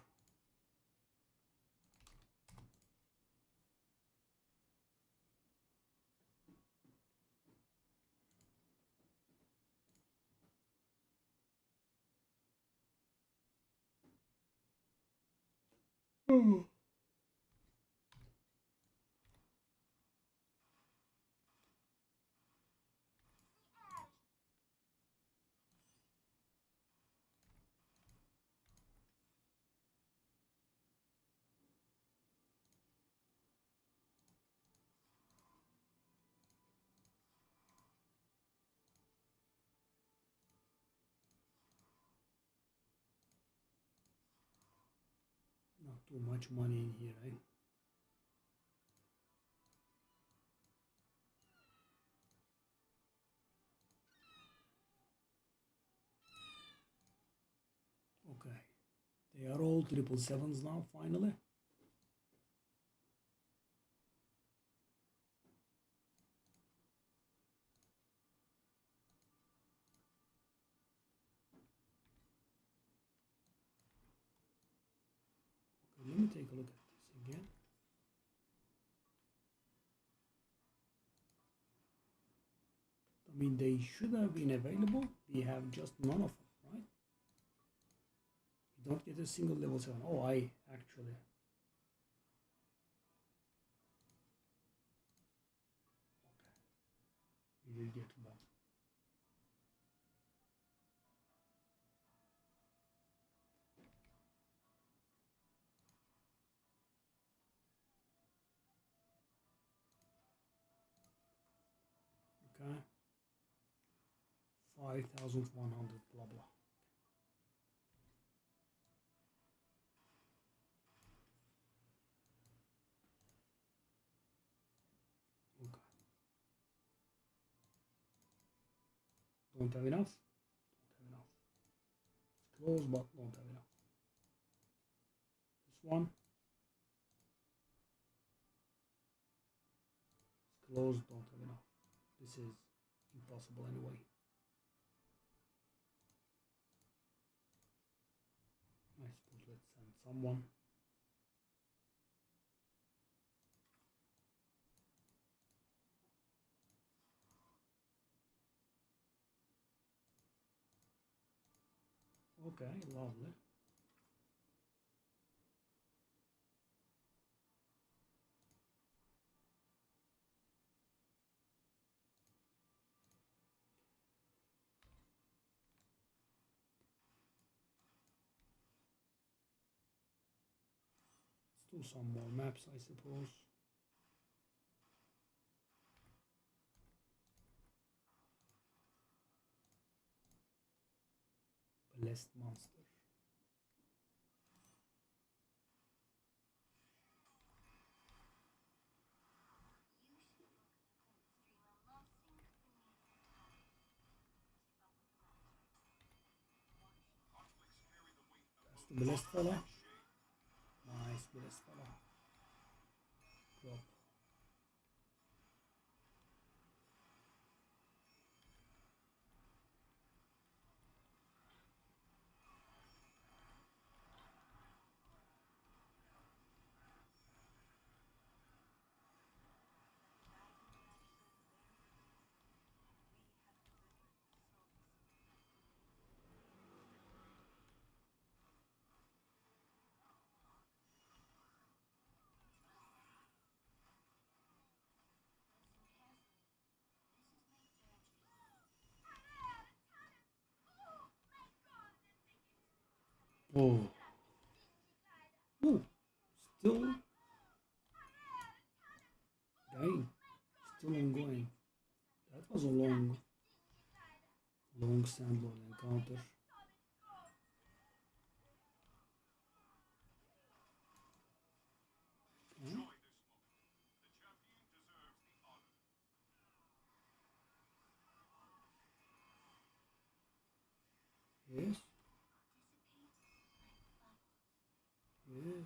Not too much money in here, right? Okay. They are all 777s now, finally. me take a look at this again. I mean, they should have been available. We have just none of them, right? We don't get a single level 7. Oh, I actually... Okay. We will get one. Okay. 5,100, blah blah. Okay. Don't have enough. Don't have enough. It's close, but don't have enough. This one. It's close, don't have enough. This is impossible anyway. I suppose let's send someone. Okay, lovely. Let's do some more maps, I suppose. Blessed monster. That's the blessed fella. Nice blessed fella. Drop. Oh. Ooh. Still. Dang. Still ongoing. That was a long standalone encounter. Okay. Yes. Yes.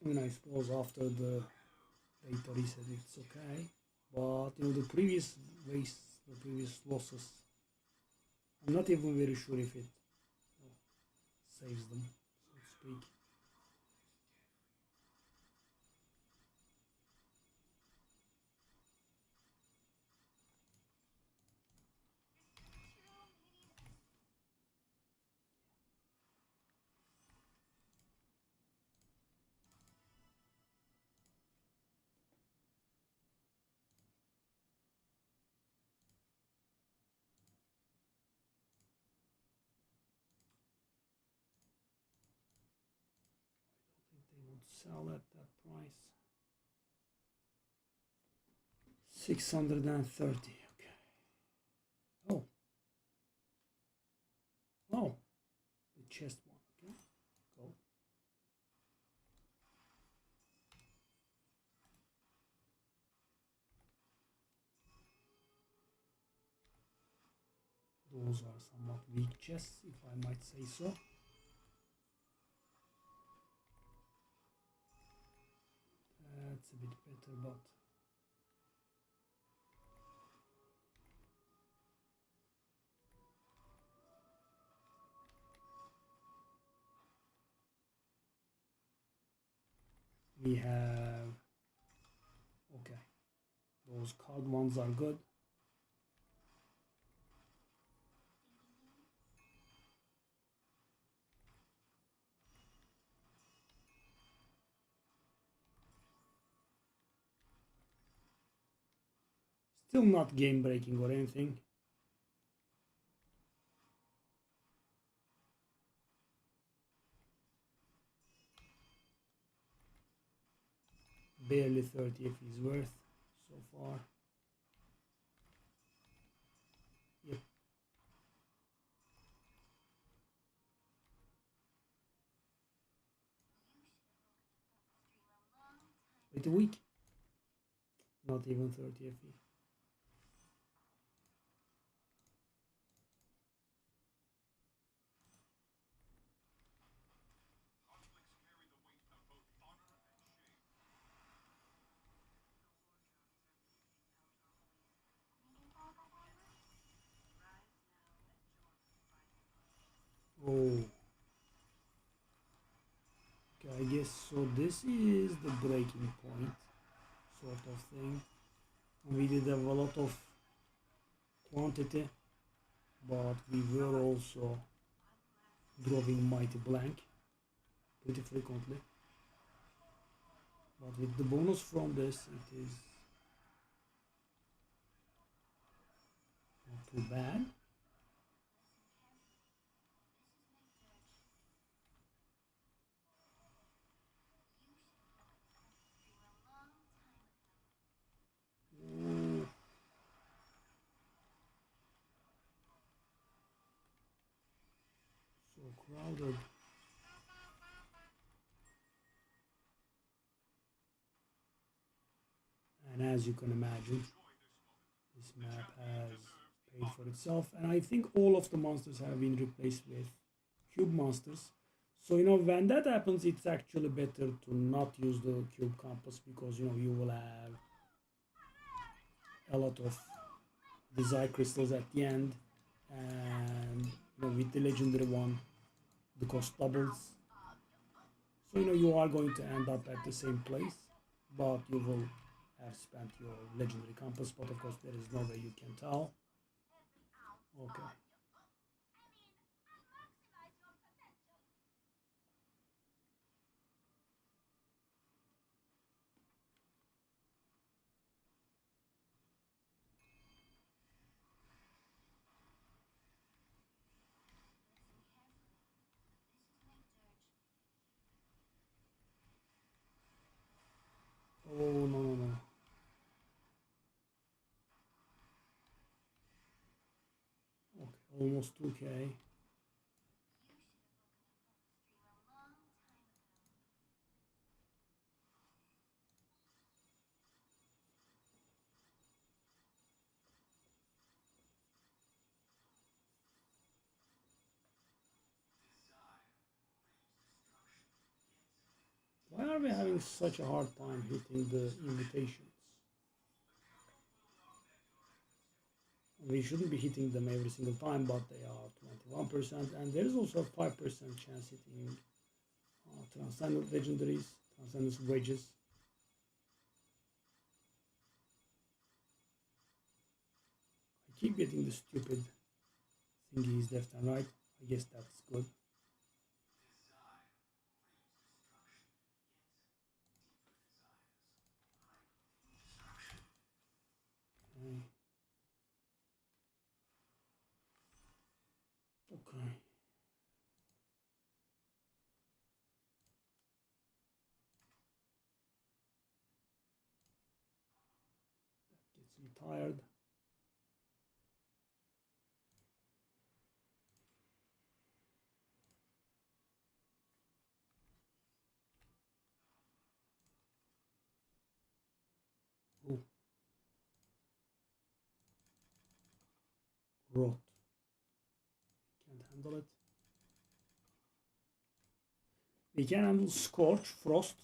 I mean, I suppose after the data reset, it's okay. But you know, the previous waste, the previous losses, I'm not even very sure if it saves them, so to speak. They would sell at that price. 630. Okay. Oh. Oh. The chest one. Those are somewhat weak chests, if I might say so. That's a bit better, but we have, okay, those card ones are good. Still not game breaking or anything. Barely 30 if he's worth so far. Yep. Pretty weak. Not even 30 FE. Oh. Okay, I guess so. This is the breaking point, sort of thing. We did have a lot of quantity, but we were also drawing mighty blank pretty frequently. But with the bonus from this, it is not too bad. Ooh. So crowded. And as you can imagine, this map has paid for itself. And I think all of the monsters have been replaced with cube monsters. So, when that happens, it's actually better to not use the cube compass because, you will have a lot of desire crystals at the end. And, with the legendary one, the cost doubles. So, you are going to end up at the same place, but you will have spent your legendary compass, but of course there is no way you can tell. Okay. Oh, no, no, no. Okay, almost 2k. Why are we having such a hard time hitting the invitations? We shouldn't be hitting them every single time, but they are 21%, and there is also a 5% chance hitting transcendent legendaries, transcendent wedges. I keep getting the stupid thingies left and right. I guess that's good. Okay. Gets me tired. Oh. Rot. handle it. We can handle Scorch, Frost.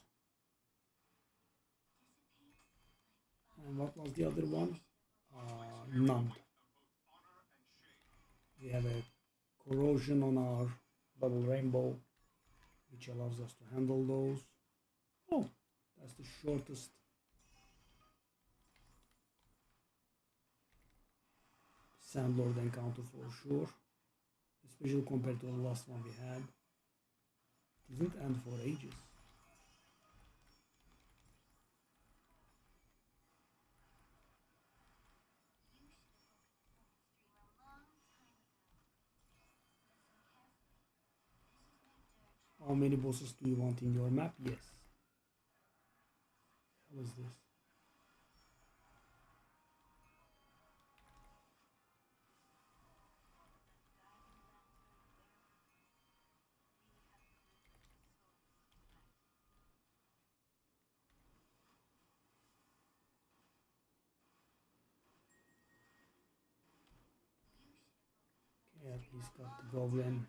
And what was the other one? Numbed. We have a corrosion on our double rainbow, which allows us to handle those. Oh, that's the shortest. Sandlord encounter for sure, especially compared to the last one we had. It didn't end for ages. How many bosses do you want in your map? Yes. How is this? Okay, at least got the goblin.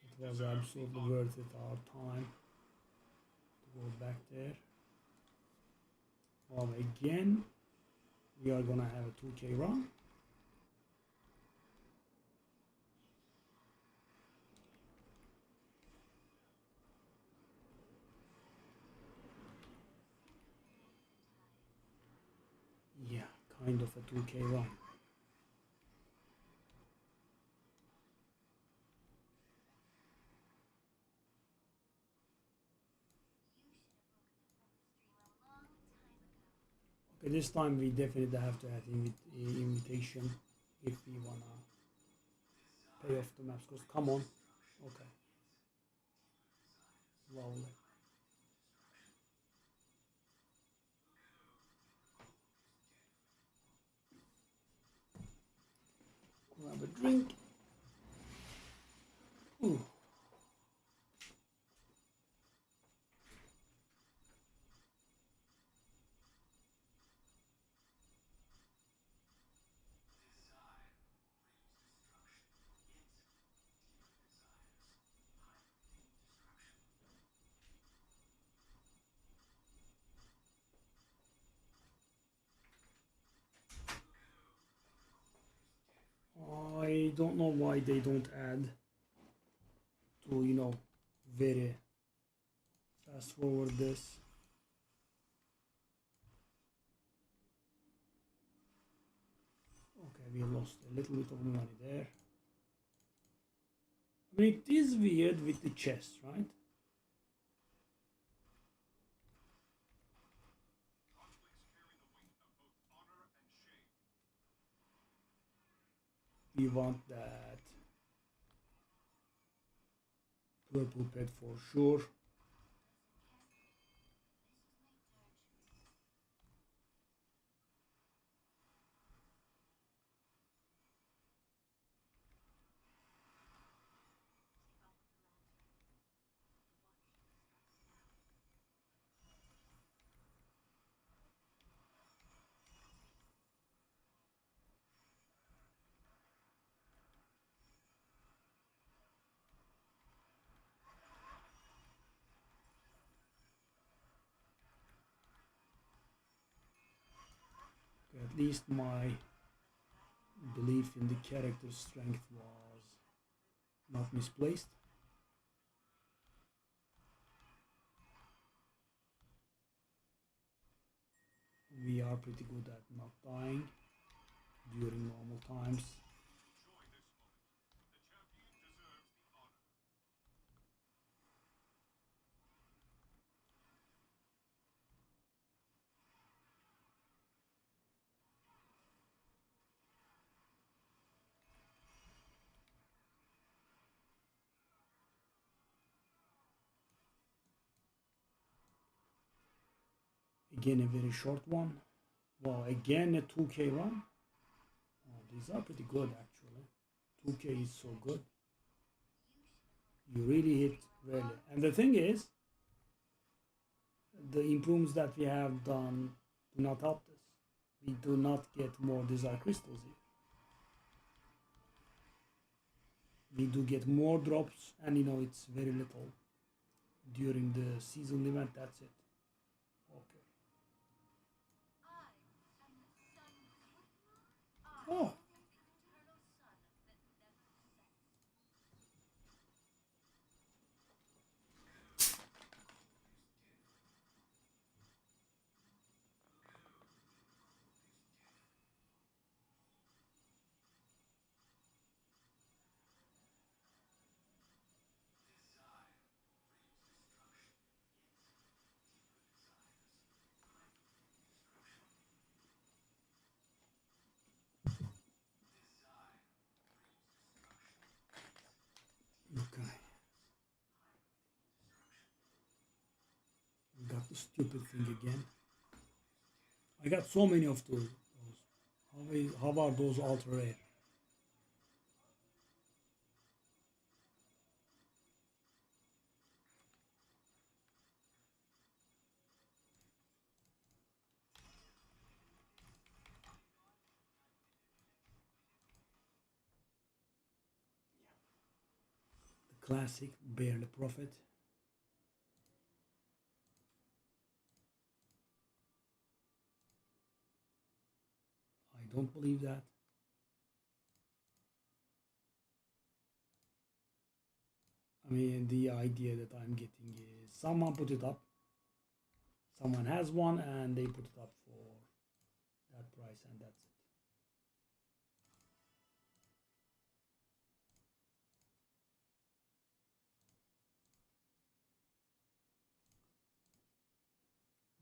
It was absolutely worth it our time to go back there. Well, again, we are gonna have a 2k run. Yeah, kind of a 2k run. Okay, this time we definitely have to have invitation if we wanna pay off the maps. Because come on, okay, lovely. Grab a drink. Ooh. I don't know why they don't add to, very fast forward this. Okay, we lost a little bit of money there. I mean, it is weird with the chest, right? We want that purple pet for sure. Okay, at least my belief in the character's strength was not misplaced. We are pretty good at not dying during normal times. Again, a very short one. Well, again, a 2k run. Oh, these are pretty good actually. 2k is so good. You really hit really. And the thing is, the improvements that we have done do not help this. We do not get more desire crystals here. we do get more drops, and you know it's very little during the season event. That's it. Okay. Oh, okay. Got the stupid thing again. I got so many of those. How are those ultra rare? The classic barely profit. I don't believe that. I mean, the idea that I'm getting is someone put it up, someone has one, and they put it up for that price, and that's it.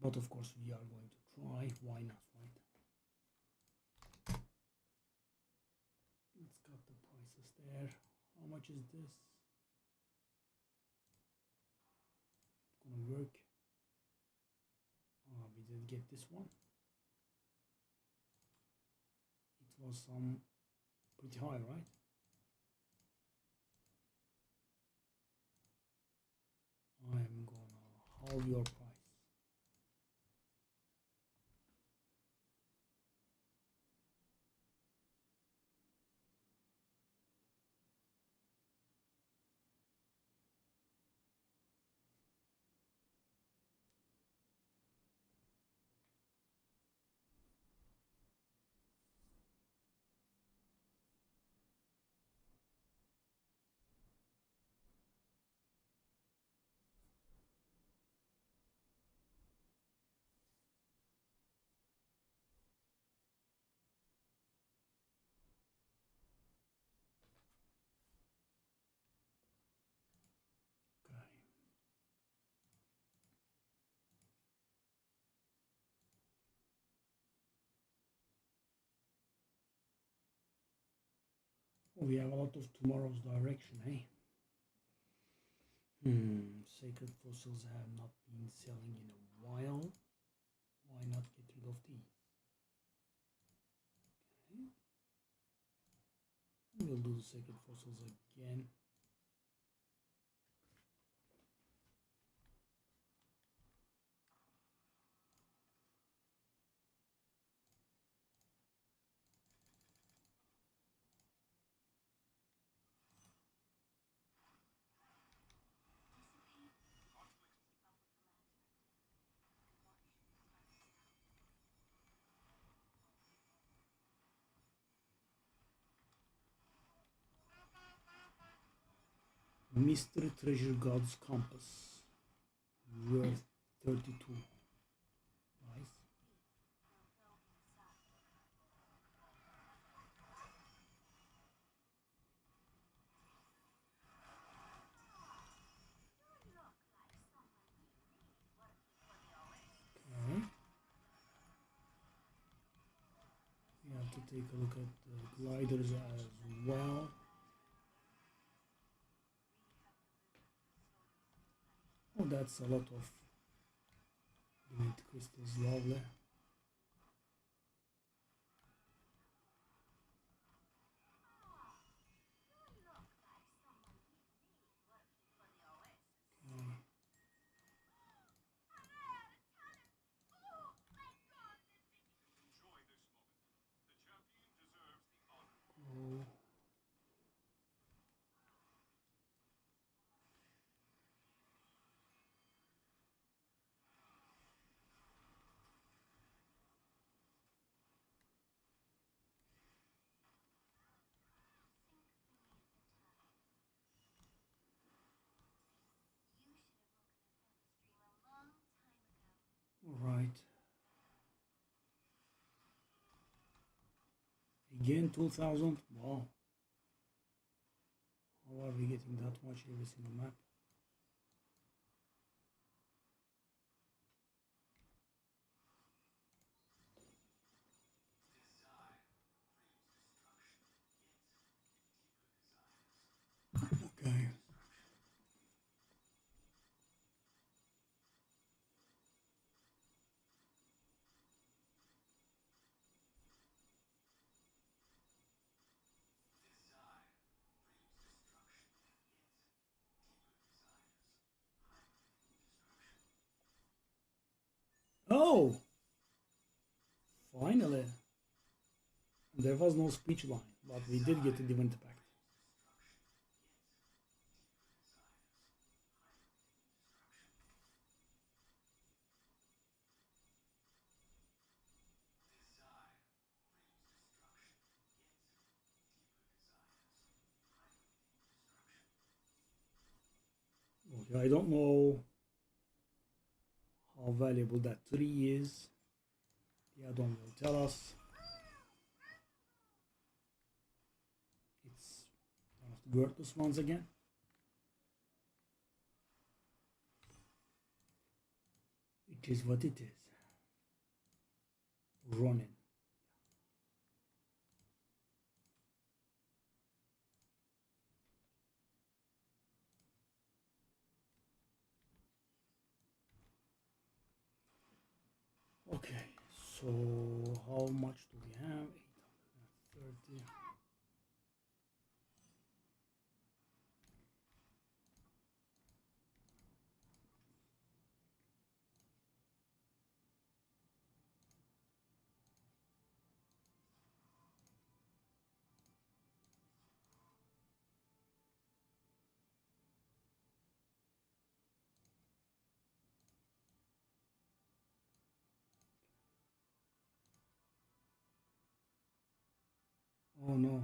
But of course, we are going to try. Why not, right? Let's got the prices there. How much is this? Gonna work. We didn't get this one. It was some pretty high, right? I am gonna halve your price. Okay. Oh, we have a lot of tomorrow's direction, eh? Sacred fossils have not been selling in a while. Why not get rid of these? Okay. We'll do the sacred fossils again. Mystery Treasure God's Compass. Worth 32. Nice. Okay. We have to take a look at the gliders as well. Oh, that's a lot of mint crystals, lovely. Okay. Cool. right. Again 2000. Wow. How are we getting that much every single map? Okay. Oh, finally. There was no speech line, but we did get the event pack. Okay, I don't know how valuable that tree is. The add-on will tell us. It's one of the worthless ones again. It is what it is. Running. Okay, so how much do we have? 830. Oh no.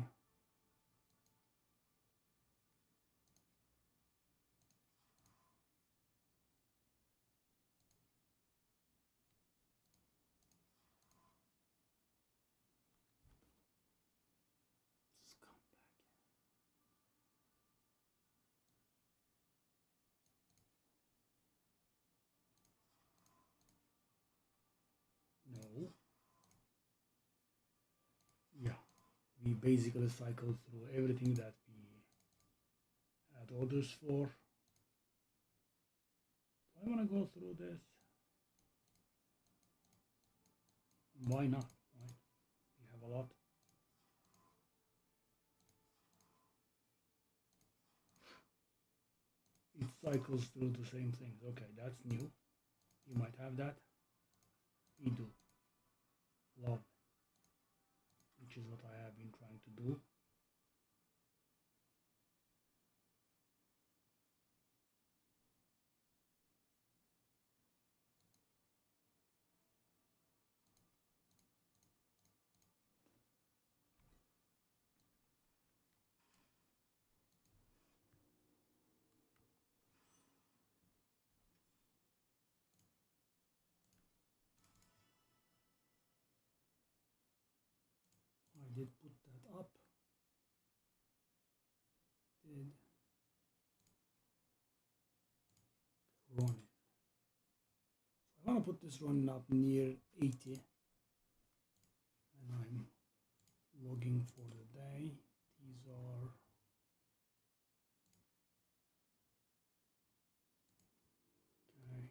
Scumbag. No. Yeah. We basically cycled through everything that we had orders for. Do I want to go through this? Why not? Right? We have a lot. It cycles through the same things. Okay, that's new. You might have that. We do. Love, which is what I have been trying to do. I did put that up. Did running. So I want to put this running up near 80. And I'm logging for the day. These are okay.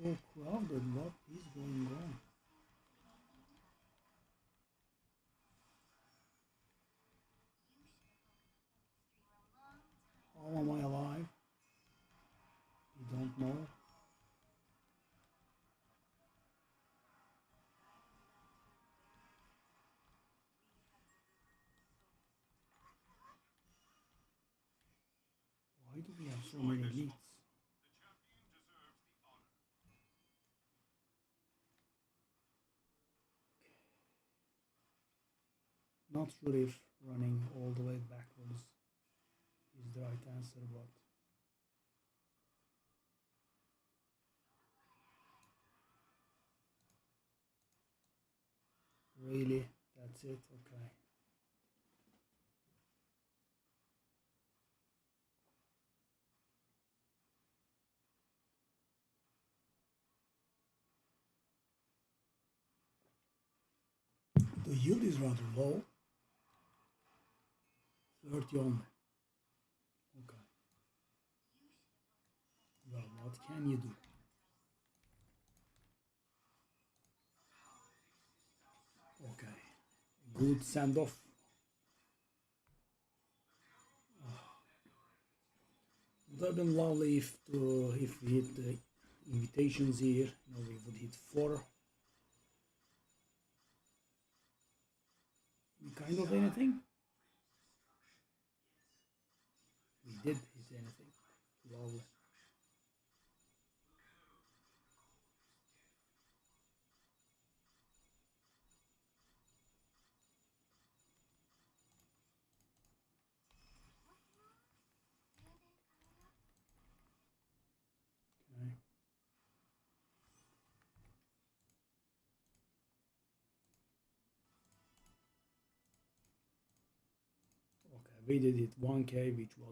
so crowded. What is going on? How am I alive? You don't know. Why do we have so many leads? Not sure if running all the way backwards is the right answer, but really, that's it. Okay. The yield is rather low. 30 only. Okay. Well, what can you do? Okay. Good send off. Would have been lovely if we hit the invitations here. You know, we would hit 4. Kind of anything? We did hit anything. Lovely. Okay. Okay, we did hit 1k, which was